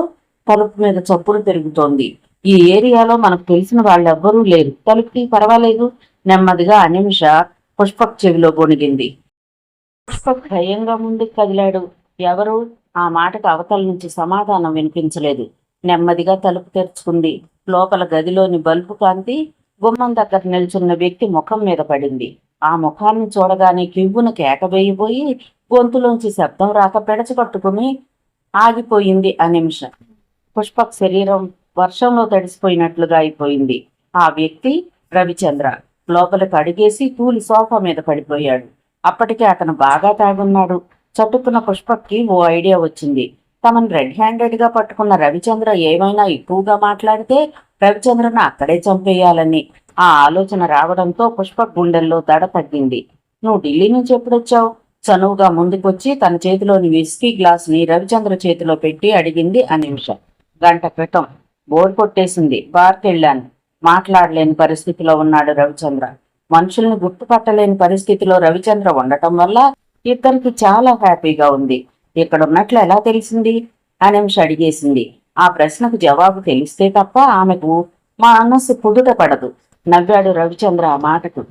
తలుపు మీద చప్పుడు తిరుగుతోంది. ఈ ఏరియాలో మనకు తెలిసిన వాళ్ళెవ్వరూ లేరు. తలుపుకి పర్వాలేదు. నెమ్మదిగా అనిమిష పుష్పక్ చెవిలో గొణిగింది. పుష్పక్ భయంగా ముందుకు కదిలాడు. ఎవరు? ఆ మాటకు అవతల నుంచి సమాధానం వినిపించలేదు. నెమ్మదిగా తలుపు తెరుచుకుంది. లోపల గదిలోని బల్బు కాంతి గుమ్మం దగ్గర నిల్చున్న వ్యక్తి ముఖం మీద పడింది. ఆ ముఖాన్ని చూడగానే కివ్వున కేకవేయబోయి గొంతులోంచి శబ్దం రాక పెడచగట్టుకుని ఆగిపోయింది అనిమిష. పుష్పక్ శరీరం వర్షంలో తడిసిపోయినట్లుగా అయిపోయింది. ఆ వ్యక్తి రవిచంద్ర. లోపలికి అడిగేసి తూలి సోఫా మీద పడిపోయాడు. అప్పటికే అతను బాగా తాగున్నాడు. చటుక్కున పుష్పక్కి ఓ ఐడియా వచ్చింది. తమను రెడ్ హ్యాండెడ్ గా పట్టుకున్న రవిచంద్ర ఏమైనా ఎక్కువగా మాట్లాడితే రవిచంద్రను అక్కడే చంపేయాలని ఆ ఆలోచన రావడంతో పుష్పక్ గుండెల్లో దడ తగ్గింది. నువ్వు ఢిల్లీ నుంచి ఎప్పుడొచ్చావు? చనువుగా ముందుకొచ్చి తన చేతిలోని విస్కీ గ్లాస్ ని రవిచంద్ర చేతిలో పెట్టి అడిగింది అనిమిష. గంట క్రితం. బోర్ కొట్టేసింది. బార్కెళ్ళాను. మాట్లాడలేని పరిస్థితిలో ఉన్నాడు రవిచంద్ర. మనుషుల్ని గుర్తుపట్టలేని పరిస్థితిలో రవిచంద్ర ఉండటం వల్ల ఇద్దరికి చాలా హ్యాపీగా ఉంది. ఇక్కడున్నట్లు ఎలా తెలిసింది? అనిమిష అడిగేసింది. ఆ ప్రశ్నకు జవాబు తెలిస్తే తప్ప ఆమెకు మా మనస్సు కుదుట పడదు. నవ్వాడు రవిచంద్ర ఆ మాటకు.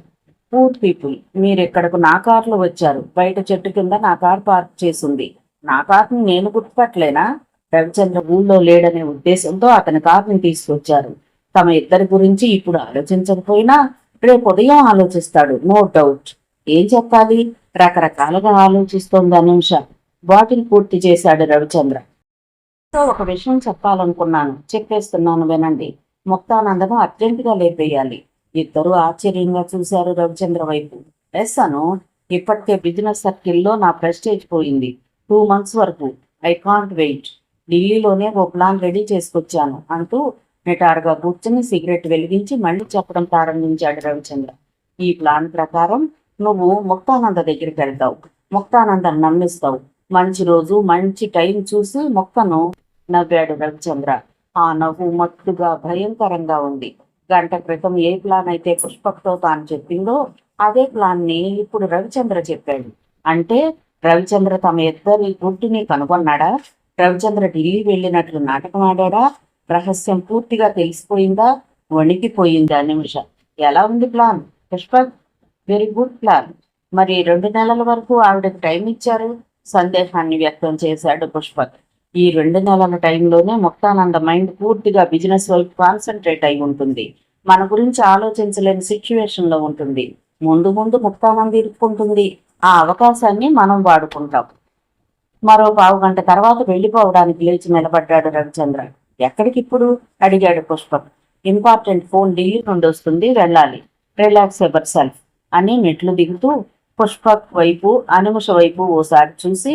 పూర్ పీపుల్, మీరిక్కడకు నా కారులో వచ్చారు. బయట చెట్టు కింద నా కారు పార్క్ చేసింది. నా కారుని నేను గుర్తుపట్టలేనా? రవిచంద్ర ఊళ్ళో లేడనే ఉద్దేశంతో అతని కారుని తీసుకొచ్చారు. తమ ఇద్దరి గురించి ఇప్పుడు ఆలోచించకపోయినా రేపు ఉదయం ఆలోచిస్తాడు, నో డౌట్. ఏం చెప్పాలి? రకరకాలుగా ఆలోచిస్తోంది అనిమిష. బాటిల్ పూర్తి చేశాడు రవిచంద్ర. ఒక విషయం చెప్పాలనుకున్నాను, చెప్పేస్తున్నాను వినండి. ముక్తానందను అర్జెంటుగా లేపేయాలి. ఇద్దరూ ఆశ్చర్యంగా చూశారు రవిచంద్ర వైపు. ఎస్ అను, ఇప్పటికే బిజినెస్ సర్కిల్లో నా ప్రెస్టేజ్ పోయింది. 2 months వరకు ఐ కాంట్ వెయిట్. ఢిల్లీలోనే ఓ ప్లాన్ రెడీ చేసుకొచ్చాను అంటూ నిటారుగా కూర్చుని సిగరెట్ వెలిగించి మళ్ళీ చెప్పడం ప్రారంభించాడు రవిచంద్ర. ఈ ప్లాన్ ప్రకారం నువ్వు ముక్తానంద దగ్గరికి వెళ్తావు. ముక్తానందను నమ్మిస్తావు. మంచి రోజు మంచి టైం చూసి మొక్కను. నవ్వాడు రవిచంద్ర. ఆ నవ్వు మట్టుగా భయంకరంగా ఉంది. గంట క్రితం ఏ ప్లాన్ అయితే పుష్పక్తో తాను చెప్పిందో అదే ప్లాన్ ని ఇప్పుడు రవిచంద్ర చెప్పాడు. అంటే రవిచంద్ర తమ ఇద్దరి గుట్టుని కనుగొన్నాడా? రవిచంద్ర ఢిల్లీ వెళ్ళినట్లు నాటకం ఆడాడా? రహస్యం పూర్తిగా తెలిసిపోయిందా? వణికిపోయింది అనిమిష. ఎలా ఉంది plan? Pushpak, very good plan. మరి 2 నెలల వరకు ఆవిడకి టైం ఇచ్చారు? సందేహాన్ని వ్యక్తం చేశాడు పుష్పక్. ఈ 2 నెలల టైంలోనే ముక్తానంద మైండ్ పూర్తిగా బిజినెస్ వైపు కాన్సన్ట్రేట్ అయి ఉంటుంది. మన గురించి ఆలోచించలేని సిచ్యువేషన్ లో ఉంటుంది. ముందు ముందు ముక్తానంద ఇరుక్కుంటుంది. ఆ అవకాశాన్ని మనం వాడుకుంటాం. మరో 15 గంట తర్వాత వెళ్ళిపోవడానికి లేచి నిలబడ్డాడు రవిచంద్ర. ఎక్కడికిప్పుడు? అడిగాడు పుష్పక్. ఇంపార్టెంట్ ఫోన్ ఢిల్లీ నుండి వస్తుంది, వెళ్ళాలి. రిలాక్స్ ఎవర్ సెల్ఫ్ అని మెట్లు దిగుతూ పుష్పక్ వైపు అనిమిష వైపు ఓసారి చూసి,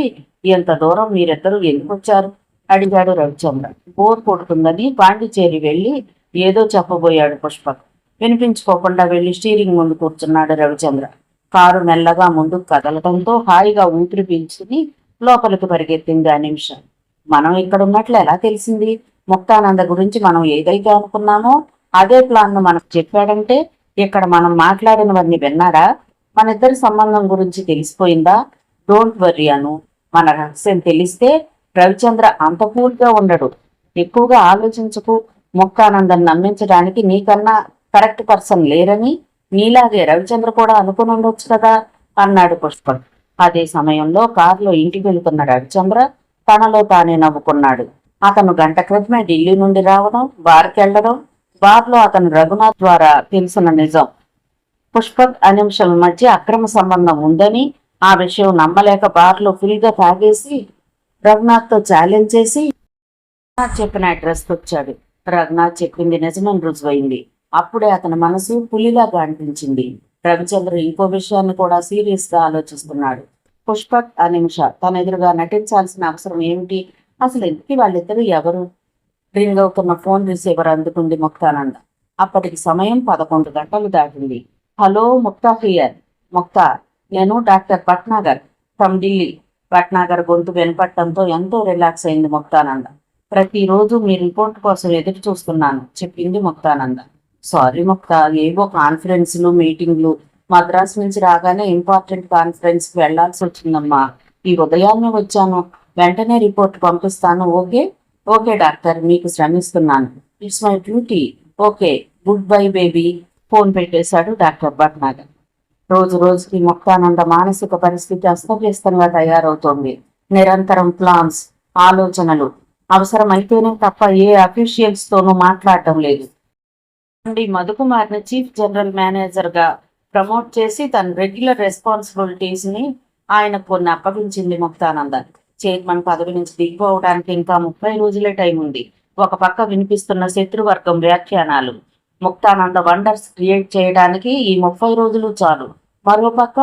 ఎంత దూరం మీరిద్దరూ ఎందుకు వచ్చారు? అడిగాడు రవిచంద్ర. బోర్ కొడుతుందని పాండిచేరి వెళ్ళి ఏదో చెప్పబోయాడు పుష్పక్. వినిపించుకోకుండా వెళ్లి స్టీరింగ్ ముందు కూర్చున్నాడు రవిచంద్ర. కారు మెల్లగా ముందుకు కదలటంతో హాయిగా ఊపిరి పీల్చుకుని లోపలికి పరిగెత్తింది అనిమిష. మనం ఇక్కడ ఉన్నట్లు ఎలా తెలిసింది? ముక్తానంద గురించి మనం ఏదైతే అనుకున్నామో అదే ప్లాన్ ను మనకు చెప్పాడంటే ఇక్కడ మనం మాట్లాడినవన్నీ విన్నాడా? మన ఇద్దరి సంబంధం గురించి తెలిసిపోయిందా? డోంట్ వర్రీ అను. మన రహస్యం తెలిస్తే రవిచంద్ర అంత పూర్తిగా ఉండడు. ఎక్కువగా ఆలోచించకు. ముక్తానందని నమ్మించడానికి నీకన్నా కరెక్ట్ పర్సన్ లేరని నీలాగే రవిచంద్ర కూడా అనుకుని ఉండొచ్చు కదా అన్నాడు పుష్పక్. అదే సమయంలో కారులో ఇంటికి వెళ్తున్న రవిచంద్ర తనలో తానే నవ్వుకున్నాడు. అతను గంట క్రితమే ఢిల్లీ నుండి రావడం, బార్కి వెళ్లడం, బార్లో అతను రఘునాథ్ ద్వారా తెలిసిన నిజం. పుష్పక్ అనిమిషల మధ్య అక్రమ సంబంధం ఉందని ఆ విషయం నమ్మలేక బార్లో ఫుల్గా తాగేసి రఘునాథ్తో ఛాలెంజ్ చేసి రఘునాథ్ చెప్పిన అడ్రస్కి వచ్చాడు. రఘునాథ్ చెప్పింది నిజమని రుజువైంది. అప్పుడే అతని మనసు పులిలాగా అనిపించింది. రవిచంద్ర ఇంకో విషయాన్ని కూడా సీరియస్ గా ఆలోచిస్తున్నాడు. పుష్పక్ అనిమిష తన ఎదురుగా నటించాల్సిన అవసరం ఏమిటి? అసలు ఎందుకు వాళ్ళిద్దరూ ఎవరు? రింగ్ అవుతున్న ఫోన్ రిసీవర్ అందుకుంది ముక్తానంద. అప్పటికి సమయం 11 గంటలు దాటింది. Hello, Mukta here. ముక్తా, నేను డాక్టర్ భట్నాగర్ ఫ్రమ్ ఢిల్లీ. భట్నాగర్ గొంతు వినపడటంతో ఎంతో రిలాక్స్ అయింది ముక్తానంద. ప్రతిరోజు మీ రిపోర్ట్ కోసం ఎదురు చూస్తున్నాను, చెప్పింది ముక్తానంద. సారీ ముక్తా, ఏవో కాన్ఫరెన్స్లు మీటింగ్లు, మద్రాసు నుంచి రాగానే ఇంపార్టెంట్ కాన్ఫరెన్స్కి వెళ్లాల్సి వచ్చిందమ్మా. ఈ ఉదయాన్నే వచ్చాను, వెంటనే రిపోర్ట్ పంపిస్తాను. ఓకే? ఓకే డాక్టర్, మీకు శ్రమిస్తున్నాను. It's my duty. Okay, good bye baby. Phone పెట్టేశాడు డాక్టర్ భట్నాగర్. రోజు రోజుకి ముక్తానంద మానసిక పరిస్థితి అస్తవ్యస్తంగా తయారవుతోంది. నిరంతరం ప్లాన్స్, ఆలోచనలు. అవసరమైతేనే తప్ప ఏ అఫీషియల్స్ తోనూ మాట్లాడటం లేదు. మధుకుమార్ని చీఫ్ జనరల్ మేనేజర్ గా ప్రమోట్ చేసి తన రెగ్యులర్ రెస్పాన్సిబిలిటీస్ ని ఆయన కొన్ని అప్పగించింది ముక్తానంద. చైర్మన్ పదవి నుంచి దిగిపోవడానికి ఇంకా 30 రోజులే టైం ఉంది. ఒక పక్క వినిపిస్తున్న శత్రువర్గం వ్యాఖ్యానాలు. ముక్తానంద వండర్స్ క్రియేట్ చేయడానికి ఈ 30 రోజులు చాలు. మరోపక్క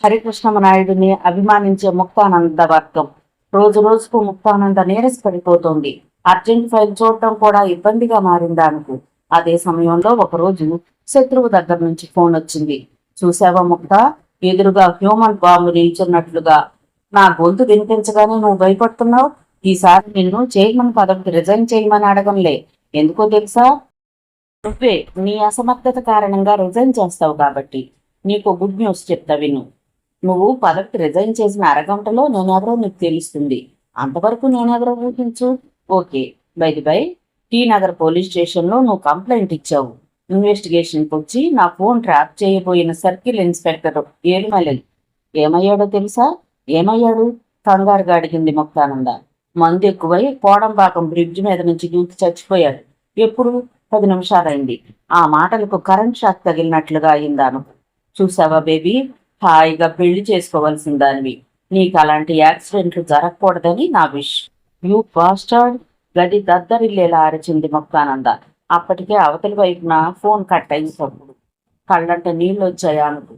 హరికృష్ణమనాయుడిని అభిమానించే ముక్తానంద వర్గం రోజు రోజుకు ముక్తానంద నీరసపడిపోతోంది. అర్జెంట్ ఫైల్ చూడటం కూడా ఇబ్బందిగా మారింది ఆమెకు. అదే సమయంలో ఒకరోజు శత్రువు దగ్గర నుంచి ఫోన్ వచ్చింది. చూసావా ముక్తా, ఎదురుగా హ్యూమన్ బాంబు నిల్చున్నట్లుగా. నా గొంతు వినిపించగానే నువ్వు భయపడుతున్నావు. ఈసారి నిన్ను చైర్మన్ పదవికి రిజైన్ చేయమని అడగంలే. ఎందుకో తెలుసా? నువ్వే నీ అసమర్థత కారణంగా రిజైన్ చేస్తావు కాబట్టి. నీకు గుడ్ న్యూస్ చెప్తా విను. నువ్వు పదవికి రిజైన్ చేసిన అరగంటలో నేనెవరో నీకు తెలుస్తుంది. అంతవరకు నేనెవరో ఊహించు. Okay, bye T Nagar police స్టేషన్లో నువ్వు కంప్లైంట్ ఇచ్చావు. ఇన్వెస్టిగేషన్కి వచ్చి నా ఫోన్ ట్రాప్ చేయబోయిన సర్కిల్ ఇన్స్పెక్టర్ ఏడుమలెల్ ఏమయ్యాడో తెలుసా? ఏమయ్యాడు? కంగారుగా అడిగింది ముక్తానంద. మందు ఎక్కువై కోడంపాకం బ్రిడ్జ్ మీద నుంచి దూకి చచ్చిపోయాడు. ఎప్పుడు? 10 నిమిషాలైంది. ఆ మాటలకు కరెంట్ షాక్ తగిలినట్లుగా అయిందాను. చూసావా బేబీ, హాయిగా పెళ్లి చేసుకోవాల్సిన దానివి. నీకు అలాంటి యాక్సిడెంట్లు జరగకూడదని నా విష్. You bastard. గది దద్దరిల్లేలా అరిచింది ముక్తానంద. అప్పటికే అవతలి వైపున ఫోన్ కట్ అయ్యేటప్పుడు కళ్ళంట నీళ్ళు వచ్చాయి ఆమెకు.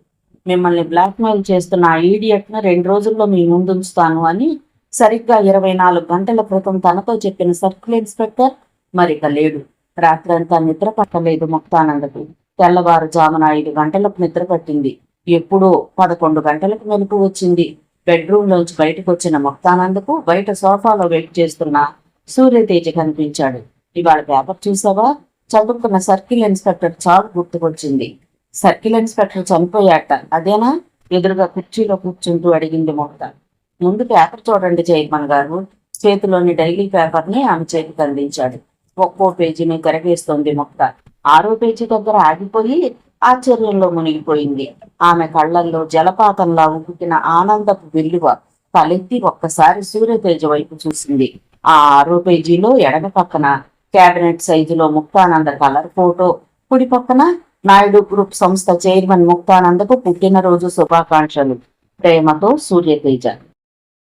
మిమ్మల్ని బ్లాక్మెయిల్ చేస్తున్న ఆ ఈడియట్ను 2 రోజుల్లో మీ ముందుంచుతాను అని సరిగ్గా 24 గంటల క్రితం తనతో చెప్పిన సర్కిల్ ఇన్స్పెక్టర్ మరిక లేడు. రాత్రంతా నిద్ర పట్టలేదు ముక్తానందకు. తెల్లవారుజామున 5 గంటలకు నిద్ర పట్టింది. ఎప్పుడో 11 గంటలకు మెలకు వచ్చింది. బెడ్రూమ్లోంచి బయటకు వచ్చిన ముక్తానందకు బయట సోఫాలో వెయిట్ చేస్తున్న సూర్యతేజ కనిపించాడు. ఇవాళ పేపర్ చూసావా? చదువుకున్న సర్కిల్ ఇన్స్పెక్టర్ చావు గుర్తుకొచ్చింది. సర్కిల్ ఇన్స్పెక్టర్ చనిపోయాట, అదేనా? ఎదురుగా కుర్చీలో కూర్చుంటూ అడిగింది ముక్త. ముందు పేపర్ చూడండి చైర్మన్ గారు. చేతిలోని డైలీ పేపర్ని ఆమె చేతికి అందించాడు. ఒక్కో పేజీని తిరగేస్తోంది ముక్త. 6వ పేజీ దగ్గర ఆగిపోయి ఆశ్చర్యంలో మునిగిపోయింది. ఆమె కళ్ళల్లో జలపాతంలా ఉబుకిన ఆనందపు వెల్లువ తలెత్తి ఒక్కసారి సూర్యతేజ వైపు చూసింది. ఆ 6వ పేజీలో ఎడమ పక్కన క్యాబినెట్ సైజులో ముక్తానంద కలర్ ఫోటో, కుడి పక్కన నాయుడు గ్రూప్ సంస్థ చైర్మన్ ముక్తానందకు పుట్టినరోజు శుభాకాంక్షలు, ప్రేమతో సూర్యతేజ.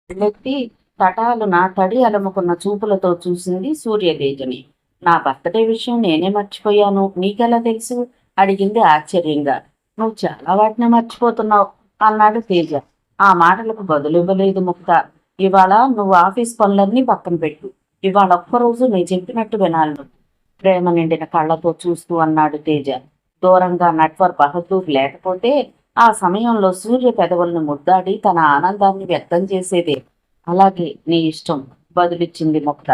ఎత్తి తటాలున తడి అలముకున్న చూపులతో చూసింది సూర్యతేజని. నా బర్త్డే విషయం నేనే మర్చిపోయాను, నీకెలా తెలుసు? అడిగింది ఆశ్చర్యంగా. నువ్వు చాలా వాటిని మర్చిపోతున్నావు అన్నాడు తేజ. ఆ మాటలకు బదులివ్వలేదు ముక్త. ఇవాళ నువ్వు ఆఫీస్ పనులన్నీ పక్కన పెట్టు. ఇవాళ ఒక్కరోజు నేను చెప్పినట్టు వినాలి నువ్వు, ప్రేమ నిండిన కళ్ళతో చూస్తూ అన్నాడు తేజ. దూరంగా నట్వర్ బహదూర్ లేకపోతే ఆ సమయంలో సూర్య పెదవులను ముద్దాడి తన ఆనందాన్ని వ్యక్తం చేసేదే. అలాగే నీ ఇష్టం, బదులిచ్చింది ముక్త.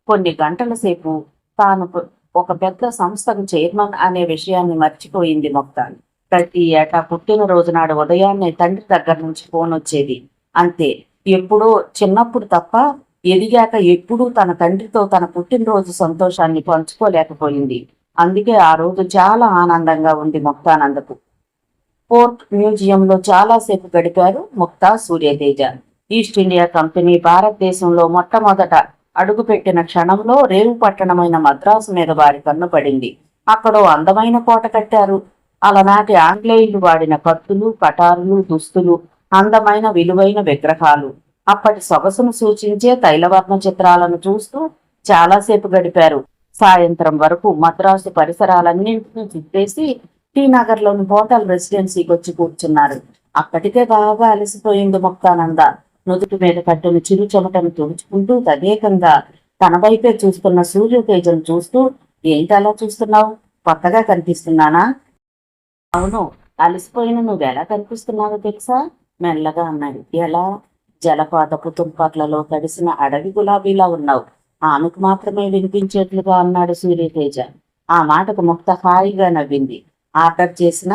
కొన్ని గంటల సేపు తాను ఒక పెద్ద సంస్థకు చైర్మన్ అనే విషయాన్ని మర్చిపోయింది ముక్త. ప్రతి ఏటా పుట్టినరోజు నాడు ఉదయాన్నే తండ్రి దగ్గర నుంచి ఫోన్ వచ్చేది. అంతే, ఎప్పుడో చిన్నప్పుడు తప్ప ఎదిగాక ఎప్పుడూ తన తండ్రితో తన పుట్టినరోజు సంతోషాన్ని పంచుకోలేకపోయింది. అందుకే ఆ రోజు చాలా ఆనందంగా ఉంది ముక్తానందకు. పోర్ట్ మ్యూజియంలో చాలాసేపు గడిపారు Mukta Surya Teja. East India company భారతదేశంలో మొట్టమొదట అడుగుపెట్టిన క్షణంలో రేవు పట్టణమైన మద్రాసు మీద వారి కన్ను పడింది. అక్కడో అందమైన కోట కట్టారు. అలనాటి ఆంగ్లేయులు వాడిన కత్తులు, కటారులు, దుస్తులు, అందమైన విలువైన విగ్రహాలు, అప్పటి సొగసును సూచించే తైలవర్ణ చిత్రాలను చూస్తూ చాలాసేపు గడిపారు. సాయంత్రం వరకు మద్రాసు పరిసరాలన్నింటినీ చుట్టేసి టీ నగర్లోని హోటల్ రెసిడెన్సీకి వచ్చి కూర్చున్నారు. అప్పటికే బాగా అలసిపోయింది ముక్తానంద. నుదుటి మీద కట్టిన చిరు చెమటను తుడుచుకుంటూ తదేకంగా తన వైపే చూస్తున్న సూర్యతేజను చూస్తూ, ఏంటి అలా చూస్తున్నావు? కొత్తగా కనిపిస్తున్నానా? అవును, అలసిపోయిన నువ్వెలా కనిపిస్తున్నావో తెలుసా? మెల్లగా అన్నాడు. ఎలా? జలపాతపు తుంపర్లలో తడిసిన అడవి గులాబీలా ఉన్నావు. ఆమెకు మాత్రమే వినిపించేట్లుగా అన్నాడు సూర్యతేజ. ఆ మాటకు ముక్త హాయిగా నవ్వింది. ఆర్డర్ చేసిన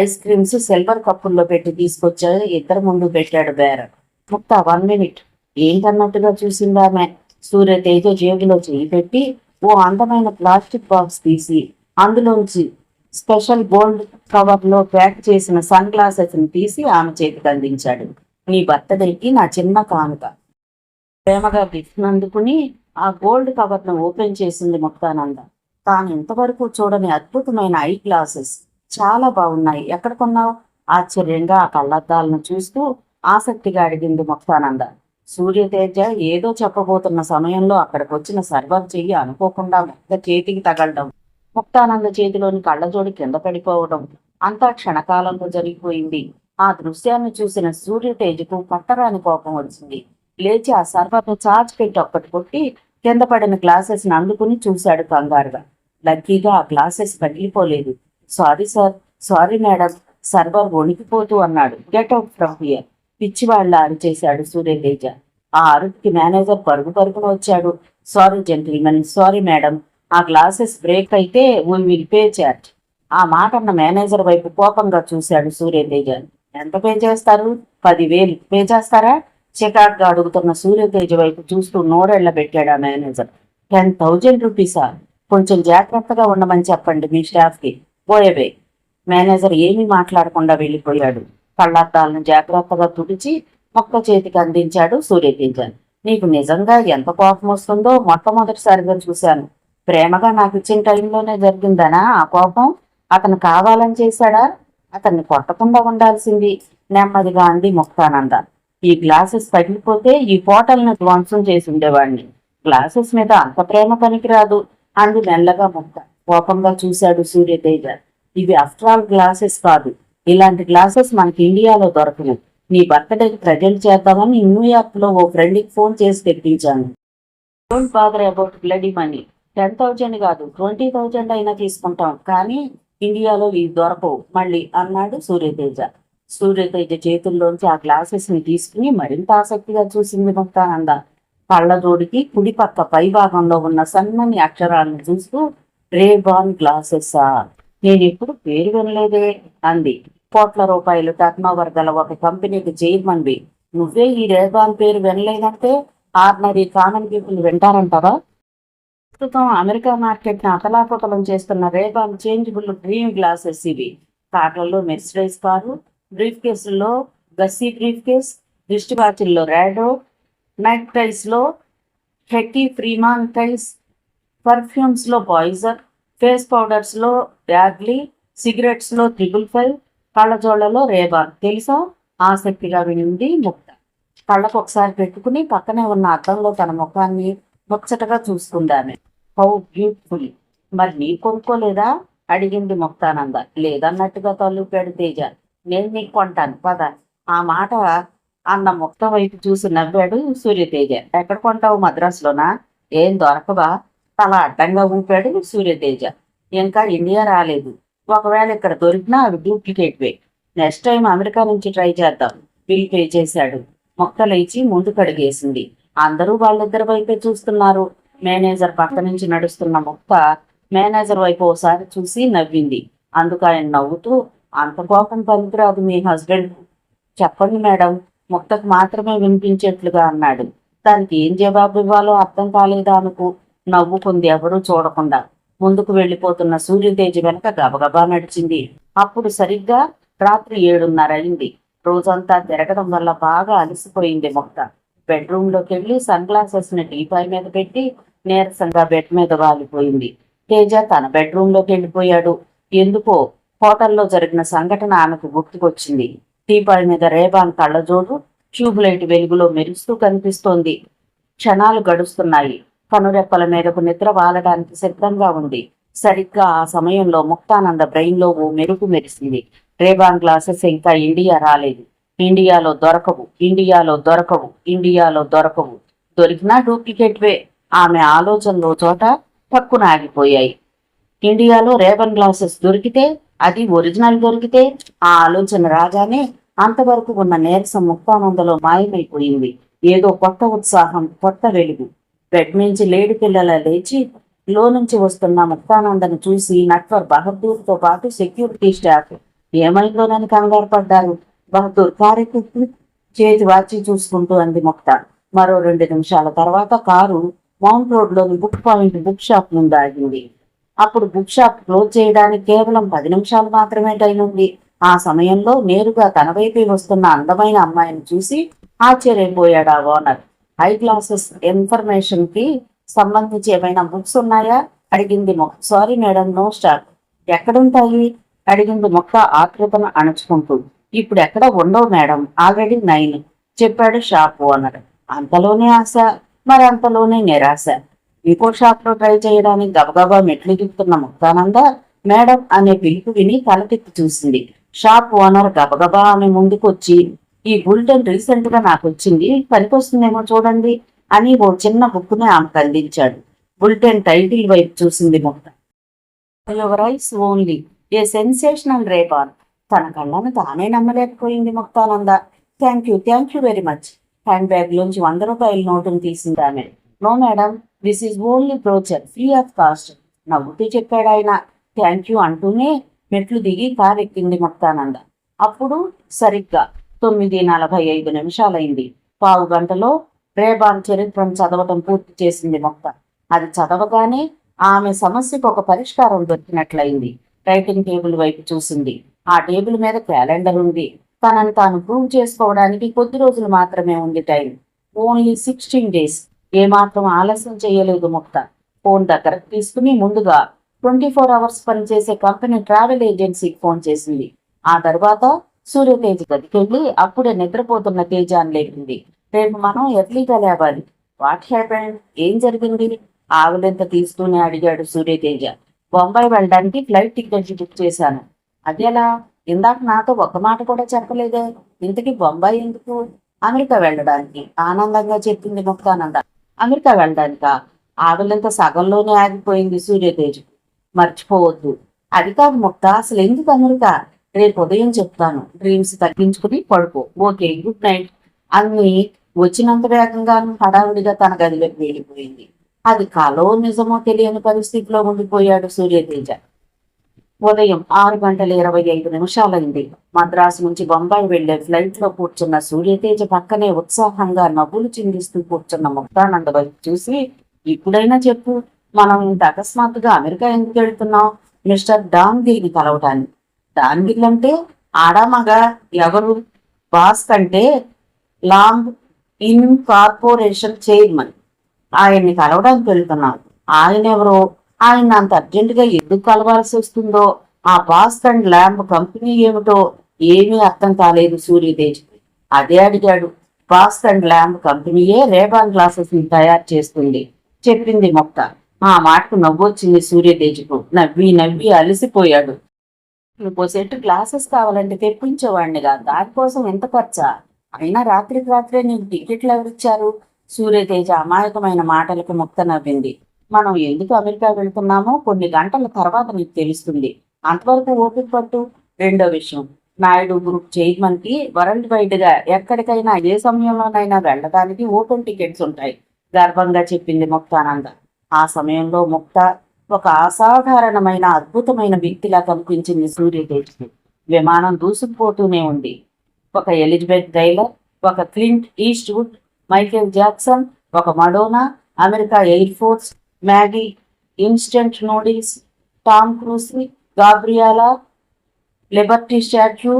ఐస్ క్రీమ్స్ సిల్వర్ కప్పుల్లో పెట్టి తీసుకొచ్చా ఇద్దరు ముందు పెట్టాడు బేరర్. ముక్త 1 మినిట్ ఏంటన్నట్టుగా చూసిందామె. సూర్యతేజ జేబులో చేయి పెట్టి ఓ అందమైన ప్లాస్టిక్ బాక్స్ తీసి అందులోంచి స్పెషల్ గోల్డ్ కవర్ లో ప్యాక్ చేసిన సన్ గ్లాసెస్ ని తీసి ఆమె చేతికి అందించాడు. నీ బర్త్డేకి నా చిన్న కానుక. ప్రేమగా గిఫ్ట్ అందుకుని ఆ గోల్డ్ కవర్ ను ఓపెన్ చేసింది ముక్తానంద. తాను ఇంతవరకు చూడని అద్భుతమైన ఐ గ్లాసెస్ చాలా బాగున్నాయి. ఎక్కడ కొన్నావు? ఆశ్చర్యంగా ఆ కళ్ళద్దాలను చూస్తూ ఆసక్తిగా అడిగింది ముక్తానంద. సూర్యతేజ ఏదో చెప్పబోతున్న సమయంలో అక్కడికి వచ్చిన సర్వర్ చెయ్యి అనుకోకుండా ముక్త చేతికి తగలడం, ముక్తానంద చేతిలోని కళ్ళజోడి కింద పడిపోవడం అంతా క్షణకాలంలో జరిగిపోయింది. ఆ దృశ్యాన్ని చూసిన సూర్యతేజకు పట్టరాని కోపం వచ్చింది. లేచి ఆ సర్వర్ను చార్జ్ పెట్టి ఒక్కటి కొట్టి కింద పడిన గ్లాసెస్ ని అందుకుని చూశాడు కంగారుగా. లక్కీగా ఆ గ్లాసెస్ పగిలిపోలేదు. Sorry sir, sorry madam, server వణికిపోతూ అన్నాడు. గెట్ అవుట్ ఫ్రమ్ హియర్, పిచ్చివాళ్ల అరిచేశాడు సూర్యతేజ. ఆ అరుపుకి మేనేజర్ పరుగు పరుగున వచ్చాడు. సారీ జెంటిల్మెన్, సారీ మేడం, ఆ గ్లాసెస్ బ్రేక్ అయితే వీ విల్ పే చార్జ్. ఆ మాట అన్న మేనేజర్ వైపు కోపంగా చూశాడు సూర్యతేజ. ఎంత పే చేస్తారు? 10,000 పే చేస్తారా? చికాగ్గా అడుగుతున్న సూర్యతేజ వైపు చూస్తూ నోరెళ్ల పెట్టాడు ఆ మేనేజర్. 10,000 రూపీసా? కొంచెం జాగ్రత్తగా ఉండమని చెప్పండి మీ స్టాఫ్ కి. పోయేవే. మేనేజర్ ఏమీ మాట్లాడకుండా వెళ్ళిపోయాడు. కళ్ళద్దాలను జాగ్రత్తగా తుడిచి మొక్క చేతికి అందించాడు సూర్యతేజ. నీకు నిజంగా ఎంత కోపం వస్తుందో మొట్టమొదటిసారిగా చూశాను. ప్రేమగా నాకు ఇచ్చిన టైంలోనే జరిగిందనా ఆ కోపం? అతను కావాలని చేశాడా? అతన్ని కొట్టకుండా ఉండాల్సింది, నెమ్మదిగా అంది ముక్తానంద. ఈ గ్లాసెస్ పగిలిపోతే ఈ హోటల్ని ధ్వంసం చేసి ఉండేవాడిని. గ్లాసెస్ మీద అంత ప్రేమ పనికిరాదు అంది మెల్లగా ముక్త. కోపంగా చూశాడు సూర్యతేజ. ఇవి ఆఫ్టర్ ఆల్ గ్లాసెస్ కాదు. ఇలాంటి గ్లాసెస్ మనకి ఇండియాలో దొరకవు. నీ బర్త్డేకి ప్రజెంట్ చేద్దామని న్యూయార్క్ లో ఓ ఫ్రెండ్కి ఫోన్ చేసి తెప్పించాను. Don't bother about bloody money. 10,000 కాదు, 20,000 అయినా తీసుకుంటాం, కానీ ఇండియాలో ఇవి దొరకవు మళ్ళీ అన్నాడు సూర్యతేజ. సూర్యతేజ చేతుల్లోంచి ఆ గ్లాసెస్ ని తీసుకుని మరింత ఆసక్తిగా చూసింది ముక్తానంద. కళ్ళజోడికి కుడి పక్క పై భాగంలో ఉన్న సన్నని అక్షరాలను చూస్తూ, రేబాన్ గ్లాసెసా? నేనెప్పుడు పేరు వినలేదే అంది. కోట్ల రూపాయలు టర్నోవర్ గల ఒక కంపెనీకి చైర్మన్వి. నువ్వే ఈ రేబాన్ పేరు వినలేదంటే ఆర్డినరీ కామన్ పీపుల్ వింటారంటావా? ప్రస్తుతం అమెరికా మార్కెట్ ని అతలాకుతలం చేస్తున్న రేబాన్ చేంజబుల్ డ్రీమ్ గ్లాసెస్ ఇవి. కార్లలో మెర్సిడైజ్ కారు, బ్రీఫ్ కేసుల్లో గస్సీ బ్రీఫ్ కేస్, దిష్టి వాచిల్లో రాడో, నైట్ టైస్ లో హెట్టి ఫ్రీమాన్ టైస్, పర్ఫ్యూమ్స్ లో పాయిజన్, ఫేస్ పౌడర్స్ లో యాగ్లీ, సిగరెట్స్ లో 555, కళ్ళజోళ్లలో రేబాన్. తెలుసా? ఆసక్తిగా వినింది ముక్త. కళ్ళకు ఒకసారి పెట్టుకుని పక్కనే ఉన్న అద్దంలో తన ముఖాన్ని ముచ్చటగా చూసుకుందామె. How beautiful. మరి నీ కొనుక్కోలేదా అడిగింది ముక్తానంద. లేదన్నట్టుగా తల్లుపాడు తేజ. నేను నీకు కొంటాను పద. ఆ మాట అన్న ముక్త వైపు చూసి నవ్వాడు సూర్యతేజ. ఎక్కడ కొంటావు? మద్రాసులోనా? ఏం దొరకవా? తల అడ్డంగా ఊపాడు సూర్యతేజ. ఇంకా ఇండియా రాలేదు. ఒకవేళ ఇక్కడ దొరికినా అవి డూప్లికేట్వే. నెక్స్ట్ టైం అమెరికా నుంచి ట్రై చేద్దాం. బిల్ పే చేశాడు. ముక్త లేచి ముందు కడిగేసింది. అందరూ వాళ్ళిద్దరి వైపే చూస్తున్నారు. మేనేజర్ పక్క నుంచి నడుస్తున్న ముక్త మేనేజర్ వైపు ఓసారి చూసి నవ్వింది. అందుకు ఆయన నవ్వుతూ, అంత కోపం పనికిరాదు మీ హస్బెండ్. చెప్పండి మేడం, ముక్తకు మాత్రమే వినిపించేట్లుగా అన్నాడు. దానికి ఏం జవాబు ఇవ్వాలో అర్థం కాలేదా అనుకు. నవ్వుకుంది ఎవరూ చూడకుండా. ముందుకు వెళ్ళిపోతున్న సూర్యతేజ వెనక గబగబా నడిచింది. అప్పుడు సరిగ్గా రాత్రి 7:30 అయింది. రోజంతా తిరగడం వల్ల బాగా అలసిపోయింది ముక్త. బెడ్రూమ్ లోకి వెళ్ళి సన్ గ్లాసెస్ ని టీపాయ్ మీద పెట్టి నీరసంగా బెడ్ మీద వాలిపోయింది. తేజ తన బెడ్రూమ్ లోకి వెళ్ళిపోయాడు. ఎందుకో హోటల్లో జరిగిన సంఘటన ఆమెకు గుర్తుకొచ్చింది. టీపాయ్ మీద రేబాన్ కళ్ళజోడు ట్యూబ్ లైట్ వెలుగులో మెరుస్తూ కనిపిస్తోంది. క్షణాలు గడుస్తున్నాయి. కనురెప్పల మీదకు నిద్ర వాలడానికి సిద్ధంగా ఉంది. సరిగ్గా ఆ సమయంలో ముక్తానంద బ్రెయిన్ లో ఓ మెరుపు మెరిసింది. రేబాన్ గ్లాసెస్ ఇంకా ఇండియా రాలేదు. ఇండియాలో దొరకవు, ఇండియాలో దొరకవు, ఇండియాలో దొరకవు. దొరికినా డూప్లికేట్వే. ఆమె ఆలోచనలో చోట పక్కున ఆగిపోయాయి. ఇండియాలో రేబన్ గ్లాసెస్ దొరికితే, అది ఒరిజినల్ దొరికితే, ఆ ఆలోచన రాగానే అంతవరకు ఉన్న నీరసం ముక్తానందలో మాయమైపోయింది. ఏదో కొత్త ఉత్సాహం, కొత్త వెలుగు. బెడ్ నుంచి లేడి పిల్లల లేచి నుంచి వస్తున్న ముక్తానందను చూసి నట్వర్ బహదూర్తో పాటు సెక్యూరిటీ స్టాఫ్ ఏమైందోనని కంగారు పడ్డారు. బహదూర్ కారెక్కి చేతి వాచి చూసుకుంటూ అంది ముక్త. మరో 2 నిమిషాల తర్వాత కారు మౌంట్ రోడ్లోని బుక్ పాయింట్ బుక్ షాప్ ముందు ఆగింది. అప్పుడు బుక్ షాప్ క్లోజ్ చేయడానికి కేవలం 10 నిమిషాలు మాత్రమే టైం ఉంది. ఆ సమయంలో నేరుగా తన వైపే వస్తున్న అందమైన అమ్మాయిని చూసి ఆశ్చర్యపోయాడు ఆ ఓనర్. హై క్లాసెస్ ఇన్ఫర్మేషన్ కి సంబంధించి ఏమైనా బుక్స్ ఉన్నాయా అడిగింది మొక్క. Sorry madam, no stock. ఎక్కడుంటాయి అడిగింది మొక్క ఆతృతను అణుచుకుంటూ. ఇప్పుడు ఎక్కడ ఉండవు మేడం, ఆల్రెడీ 9 చెప్పాడు షాప్ ఓనర్. అంతలోనే ఆశ, మరి అంతలోనే నిరాశ. ఇంకో షాప్ లో ట్రై చేయడానికి గబగబా మెట్లు దిగుతున్న ముక్తానంద మేడం అనే పిలుపు విని తలకెత్తి చూసింది. షాప్ ఓనర్ గబగబా ఆమె ముందుకు వచ్చి, ఈ బులెటిన్ రీసెంట్ గా నాకు వచ్చింది, పనికొస్తుందేమో చూడండి అని ఓ చిన్న బుక్కుని ఆమెకు అందించాడు. బులెటిన్ టైటిల్ వైపు చూసింది Mukta. Your eyes only a sensational Ray-Ban. తన కళ్ళను తానే నమ్మలేకపోయింది Muktananda. Thank you very much. Handbag లోంచి 100 రూపాయల నోటును తీసింది ఆమె. No madam, this is only brochure, free of cost. నవ్వుతూ చెప్పాడు ఆయన. థ్యాంక్ యూ అంటూనే మెట్లు దిగి కారు ఎక్కింది ముక్తానంద. అప్పుడు సరిగ్గా 9:45 పావు గంటలో రేబాన్ చరిత్రను చదవటం పూర్తి చేసింది ముక్త. అది చదవగానే ఆమె సమస్యకు ఒక పరిష్కారం దొరికినట్లయింది. రైటింగ్ టేబుల్ వైపు చూసింది. ఆ టేబుల్ మీద క్యాలెండర్ ఉంది. తనని తాను ప్రూవ్ చేసుకోవడానికి కొద్ది రోజులు మాత్రమే ఉంది టైం. Only 16 days. ఏమాత్రం ఆలస్యం చేయలేదు ముక్త. ఫోన్ దగ్గరకు తీసుకుని ముందుగా 24 hours పనిచేసే కంపెనీ ట్రావెల్ ఏజెన్సీకి ఫోన్ చేసింది. ఆ తర్వాత సూర్యతేజ్ గదికెళ్ళి అప్పుడే నిద్రపోతున్న తేజాన్ని లేపింది. రేపు మనం ఎర్లీగా లేవాలి. వాట్ హ్యాపెండ్, ఏం జరిగింది ఆవులెంత తీస్తూనే అడిగాడు సూర్యతేజ. బొంబాయి వెళ్ళడానికి ఫ్లైట్ టికెట్ బుక్ చేశాను. అదేలా, ఇందాక నాతో ఒక్క మాట కూడా చెప్పలేదే. ఇంతకీ బొంబాయి ఎందుకు? అమెరికా వెళ్ళడానికి ఆనందంగా చెప్పింది ముక్తానంద. అమెరికా వెళ్ళడానికా? ఆవులెంత సగంలోనే ఆగిపోయింది సూర్యతేజ్. మర్చిపోవద్దు. అది కాదు ముక్త, అసలు ఎందుకు అమెరికా? రేపు ఉదయం చెప్తాను. డ్రీమ్స్ తగ్గించుకుని పడుకో. Okay, good night. అన్ని వచ్చినంత వేగంగాను హడావుడిగా తన గదిలోకి వెళ్ళిపోయింది. అది కలో నిజమో తెలియని పరిస్థితిలో ఉండిపోయాడు సూర్యతేజ. ఉదయం 6:25 మద్రాసు నుంచి బొంబాయి వెళ్లే ఫ్లైట్ లో కూర్చున్న సూర్యతేజ పక్కనే ఉత్సాహంగా నవ్వులు చిందిస్తూ కూర్చున్న ముక్తానంద వైపు చూసి, ఇప్పుడైనా చెప్పు, మనం ఇంత అకస్మాత్తుగా అమెరికా ఎందుకు వెళ్తున్నాం? మిస్టర్ డాంగిల్ని కలవటానికి. డాంగిల్ అంటే ఆడామగ ఎవరు? బాస్ కంటే లాంగ్ ఇన్ కార్పొరేషన్ చైర్మన్. ఆయన్ని కలవడానికి వెళ్తున్నాం. ఆయన ఎవరో, ఆయన అంత అర్జెంటుగా ఎందుకు కలవాల్సి వస్తుందో, ఆ బాస్ అండ్ ల్యాంబ్ కంపెనీ ఏమిటో ఏమీ అర్థం కాలేదు సూర్యతేజ్. అదే అడిగాడు. బాస్ అండ్ ల్యాంబ్ కంపెనీయే రేబాన్ గ్లాసెస్ ని తయారు చేస్తుంది చెప్పింది మొక్క. ఆ మాటకు నవ్వొచ్చింది సూర్యతేజ్కు. నవ్వి నవ్వి అలసిపోయాడు. ఇంకో సెట్ గ్లాసెస్ కావాలంటే తెప్పించేవాడినిగా, దానికోసం ఎంత ఖర్చా? అయినా రాత్రికి రాత్రే నీకు టికెట్లు ఎవరిచ్చారు? సూర్యతేజ అమాయకమైన మాటలకు ముక్త నవ్వింది. మనం ఎందుకు అమెరికా వెళ్తున్నామో కొన్ని గంటల తర్వాత నీకు తెలుస్తుంది. అంతవరకు ఓపిక పట్టు. రెండో విషయం, నాయుడు గ్రూప్ చైర్మన్ కి వరల్డ్ వైడ్ గా ఎక్కడికైనా ఏ సమయంలోనైనా వెళ్ళడానికి ఓపెన్ టికెట్స్ ఉంటాయి గర్వంగా చెప్పింది ముక్తానంద. ఆ సమయంలో ముక్త ఒక అసాధారణమైన అద్భుతమైన వ్యక్తిలా కనిపించింది సూర్యతేజ్కి. విమానం దూసుకుపోతూనే ఉంది. ఒక ఎలిజబెత్ టైలర్, ఒక క్లింట్ ఈస్ట్వుడ్, మైకేల్ జాక్సన్, ఒక Madonna, America air force, Maggi instant noodles, Tom Cruise, Gabriela, Liberty Statue,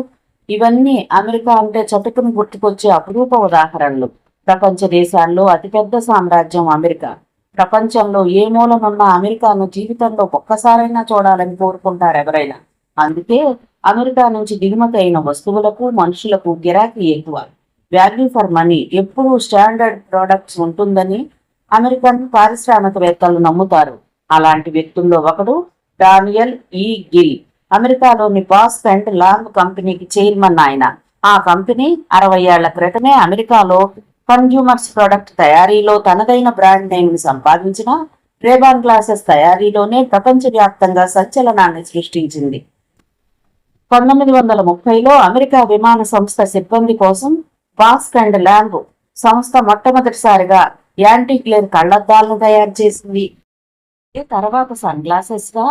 ఇవన్నీ అమెరికా అంటే చటుకుని గుర్తుకొచ్చే అపురూప ఉదాహరణలు. ప్రపంచ దేశాల్లో అతిపెద్ద సామ్రాజ్యం అమెరికా. ప్రపంచంలో ఏ మూలనున్న అమెరికాను జీవితంలో ఒక్కసారైనా చూడాలని కోరుకుంటారు ఎవరైనా. అందుకే అమెరికా నుంచి దిగుమతి అయిన వస్తువులకు, మనుషులకు గిరాకీ ఎక్కువ. వాల్యూ ఫర్ మనీ, ఎప్పుడూ స్టాండర్డ్ ప్రొడక్ట్స్ ఉంటుందని అమెరికన్ పారిశ్రామికవేత్తలు నమ్ముతారు. అలాంటి వ్యక్తుల్లో ఒకడు డానియల్ ఈ గిల్. అమెరికాలోని బాస్ అండ్ లాంగ్ కంపెనీకి చైర్మన్ ఆయన. ఆ కంపెనీ 60 ఏళ్ల క్రితమే అమెరికాలో కన్జ్యూమర్స్ ప్రొడక్ట్ తయారీలో తనదైన బ్రాండ్ నేమ్ ని సంపాదించిన రేబాన్ గ్లాసెస్ తయారీలోనే ప్రపంచవ్యాప్తంగా సంచలనాన్ని సృష్టించింది. 1930లో అమెరికా విమాన సంస్థ సిబ్బంది కోసం బాస్క్ అండ్ ల్యాంబ్ సంస్థ మొట్టమొదటిసారిగా యాంటీ గ్లేర్ కళ్లద్దాలను తయారు చేసింది. తర్వాత సన్ గ్లాసెస్ గా,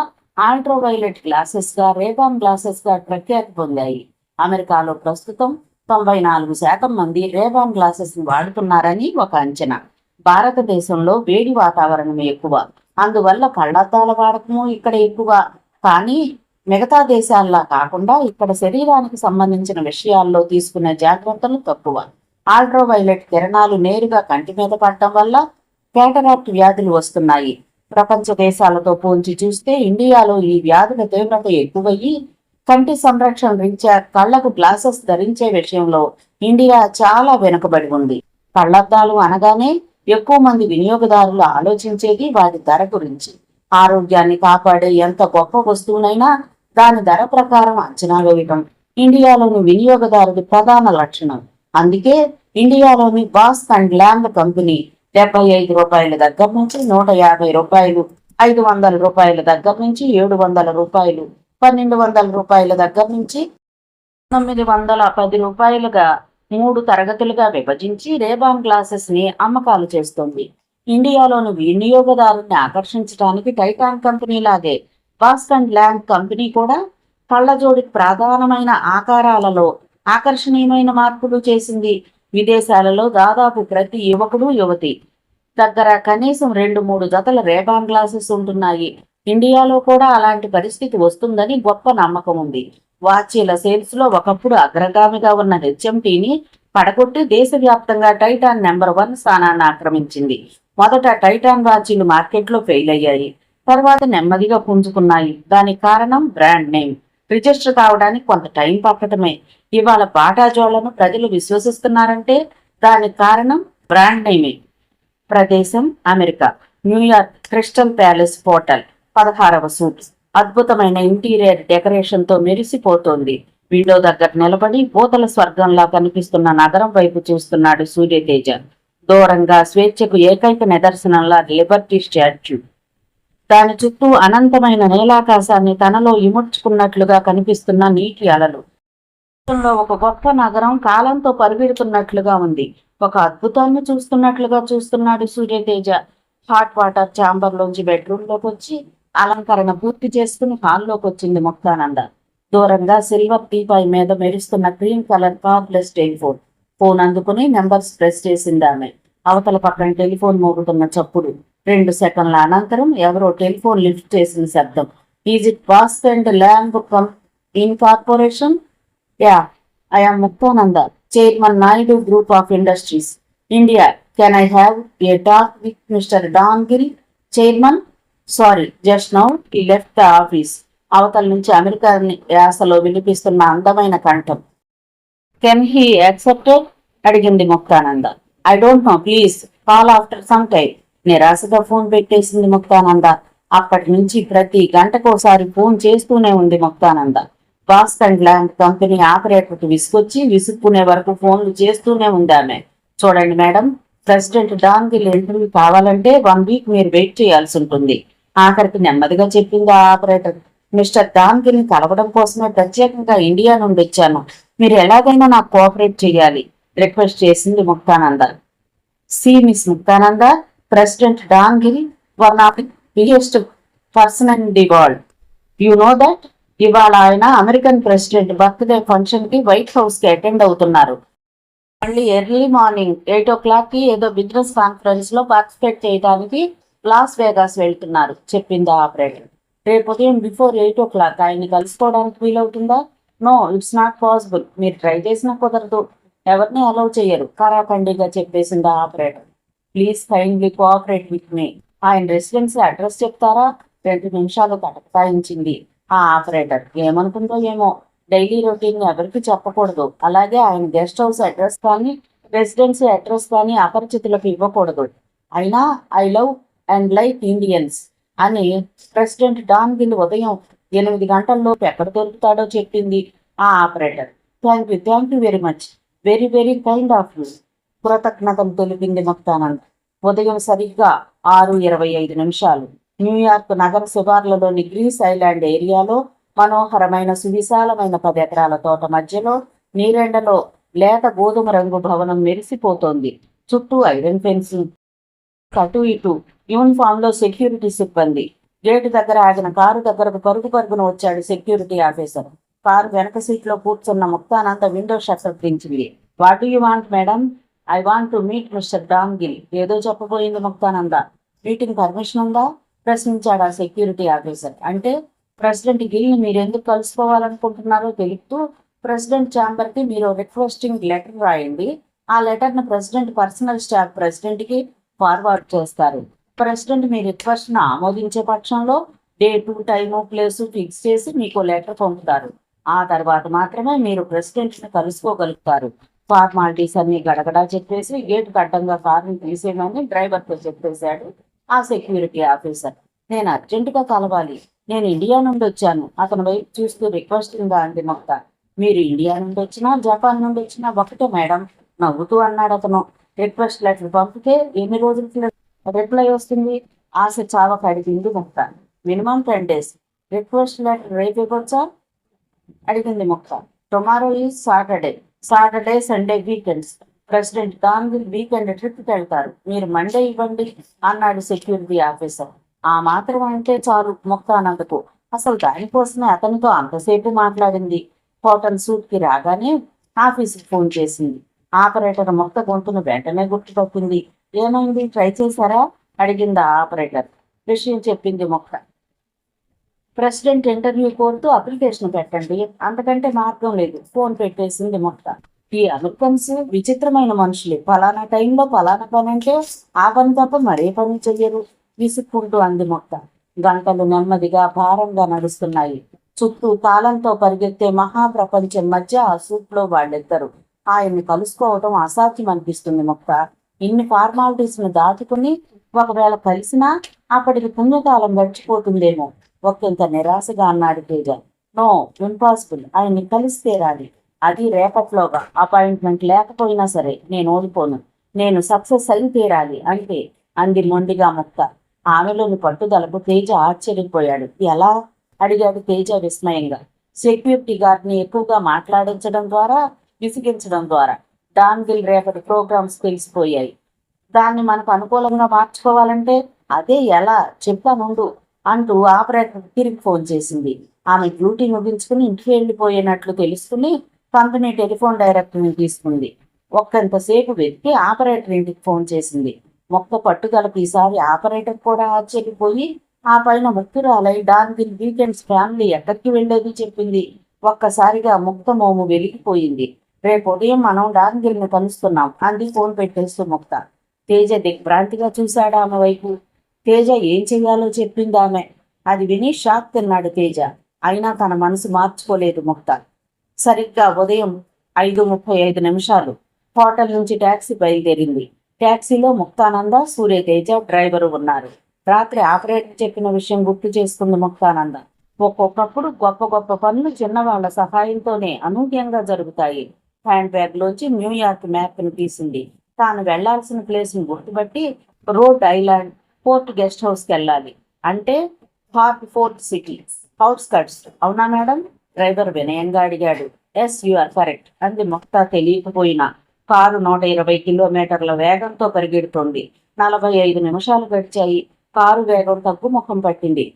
అల్ట్రావైలెట్ గ్లాసెస్ గా, రేబాన్ గ్లాసెస్ గా ప్రఖ్యాతి పొందాయి. అమెరికాలో ప్రస్తుతం 94% మంది రేబాన్ గ్లాసెస్ ని వాడుతున్నారని ఒక అంచనా. భారతదేశంలో వేడి వాతావరణం ఎక్కువ, అందువల్ల కళ్లద్దాల వాడకము ఇక్కడ ఎక్కువ. కానీ మిగతా దేశాల్లా కాకుండా ఇక్కడ శరీరానికి సంబంధించిన విషయాల్లో తీసుకునే జాగ్రత్తలు తక్కువ. అల్ట్రావైలెట్ కిరణాలు నేరుగా కంటి మీద పడటం వల్ల కేటరాక్ట్ వ్యాధులు వస్తున్నాయి. ప్రపంచ దేశాలతో పోల్చి చూస్తే ఇండియాలో ఈ వ్యాధుల తీవ్రత ఎక్కువయ్యి కంటి సంరక్షణ రీత్యా కళ్లకు గ్లాసెస్ ధరించే విషయంలో ఇండియా చాలా వెనుకబడి ఉంది. కళ్లద్దాలు అనగానే ఎక్కువ మంది వినియోగదారులు ఆలోచించేది వాటి ధర గురించి. ఆరోగ్యాన్ని కాపాడే ఎంత గొప్ప వస్తువునైనా దాని ధర ప్రకారం అంచనా వేయటం ఇండియాలోని వినియోగదారుడి ప్రధాన లక్షణం. అందుకే ఇండియాలోని బాస్క్ అండ్ ల్యాంబ్ కంపెనీ 75 రూపాయల దగ్గర నుంచి 150 రూపాయలు, 500 రూపాయల దగ్గర నుంచి 700 రూపాయలు, 1200 రూపాయల దగ్గర నుంచి 910 రూపాయలుగా 3 తరగతులుగా విభజించి రేబాన్ గ్లాసెస్ ని అమ్మకాలు చేస్తుంది. ఇండియాలోని వినియోగదారుని ఆకర్షించడానికి టైటాన్ కంపెనీ లాగే బాస్క్ అండ్ ల్యాంబ్ కంపెనీ కూడా కళ్ళజోడికి ప్రధానమైన ఆకారాలలో ఆకర్షణీయమైన మార్పులు చేసింది. విదేశాలలో దాదాపు ప్రతి యువకుడు యువతి దగ్గర కనీసం 2-3 జతల రేబాన్ గ్లాసెస్ ఉంటున్నాయి. ఇండియాలో కూడా అలాంటి పరిస్థితి వస్తుందని గొప్ప నమ్మకం ఉంది. వాచీల సేల్స్ లో ఒకప్పుడు అగ్రగామిగా ఉన్న హెచ్ఎంటీని పడగొట్టి దేశవ్యాప్తంగా టైటాన్ నెంబర్ 1 స్థానాన్ని ఆక్రమించింది. మొదట టైటాన్ వాచీలు మార్కెట్లో ఫెయిల్ అయ్యాయి, తర్వాత నెమ్మదిగా పుంజుకున్నాయి. దానికి కారణం బ్రాండ్ నేమ్ రిజిస్టర్ కావడానికి కొంత టైం పట్టడమే. ఇవాళ బాటా జోళ్లను ప్రజలు విశ్వసిస్తున్నారంటే దానికి కారణం బ్రాండ్ నేమే. ప్రదేశం America, New York Crystal Palace hotel, 16వ సూట్. అద్భుతమైన ఇంటీరియర్ డెకరేషన్ తో మెరిసిపోతోంది. విండో దగ్గర నిలబడి భూతల స్వర్గంలా కనిపిస్తున్న నగరం వైపు చూస్తున్నాడు సూర్యతేజ. దూరంగా స్వేచ్ఛకు ఏకైక నిదర్శనంలా లిబర్టీ స్టాచ్యూ. దాని చుట్టూ అనంతమైన నీలాకాశాన్ని తనలో ఇముడ్చుకున్నట్లుగా కనిపిస్తున్న నీటి అలలు. ఒక గొప్ప నగరం కాలంతో పరిగెడుతున్నట్లుగా ఉంది. ఒక అద్భుతాన్ని చూస్తున్నట్లుగా చూస్తున్నాడు సూర్యతేజ. హాట్ వాటర్ ఛాంబర్ లోంచి బెడ్రూమ్ లోకి వచ్చి అలంకరణ పూర్తి చేసుకుని హాల్లోకి వచ్చింది ముక్తానంద. దూరంగా సిల్వర్ టీపాయ్ మీద మెరుస్తున్న cream colour cordless telephone. Phone అందుకుని నెంబర్స్ ప్రెస్ చేసింది ఆమె. అవతల పక్కన టెలిఫోన్ మోగుతున్న చప్పుడు. 2 సెకండ్ల అనంతరం ఎవరో టెలిఫోన్ లిఫ్ట్ చేసిన శబ్దం. Is it Bausch and Lomb incorporation? Yeah, I am Muktananda, chairman Naidu group of industries, India. Can I have a talk with mister Don Giri? Chairman, sorry, just now he left the office. అవతల నుంచి America యాసలో వినిపిస్తున్న అందమైన కంఠం. Can he accepted? అడిగింది Muktananda. I don't know, please call after some time. నిరాశగా phone పెట్టేసింది ముక్తానంద. అప్పటి నుంచి ప్రతి గంటకోసారి ఫోన్ చేస్తూనే ఉంది Muktananda. Bask and Lomb company ఆపరేటర్కి విసుకొచ్చి విసుక్కునే వరకు ఫోన్లు చేస్తూనే ఉంది ఆమె. చూడండి madam, president Don Gill interview కావాలంటే 1 వీక్ మీరు వెయిట్ చేయాల్సి ఉంటుంది. ఆఖరికి నెమ్మదిగా చెప్పింది ఆ ఆపరేటర్. మిస్టర్ డాన్ గిల్ ని కలవడం కోసమే ప్రత్యేకంగా ఇండియా నుండి వచ్చాను. మీరు ఎలాగైనా నాకు కోఆపరేట్ చేయాలి, రిక్వెస్ట్ చేసింది Muktananda. See miss Muktananda, president Don Gill one of the biggest person in the world. You know that? ఇవాళ ఆయన అమెరికన్ ప్రెసిడెంట్ బర్త్డే ఫంక్షన్ కి వైట్ హౌస్ కి అటెండ్ అవుతున్నారు. మళ్ళీ ఎర్లీ మార్నింగ్ 8 o'clock కి ఏదో బిజినెస్ కాన్ఫరెన్స్ లో పార్టిసిపేట్ చేయడానికి లాస్ వేగాస్ వెళ్తున్నారు, చెప్పింది ఆపరేటర్. రేపు ఉదయం బిఫోర్ 8 o'clock ఆయన్ని కలుసుకోవడానికి వీలవుతుందా? No, it's not possible. మీరు ట్రై చేసినా కుదరదు, ఎవరిని అలౌ చేయరు, కరాఖండిగా చెప్పేసింది operator. Please kindly cooperate with me. ఆయన రెసిడెన్సీ అడ్రస్ చెప్తారా? 2 నిమిషాలు తటకాయించింది ఆ ఆపరేటర్. ఏమనుకుందో ఏమో, డైలీ రొటీన్ ఎవరికి చెప్పకూడదు. అలాగే ఆయన గెస్ట్ హౌస్ అడ్రస్ కానీ రెసిడెన్సీ అడ్రస్ కానీ అపరిచితులకు ఇవ్వకూడదు. అయినా I love and like Indians అని ప్రెసిడెంట్ డాన్ గిల్ ఉదయం 8 గంటల్లోపు ఎక్కడ దొరుకుతాడో చెప్పింది ఆ operator. Thank you very much, very very kind of you. కృతజ్ఞతలు తెలిపింది ముక్తానంద. ఉదయం సరిగ్గా 6:25 న్యూయార్క్ నగర శివార్లలోని గ్రీస్ ఐలాండ్ ఏరియాలో మనోహరమైన సువిశాలమైన 10 ఎకరాల తోట మధ్యలో నీరెండలో లేత గోధుమ రంగు భవనం మెరిసిపోతోంది. చుట్టూ ఐరన్ ఫెన్సింగ్, అటు ఇటు యూనిఫామ్ లో సెక్యూరిటీ సిబ్బంది. గేటు దగ్గర ఆగిన కారు దగ్గరకు పరుగు పరుగున వచ్చాడు సెక్యూరిటీ ఆఫీసర్. కారు వెనక సీట్లో కూర్చున్న ముక్తానంద విండో షట్టర్ దించింది. What do you want madam? I want to meet mister Don Gill. ఏదో చెప్పబోయింది ముక్తానంద. మీటింగ్ పర్మిషన్ ఉందా? ప్రశ్నించాడు ఆ సెక్యూరిటీ ఆఫీసర్. అంటే ప్రెసిడెంట్ గిల్ని మీరు ఎందుకు కలుసుకోవాలనుకుంటున్నారో తెలుపుతూ ప్రెసిడెంట్ ఛాంబర్ కి మీరు రిక్వెస్టింగ్ లెటర్ రాయండి. ఆ లెటర్ ను ప్రెసిడెంట్ పర్సనల్ స్టాఫ్ ప్రెసిడెంట్ కి ఫార్వర్డ్ చేస్తారు. ప్రెసిడెంట్ మీ రిక్వెస్ట్ ను ఆమోదించే పక్షంలో డేటు, టైము, ప్లేసు ఫిక్స్ చేసి మీకు లెటర్ పంపుతారు. ఆ తర్వాత మాత్రమే మీరు ప్రెసిడెంట్ ని కలుసుకోగలుగుతారు. ఫార్మాలిటీస్ అన్ని గడగడా చెప్పేసి గేటుకు అడ్డంగా కారుని తీసేయమని డ్రైవర్తో చెప్పేశాడు ఆ సెక్యూరిటీ ఆఫీసర్. నేను అర్జెంటుగా కలవాలి. నేను ఇండియా నుండి వచ్చాను. అతని వైపు చూస్తూ రిక్వెస్టింగ్ అంది ముక్త. మీరు ఇండియా నుండి వచ్చినా జపాన్ నుండి వచ్చినా ఒకటే మేడం, నవ్వుతూ అన్నాడు అతను. రిక్వెస్ట్ లెటర్ పంపితే ఎన్ని రోజులకి రిప్లై వస్తుంది? ఆశ చావక అడిగింది ముక్త. Minimum 10 days. రిక్వెస్ట్ లెటర్ రేపు ఇవ్వచ్చా అడిగింది Mukta. Tomorrow is Saturday Sunday weekends. President Don Gill weekend ట్రిప్కి వెళ్తారు. మీరు మండే ఇవ్వండి అన్నాడు సెక్యూరిటీ ఆఫీసర్. ఆ మాత్రం అంటే చాలు ముక్తానందకు. అసలు దానికోసమే అతనితో అంతసేపు మాట్లాడింది. హోటల్ సూట్కి రాగానే ఆఫీస్కి ఫోన్ చేసింది. ఆపరేటర్ ముక్త గొంతును వెంటనే గుర్తుపట్టింది. ఏమైంది, ట్రై చేశారా అడిగింది ఆ ఆపరేటర్. విషయం చెప్పింది ముక్త. ప్రెసిడెంట్ ఇంటర్వ్యూ కోరుతూ అప్లికేషన్ పెట్టండి, అంతకంటే మార్గం లేదు. ఫోన్ పెట్టేసింది ముక్త. ఈ అమెరికన్స్ విచిత్రమైన మనుషులు. ఫలానా టైంలో ఫలానా పని అంటే ఆ పని తప్ప మరే పని చెయ్యరు విసుక్కుంటూ అంది ముక్త. గంటలు నెమ్మదిగా భారంగా నడుస్తున్నాయి. చుట్టూ కాలంతో పరిగెత్తే మహాప్రపంచం మధ్య ఆ సూట్లో వాళ్ళిద్దరు. ఆయన్ని కలుసుకోవటం అసాధ్యం అనిపిస్తుంది ముక్త. ఇన్ని ఫార్మాలిటీస్ ను దాటుకుని ఒకవేళ కలిసినా అప్పటికి పుణ్యకాలం గడిచిపోతుందేమో. ఒకంత నిరాశగా అన్నాడు తేజ. No, impossible. ఆయన్ని కలిస్తే రాలి. అది రేపట్లోగా. అపాయింట్మెంట్ లేకపోయినా సరే నేను ఓడిపోను. నేను సక్సెస్ అయి తీరాలి అంతే అంది మొండిగా ముక్త. ఆమెలోని పట్టుదలకు తేజ ఆశ్చర్యపోయాడు. ఎలా అడిగాడు తేజ విస్మయంగా. సెక్యూరిటీ గార్డ్ని ఎక్కువగా మాట్లాడించడం ద్వారా, విసిగించడం ద్వారా డామ్ గిల్ రేపటి ప్రోగ్రామ్స్ తెలిసిపోయాయి. దాన్ని మనకు అనుకూలంగా మార్చుకోవాలంటే అదే ఎలా చెప్తానుండు అంటూ ఆపరేటర్ తిరిగి ఫోన్ చేసింది. ఆమె డ్యూటీ ముగించుకుని ఇంటికి వెళ్ళిపోయినట్లు తెలుసుకుని కంపెనీ టెలిఫోన్ డైరెక్టర్ని తీసుకుంది. ఒక్కంతసేపు వెతికి ఆపరేటర్ ఇంటికి ఫోన్ చేసింది. మొక్క పట్టుదలకు ఈసారి ఆపరేటర్ కూడా ఆశ్చర్యపోయి ఆ పైన ముక్తురాలై డామ్ గిల్ వీకెండ్స్ ఫ్యామిలీ ఎక్కడికి వెళ్ళేది చెప్పింది. ఒక్కసారిగా ముక్త మోము వెలిగిపోయింది. రేపు ఉదయం మనం డామ్ గిల్ని కలుస్తున్నాం అంది ఫోన్ పెట్టేస్తూ ముక్త. తేజ దిగ్భ్రాంతిగా చూశాడు ఆమె వైపు. తేజ ఏం చెయ్యాలో చెప్పింది ఆమె. అది విని షాక్ తిన్నాడు తేజ. అయినా తన మనసు మార్చుకోలేదు ముక్త. సరిగ్గా ఉదయం 5:35 హోటల్ నుంచి ట్యాక్సీ బయలుదేరింది. ట్యాక్సీలో ముక్తానంద, సూర్యతేజ డ్రైవరు ఉన్నారు. రాత్రి ఆపరేటర్ చెప్పిన విషయం గుర్తు చేసుకుంది ముక్తానంద. ఒక్కొక్కప్పుడు గొప్ప గొప్ప పనులు చిన్నవాళ్ల సహాయంతోనే అనూహ్యంగా జరుగుతాయి. హ్యాండ్ బ్యాగ్ లోంచి న్యూయార్క్ మ్యాప్ ని తీసింది. తాను వెళ్లాల్సిన ప్లేస్ ని గుర్తుపట్టి రోడ్ ఐలాండ్ పోర్ట్ గెస్ట్ హౌస్కి వెళ్ళాలి. అంటే ఫోర్ట్ సిటీ అవుట్స్కట్స్. అవునా మేడం? డ్రైవర్ వినయంగా అడిగాడు. ఎస్, యు ఆర్ కరెక్ట్ అంది ముక్త తెలియకపోయినా. కారు 120 కిలోమీటర్ల వేగంతో పరిగెడుతోంది. 45 నిమిషాలు గడిచాయి. కారు వేగం తగ్గుముఖం పట్టింది.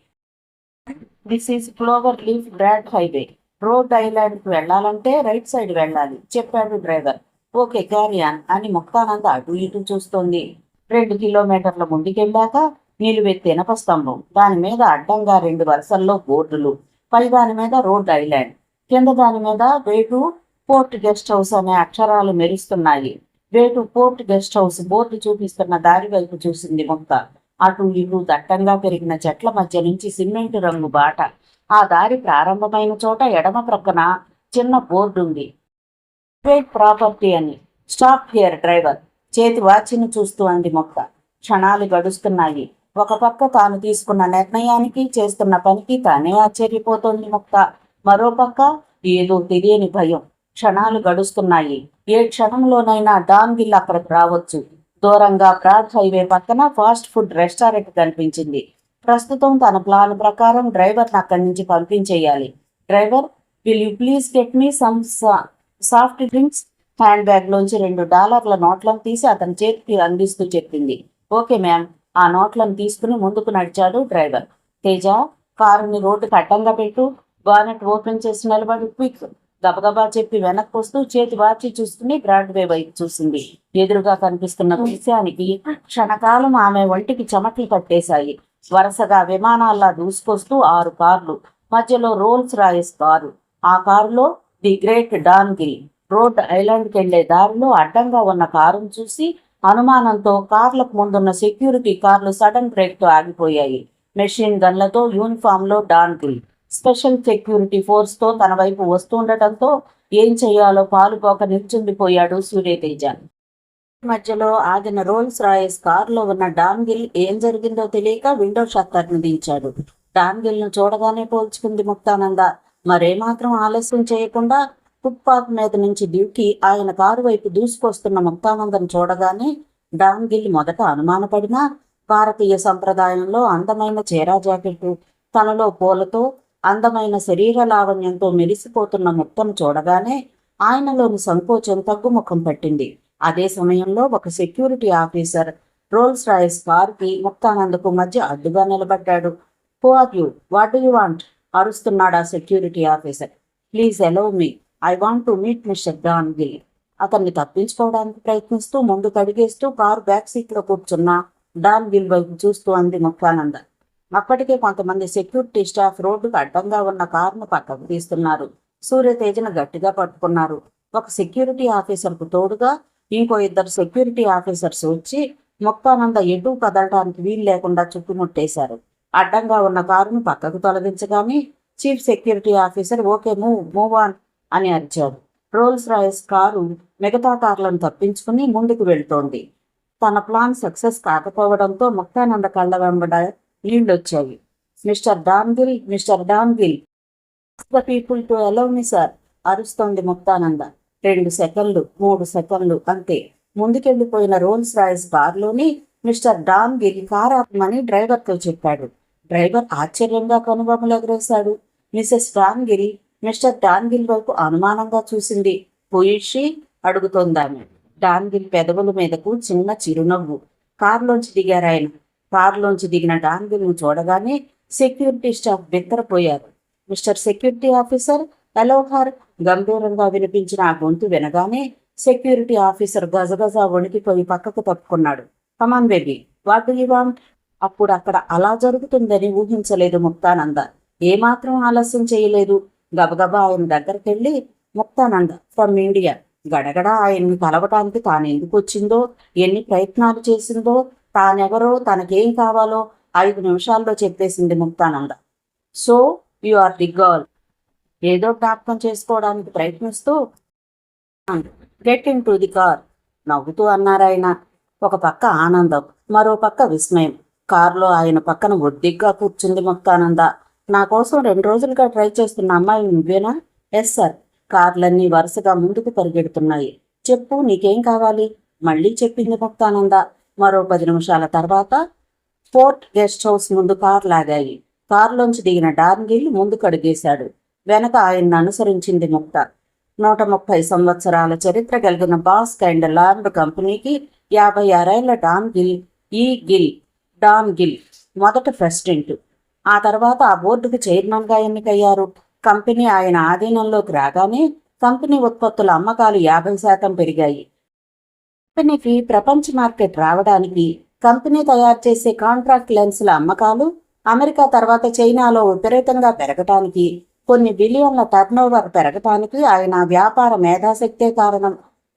This is clover leaf broad highway. Rhode ఐలాండ్కి వెళ్లాలంటే రైట్ సైడ్ వెళ్ళాలి చెప్పాడు డ్రైవర్. ఓకే, క్యారియాన్ అని ముక్తానంద అటు ఇటు చూస్తోంది. 2 కిలోమీటర్ల ముందుకెళ్ళాక నిలువెత్తి ఇనప స్తంభం. దాని మీద అడ్డంగా 2 వరుసల్లో బోర్డులు. పై దాని మీద రోడ్ ఐలాండ్, కింద దాని మీద వేటు పోర్ట్ గెస్ట్ హౌస్ అనే అక్షరాలు మెరుస్తున్నాయి. వేటు పోర్ట్ గెస్ట్ హౌస్ బోర్డు చూపిస్తున్న దారి వైపు చూసింది ముక్త. అటు ఇటు దట్టంగా పెరిగిన చెట్ల మధ్య నుంచి సిమెంటు రంగు బాట. ఆ దారి ప్రారంభమైన చోట ఎడమ ప్రక్కన చిన్న బోర్డు ఉంది. ప్రైవేట్ ప్రాపర్టీ అని. Stop here driver. చేతి వాచిని చూస్తూ అంది ముక్త. క్షణాలు గడుస్తున్నాయి. ఒక పక్క తాను తీసుకున్న నిర్ణయానికి, చేస్తున్న పనికి తానే ఆశ్చర్యపోతోంది ముక్త. మరోపక్క ఏదో తెలియని భయం. క్షణాలు గడుస్తున్నాయి. ఏ క్షణంలోనైనా డాన్ గిల్ అక్కడికి రావచ్చు. దూరంగా బ్రాడ్ హైవే పక్కన ఫాస్ట్ ఫుడ్ రెస్టారెంట్ కనిపించింది. ప్రస్తుతం తన ప్లాన్ ప్రకారం డ్రైవర్ని అక్కడి నుంచి పంపించేయాలి. Driver, will you please get me some soft drinks? Handbag లోంచి $2 నోట్లను తీసి అతని చేతికి అందిస్తూ చెప్పింది. Okay ma'am. ఆ నోట్లను తీసుకుని ముందుకు నడిచాడు డ్రైవర్. తేజ, కారుని రోడ్డుకి అడ్డంగా పెట్టు. బానెట్ ఓపెన్ చేసి నిలబడి క్విక్. గబగబా చెప్పి వెనక్కి వస్తూ చేతి వాచి చూసుకుని బ్రాడ్వే వైపు చూసింది. ఎదురుగా కనిపిస్తున్న దృశ్యానికి క్షణకాలం ఆమె ఒంటికి చెమటలు పట్టేశాయి. వరుసగా విమానాల్లా దూసుకొస్తూ 6 కార్లు, మధ్యలో రోల్స్ రాయిస్ కారు. ఆ కారులో the great Don Gill. Rhode ఐలాండ్కి వెళ్లే దారిలో అడ్డంగా ఉన్న కారును చూసి అనుమానంతో కార్లకు ముందున్న సెక్యూరిటీ కార్లు సడన్ బ్రేక్తో ఆగిపోయాయి. మెషిన్ గన్లతో యూనిఫామ్లో డాన్ గిల్ స్పెషల్ సెక్యూరిటీ ఫోర్స్తో తన వైపు వస్తుండటంతో ఏం చేయాలో పాలుపోక నిల్చుండిపోయాడు సూర్యతేజ. మధ్యలో ఆగిన రోల్స్ రాయిస్ కారులో ఉన్న డాన్ గిల్ ఏం జరిగిందో తెలియక విండో షట్టర్ను దించాడు. డాన్ గిల్ ను చూడగానే పోల్చుకుంది ముక్తానంద. మరేమాత్రం ఆలస్యం చేయకుండా ఫుట్పాత్ మీద నుంచి డ్యూకి ఆయన కారు వైపు దూసుకొస్తున్న ముక్తానందను చూడగానే డాన్ గిల్ మొదట అనుమానపడినా భారతీయ సంప్రదాయంలో అందమైన చీరా జాకెట్టు, తనలో పూలతో అందమైన శరీర లావణ్యంతో మెరిసిపోతున్న ముక్తను చూడగానే ఆయనలోని సంకోచం తగ్గుముఖం పట్టింది. అదే సమయంలో ఒక సెక్యూరిటీ ఆఫీసర్ రోల్స్ రాయిస్ కారుకి ముక్తానందకు మధ్య అడ్డుగా నిలబడ్డాడు. Who are you? What do you want? అరుస్తున్నాడు ఆ security officer. Please allow me. I want to meet mister Don Gill. అతన్ని తప్పించుకోవడానికి ప్రయత్నిస్తూ ముందుకు అడిగేస్తూ కారు బ్యాక్ సీట్లో కూర్చున్న డాన్ గిల్ వైపు చూస్తూ అంది ముక్తానంద. అప్పటికే కొంతమంది సెక్యూరిటీ స్టాఫ్ రోడ్డుకు అడ్డంగా ఉన్న కారును పక్కకు తీస్తున్నారు. సూర్యతేజను గట్టిగా పట్టుకున్నారు. ఒక సెక్యూరిటీ ఆఫీసర్కు తోడుగా ఇంకో 2 సెక్యూరిటీ ఆఫీసర్స్ వచ్చి ముక్తానంద ఎటు కదలడానికి వీలు లేకుండా చుట్టుముట్టేశారు. అడ్డంగా ఉన్న కారును పక్కకు తొలగించగానే chief security officer okay move on అని అరిచాడు. రోల్స్ రాయిస్ కారు మిగతా కార్లను తప్పించుకుని ముందుకు వెళ్తోంది. తన ప్లాన్ సక్సెస్ కాకపోవడంతో ముక్తానంద కళ్ళ వెంబడ నీళ్ళొచ్చాయి. Mister Don Gill, mister Don Gill, the people to allow me sir అరుస్తోంది ముక్తానంద. 2 సెకండ్లు, 3 సెకండ్లు అంతే. ముందుకెళ్లిపోయిన రోల్స్ రాయిస్ కారులోని మిస్టర్ డాన్ గిల్ కార్ ఆపమని డ్రైవర్తో చెప్పాడు. డ్రైవర్ ఆశ్చర్యంగా కనుబొమ్మలు ఎగరేశాడు. Mrs Don Gill mister Don Gill వైపు అనుమానంగా చూసింది. హూయిషి అడుగుతోందామె. డాన్ గిల్ పెదవుల మీదకు చిన్న చిరునవ్వు. కారులోంచి దిగారాయన. కారులోంచి దిగిన డాన్ గిల్ ను చూడగానే సెక్యూరిటీ స్టాఫ్ బిత్తరపోయారు. Mister security officer allow her గంభీరంగా వినిపించిన ఆ గొంతు వినగానే సెక్యూరిటీ ఆఫీసర్ గజగజ వణికిపోయి పక్కకు తప్పుకున్నాడు. Come on baby, what do you want? అప్పుడు అక్కడ అలా జరుగుతుందని ఊహించలేదు ముక్తానంద. ఏమాత్రం ఆలస్యం చేయలేదు. గబగబా ఆయన దగ్గరికెళ్ళి ముక్తానంద ఫ్రమ్ ఇండియా, గడగడ ఆయన్ని కలవటానికి తానెందుకు వచ్చిందో, ఎన్ని ప్రయత్నాలు చేసిందో, తానెవరో, తనకేం కావాలో 5 నిమిషాల్లో చెప్పేసింది Muktananda. So you are the girl. ఏదో జ్ఞాపకం చేసుకోవడానికి ప్రయత్నిస్తూ get into the car నవ్వుతూ అన్నారాయన. ఒక పక్క ఆనందం, మరో పక్క విస్మయం. కారులో ఆయన పక్కన ఒద్దిగ్గా కూర్చుంది ముక్తానంద. నా కోసం 2 రోజులుగా ట్రై చేస్తున్న అమ్మాయి నువ్వేనా? Yes sir. కార్లన్నీ వరుసగా ముందుకు పరిగెడుతున్నాయి. చెప్పు, నీకేం కావాలి? మళ్ళీ చెప్పింది ముక్తానంద. మరో 10 నిమిషాల తర్వాత ఫోర్ట్ గెస్ట్ హౌస్ ముందు కార్ లాగాయి. కారులోంచి దిగిన డాన్ గిల్ ముందుకు అడుగేశాడు. వెనక ఆయన్ని అనుసరించింది ముక్త. 130 సంవత్సరాల చరిత్ర కలిగిన బాస్క్ అండ్ లాండ్ కంపెనీకి 56 ఏళ్ల డాన్ గిల్ మొదట ప్రెసిడెంట్. ఆ తర్వాత ఆ బోర్డుకు చైర్మన్గా ఎన్నికయ్యారు. కంపెనీ ఆయన ఆధీనంలోకి రాగానే కంపెనీ ఉత్పత్తుల అమ్మకాలు 50% పెరిగాయి. కంపెనీకి ప్రపంచ మార్కెట్ రావడానికి, కంపెనీ తయారు చేసే కాంట్రాక్ట్ లెన్స్ల అమ్మకాలు అమెరికా తర్వాత చైనాలో విపరీతంగా పెరగటానికి, కొన్ని బిలియన్ల టర్నోవర్ పెరగటానికి ఆయన వ్యాపార మేధాశక్తే కారణం.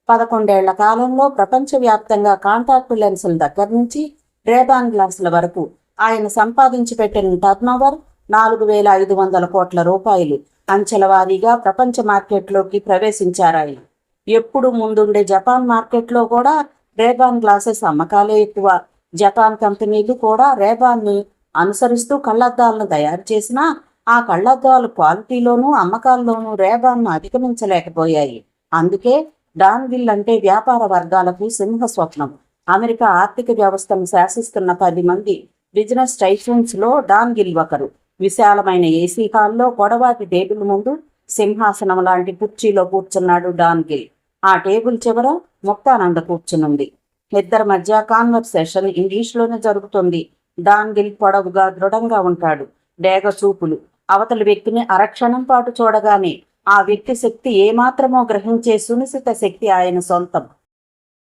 11 ఏళ్ల కాలంలో ప్రపంచవ్యాప్తంగా కాంటాక్ట్ లెన్సుల దగ్గర నుంచి రేబాన్ గ్లాసుల వరకు ఆయన సంపాదించి పెట్టిన టర్నోవర్ 4,500 కోట్ల రూపాయలు. అంచెల వారీగా ప్రపంచ మార్కెట్లోకి ప్రవేశించారాయన. ఎప్పుడు ముందుండే జపాన్ మార్కెట్లో కూడా రేబాన్ గ్లాసెస్ అమ్మకాలే ఎక్కువ. జపాన్ కంపెనీలు కూడా రేబాన్ని అనుసరిస్తూ కళ్లద్దాలను తయారు చేసినా ఆ కళ్లద్దాలు క్వాలిటీలోనూ అమ్మకాల్లోనూ రేబాన్ను అధిగమించలేకపోయాయి. అందుకే డాన్ గిల్ అంటే వ్యాపార వర్గాలకు సింహ స్వప్నం. అమెరికా ఆర్థిక వ్యవస్థను శాసిస్తున్న 10 మంది బిజినెస్ టైకూన్స్ లో డాన్ గిల్ ఒకరు. విశాలమైన ఏసీ హాల్లో పొడవాటి టేబుల్ ముందు సింహాసనం లాంటి కుర్చీలో కూర్చున్నాడు డాన్ గిల్. ఆ టేబుల్ చివర ముక్తానంద కూర్చునుంది. ఇద్దరి మధ్య కాన్వర్సేషన్ ఇంగ్లీష్లోనే జరుగుతుంది. డాన్ గిల్ పొడవుగా దృఢంగా ఉంటాడు. డేగ చూపులు. అవతలి వ్యక్తిని అరక్షణం పాటు చూడగానే ఆ వ్యక్తి శక్తి ఏమాత్రమో గ్రహించే సునిశిత శక్తి ఆయన సొంతం.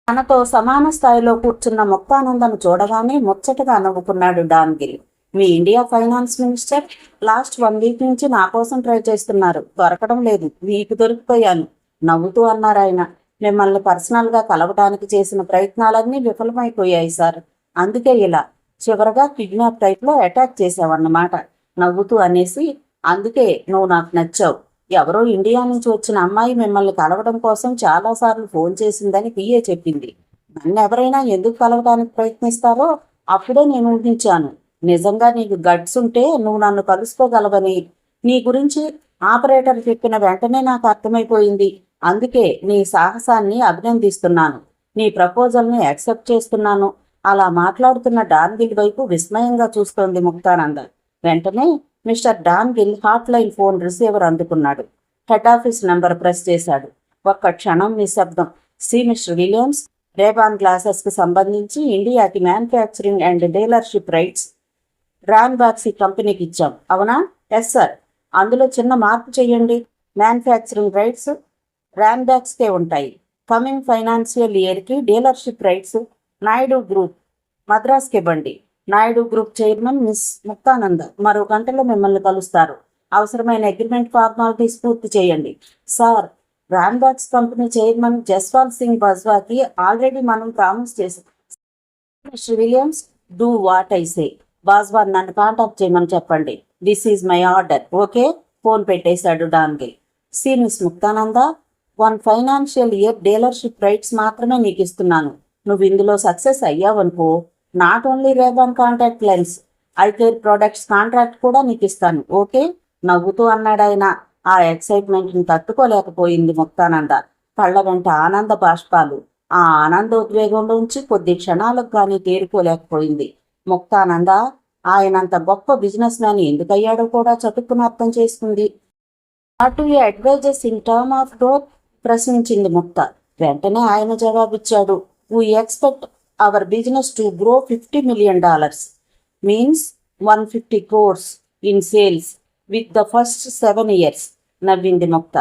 తనతో సమాన స్థాయిలో కూర్చున్న ముక్తానందను చూడగానే ముచ్చటగా నవ్వుకున్నాడు డాన్ గిల్. మీ India finance minister last 1 week నుంచి నా కోసం ట్రై చేస్తున్నారు. దొరకడం లేదు. మీకు దొరికిపోయాను నవ్వుతూ అన్నారు ఆయన. మిమ్మల్ని పర్సనల్గా కలవడానికి చేసిన ప్రయత్నాలన్నీ విఫలమైపోయాయి సార్. అందుకే ఇలా చివరగా కిడ్నాప్ టైప్లో అటాక్ చేసావన్నమాట నవ్వుతూ అనేసి. అందుకే నువ్వు నాకు నచ్చావు. ఎవరో ఇండియా నుంచి వచ్చిన అమ్మాయి మిమ్మల్ని కలవడం కోసం చాలాసార్లు ఫోన్ చేసిందని పిఏ చెప్పింది. నన్ను ఎవరైనా ఎందుకు కలవడానికి ప్రయత్నిస్తారో అప్పుడే నేను ఊహించాను. నిజంగా నీకు గట్స్ ఉంటే నువ్వు నన్ను కలుసుకోగలవని. నీ గురించి ఆపరేటర్ చెప్పిన వెంటనే నాకు అర్థమైపోయింది. అందుకే నీ సాహసాన్ని అభినందిస్తున్నాను. నీ ప్రపోజల్ని యాక్సెప్ట్ చేస్తున్నాను. అలా మాట్లాడుతున్న డాన్ గిల్ వైపు విస్మయంగా చూస్తోంది ముక్తానంద. వెంటనే mister Don Gill hot line phone receiver అందుకున్నాడు. హెడ్ ఆఫీస్ నెంబర్ ప్రెస్ చేశాడు. ఒక్క క్షణం నిశ్శబ్దం. సి మిస్టర్ విలియమ్స్, రేబాన్ గ్లాసెస్కి సంబంధించి ఇండియాకి manufacturing and dealership rights Ranbaxy కంపెనీకి ఇచ్చాం. అవునా? Yes sir. అందులో చిన్న మార్పు చేయండి. మ్యానుఫ్యాక్చరింగ్ రైట్స్ రాన్బాక్స్కే ఉంటాయి. కమింగ్ ఫైనాన్షియల్ ఇయర్కి డీలర్షిప్ రైట్స్ నాయుడు గ్రూప్ మద్రాస్కి ఇవ్వండి. Naidu group chairman miss Muktananda మరో గంటలో మిమ్మల్ని కలుస్తారు. అవసరమైన అగ్రిమెంట్ ఫార్మాలిటీస్ పూర్తి చేయండి. Sir, రాన్బాక్స్ company chairman Jaswal Singh బజ్వాకి ఆల్రెడీ మనం ప్రామిస్ చేసాం. Mister Williams, do what I say. Bajwa నన్ను కాంటాక్ట్ చేయమని చెప్పండి. This is my order. Okay? Phone పెట్టేశాడు Don Gill. See miss Muktananda, 1 financial year dealership rights మాత్రమే నీకు ఇస్తున్నాను. నువ్వు ఇందులో సక్సెస్ అయ్యావనుకో, not only Ray-Ban contact lens, eyecare products contract కూడా నీకు ఇస్తాను. ఓకే? నవ్వుతూ అన్నాడు ఆయన. ఆ ఎక్సైట్మెంట్ని తట్టుకోలేకపోయింది ముక్తానంద. కళ్ళ వెంట ఆనంద బాష్పాలు. ఆ ఆనందోద్వేగంలోంచి కొద్ది క్షణాలకు కానీ తేరుకోలేకపోయింది ముక్తానంద. ఆయనంత గొప్ప బిజినెస్ మ్యాన్ ఎందుకయ్యాడో కూడా చటుక్కున అర్థం చేసుకుంది. అటు advisers in term of growth ప్రశ్నించింది ముక్త. వెంటనే ఆయన జవాబిచ్చాడు. We expect our business to grow $50 million, means 150 crores in sales with the first 7 years. నవ్వింది ముక్త.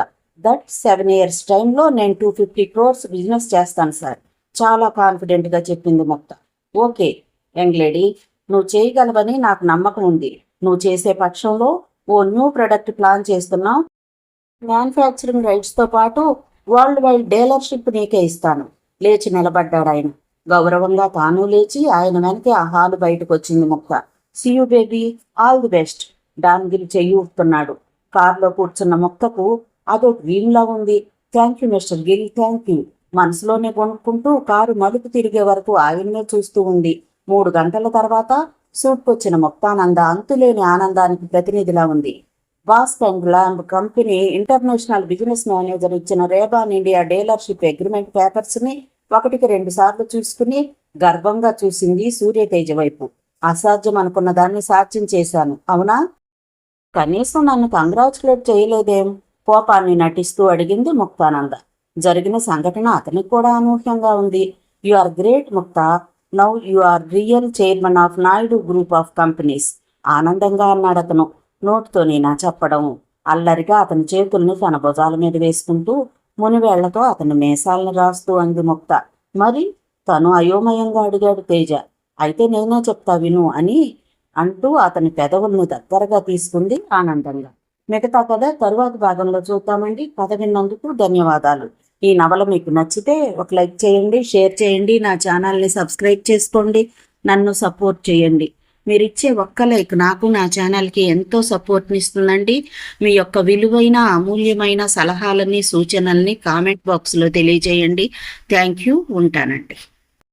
దట్ 7 years టైంలో నేను 250 crores బిజినెస్ చేస్తాను సార్, చాలా కాన్ఫిడెంట్గా చెప్పింది ముక్త. ఓకే యంగ్ లేడీ, నువ్వు చేయగలవని నాకు నమ్మకం ఉంది. నువ్వు చేసే పక్షంలో ఓ న్యూ ప్రొడక్ట్ ప్లాన్ చేస్తున్నావు. మ్యానుఫ్యాక్చరింగ్ రైట్స్తో పాటు వరల్డ్ వైడ్ డీలర్షిప్ నీకే ఇస్తాను. లేచి నిలబడ్డాడు ఆయన. గౌరవంగా తాను లేచి ఆయన వెనకే ఆ హాలు బయటకు వచ్చింది Mukta. See you baby, all the best. Don Gill చెయ్యి ఊపుతున్నాడు. కారులో కూర్చున్న ముక్తకు అదో డ్రీమ్లా ఉంది. Thank you mister Gill, thank you. మనసులోనే కొనుక్కుంటూ కారు మలుపు తిరిగే వరకు ఆయన్నే చూస్తూ ఉంది. 3 గంటల తర్వాత సూట్కొచ్చిన ముక్తానంద అంతులేని ఆనందానికి ప్రతినిధిలా ఉంది. Bask and Lomb company international business manager ఇచ్చిన రేబాన్ ఇండియా డీలర్షిప్ అగ్రిమెంట్ పేపర్స్ని 1కి 2 సార్లు చూసుకుని గర్వంగా చూసింది సూర్యతేజ వైపు. అసాధ్యం అనుకున్న దాన్ని సాధ్యం చేశాను, అవునా? కనీసం నన్ను కంగ్రాచులేట్ చేయలేదేం? కోపాన్ని నటిస్తూ అడిగింది ముక్తానంద. జరిగిన సంఘటన అతనికి కూడా అనూహ్యంగా ఉంది. You are great Mukta. Now you are real chairman of Naidu group of companies. ఆనందంగా అన్నాడు అతను. నోటితోనేనా చెప్పడం? అల్లరిగా అతని చేతుల్ని తన భుజాల మీద వేసుకుంటూ మునివేళ్లతో అతని మేసాలను రాస్తూ అంది ముక్త. మరి? తను అయోమయంగా అడిగాడు తేజ. అయితే నేనే చెప్తా విను అని అంటూ అతని పెదవులను దగ్గరగా తీసుకుంది ఆనందంగా. మిగతా కథ తరువాత భాగంలో చూద్దామండి. కథ విన్నందుకు ధన్యవాదాలు. ఈ నవల మీకు నచ్చితే ఒక లైక్ చేయండి, షేర్ చేయండి, నా ఛానల్ని సబ్స్క్రైబ్ చేసుకోండి, నన్ను సపోర్ట్ చేయండి. మీరు ఇచ్చే ఒక్క లైక్ నాకు నా ఛానల్కి ఎంతో సపోర్ట్ని ఇస్తుందండి. మీ యొక్క విలువైన అమూల్యమైన సలహాలని సూచనల్ని కామెంట్ బాక్స్లో తెలియజేయండి. Thank you. ఉంటానండి.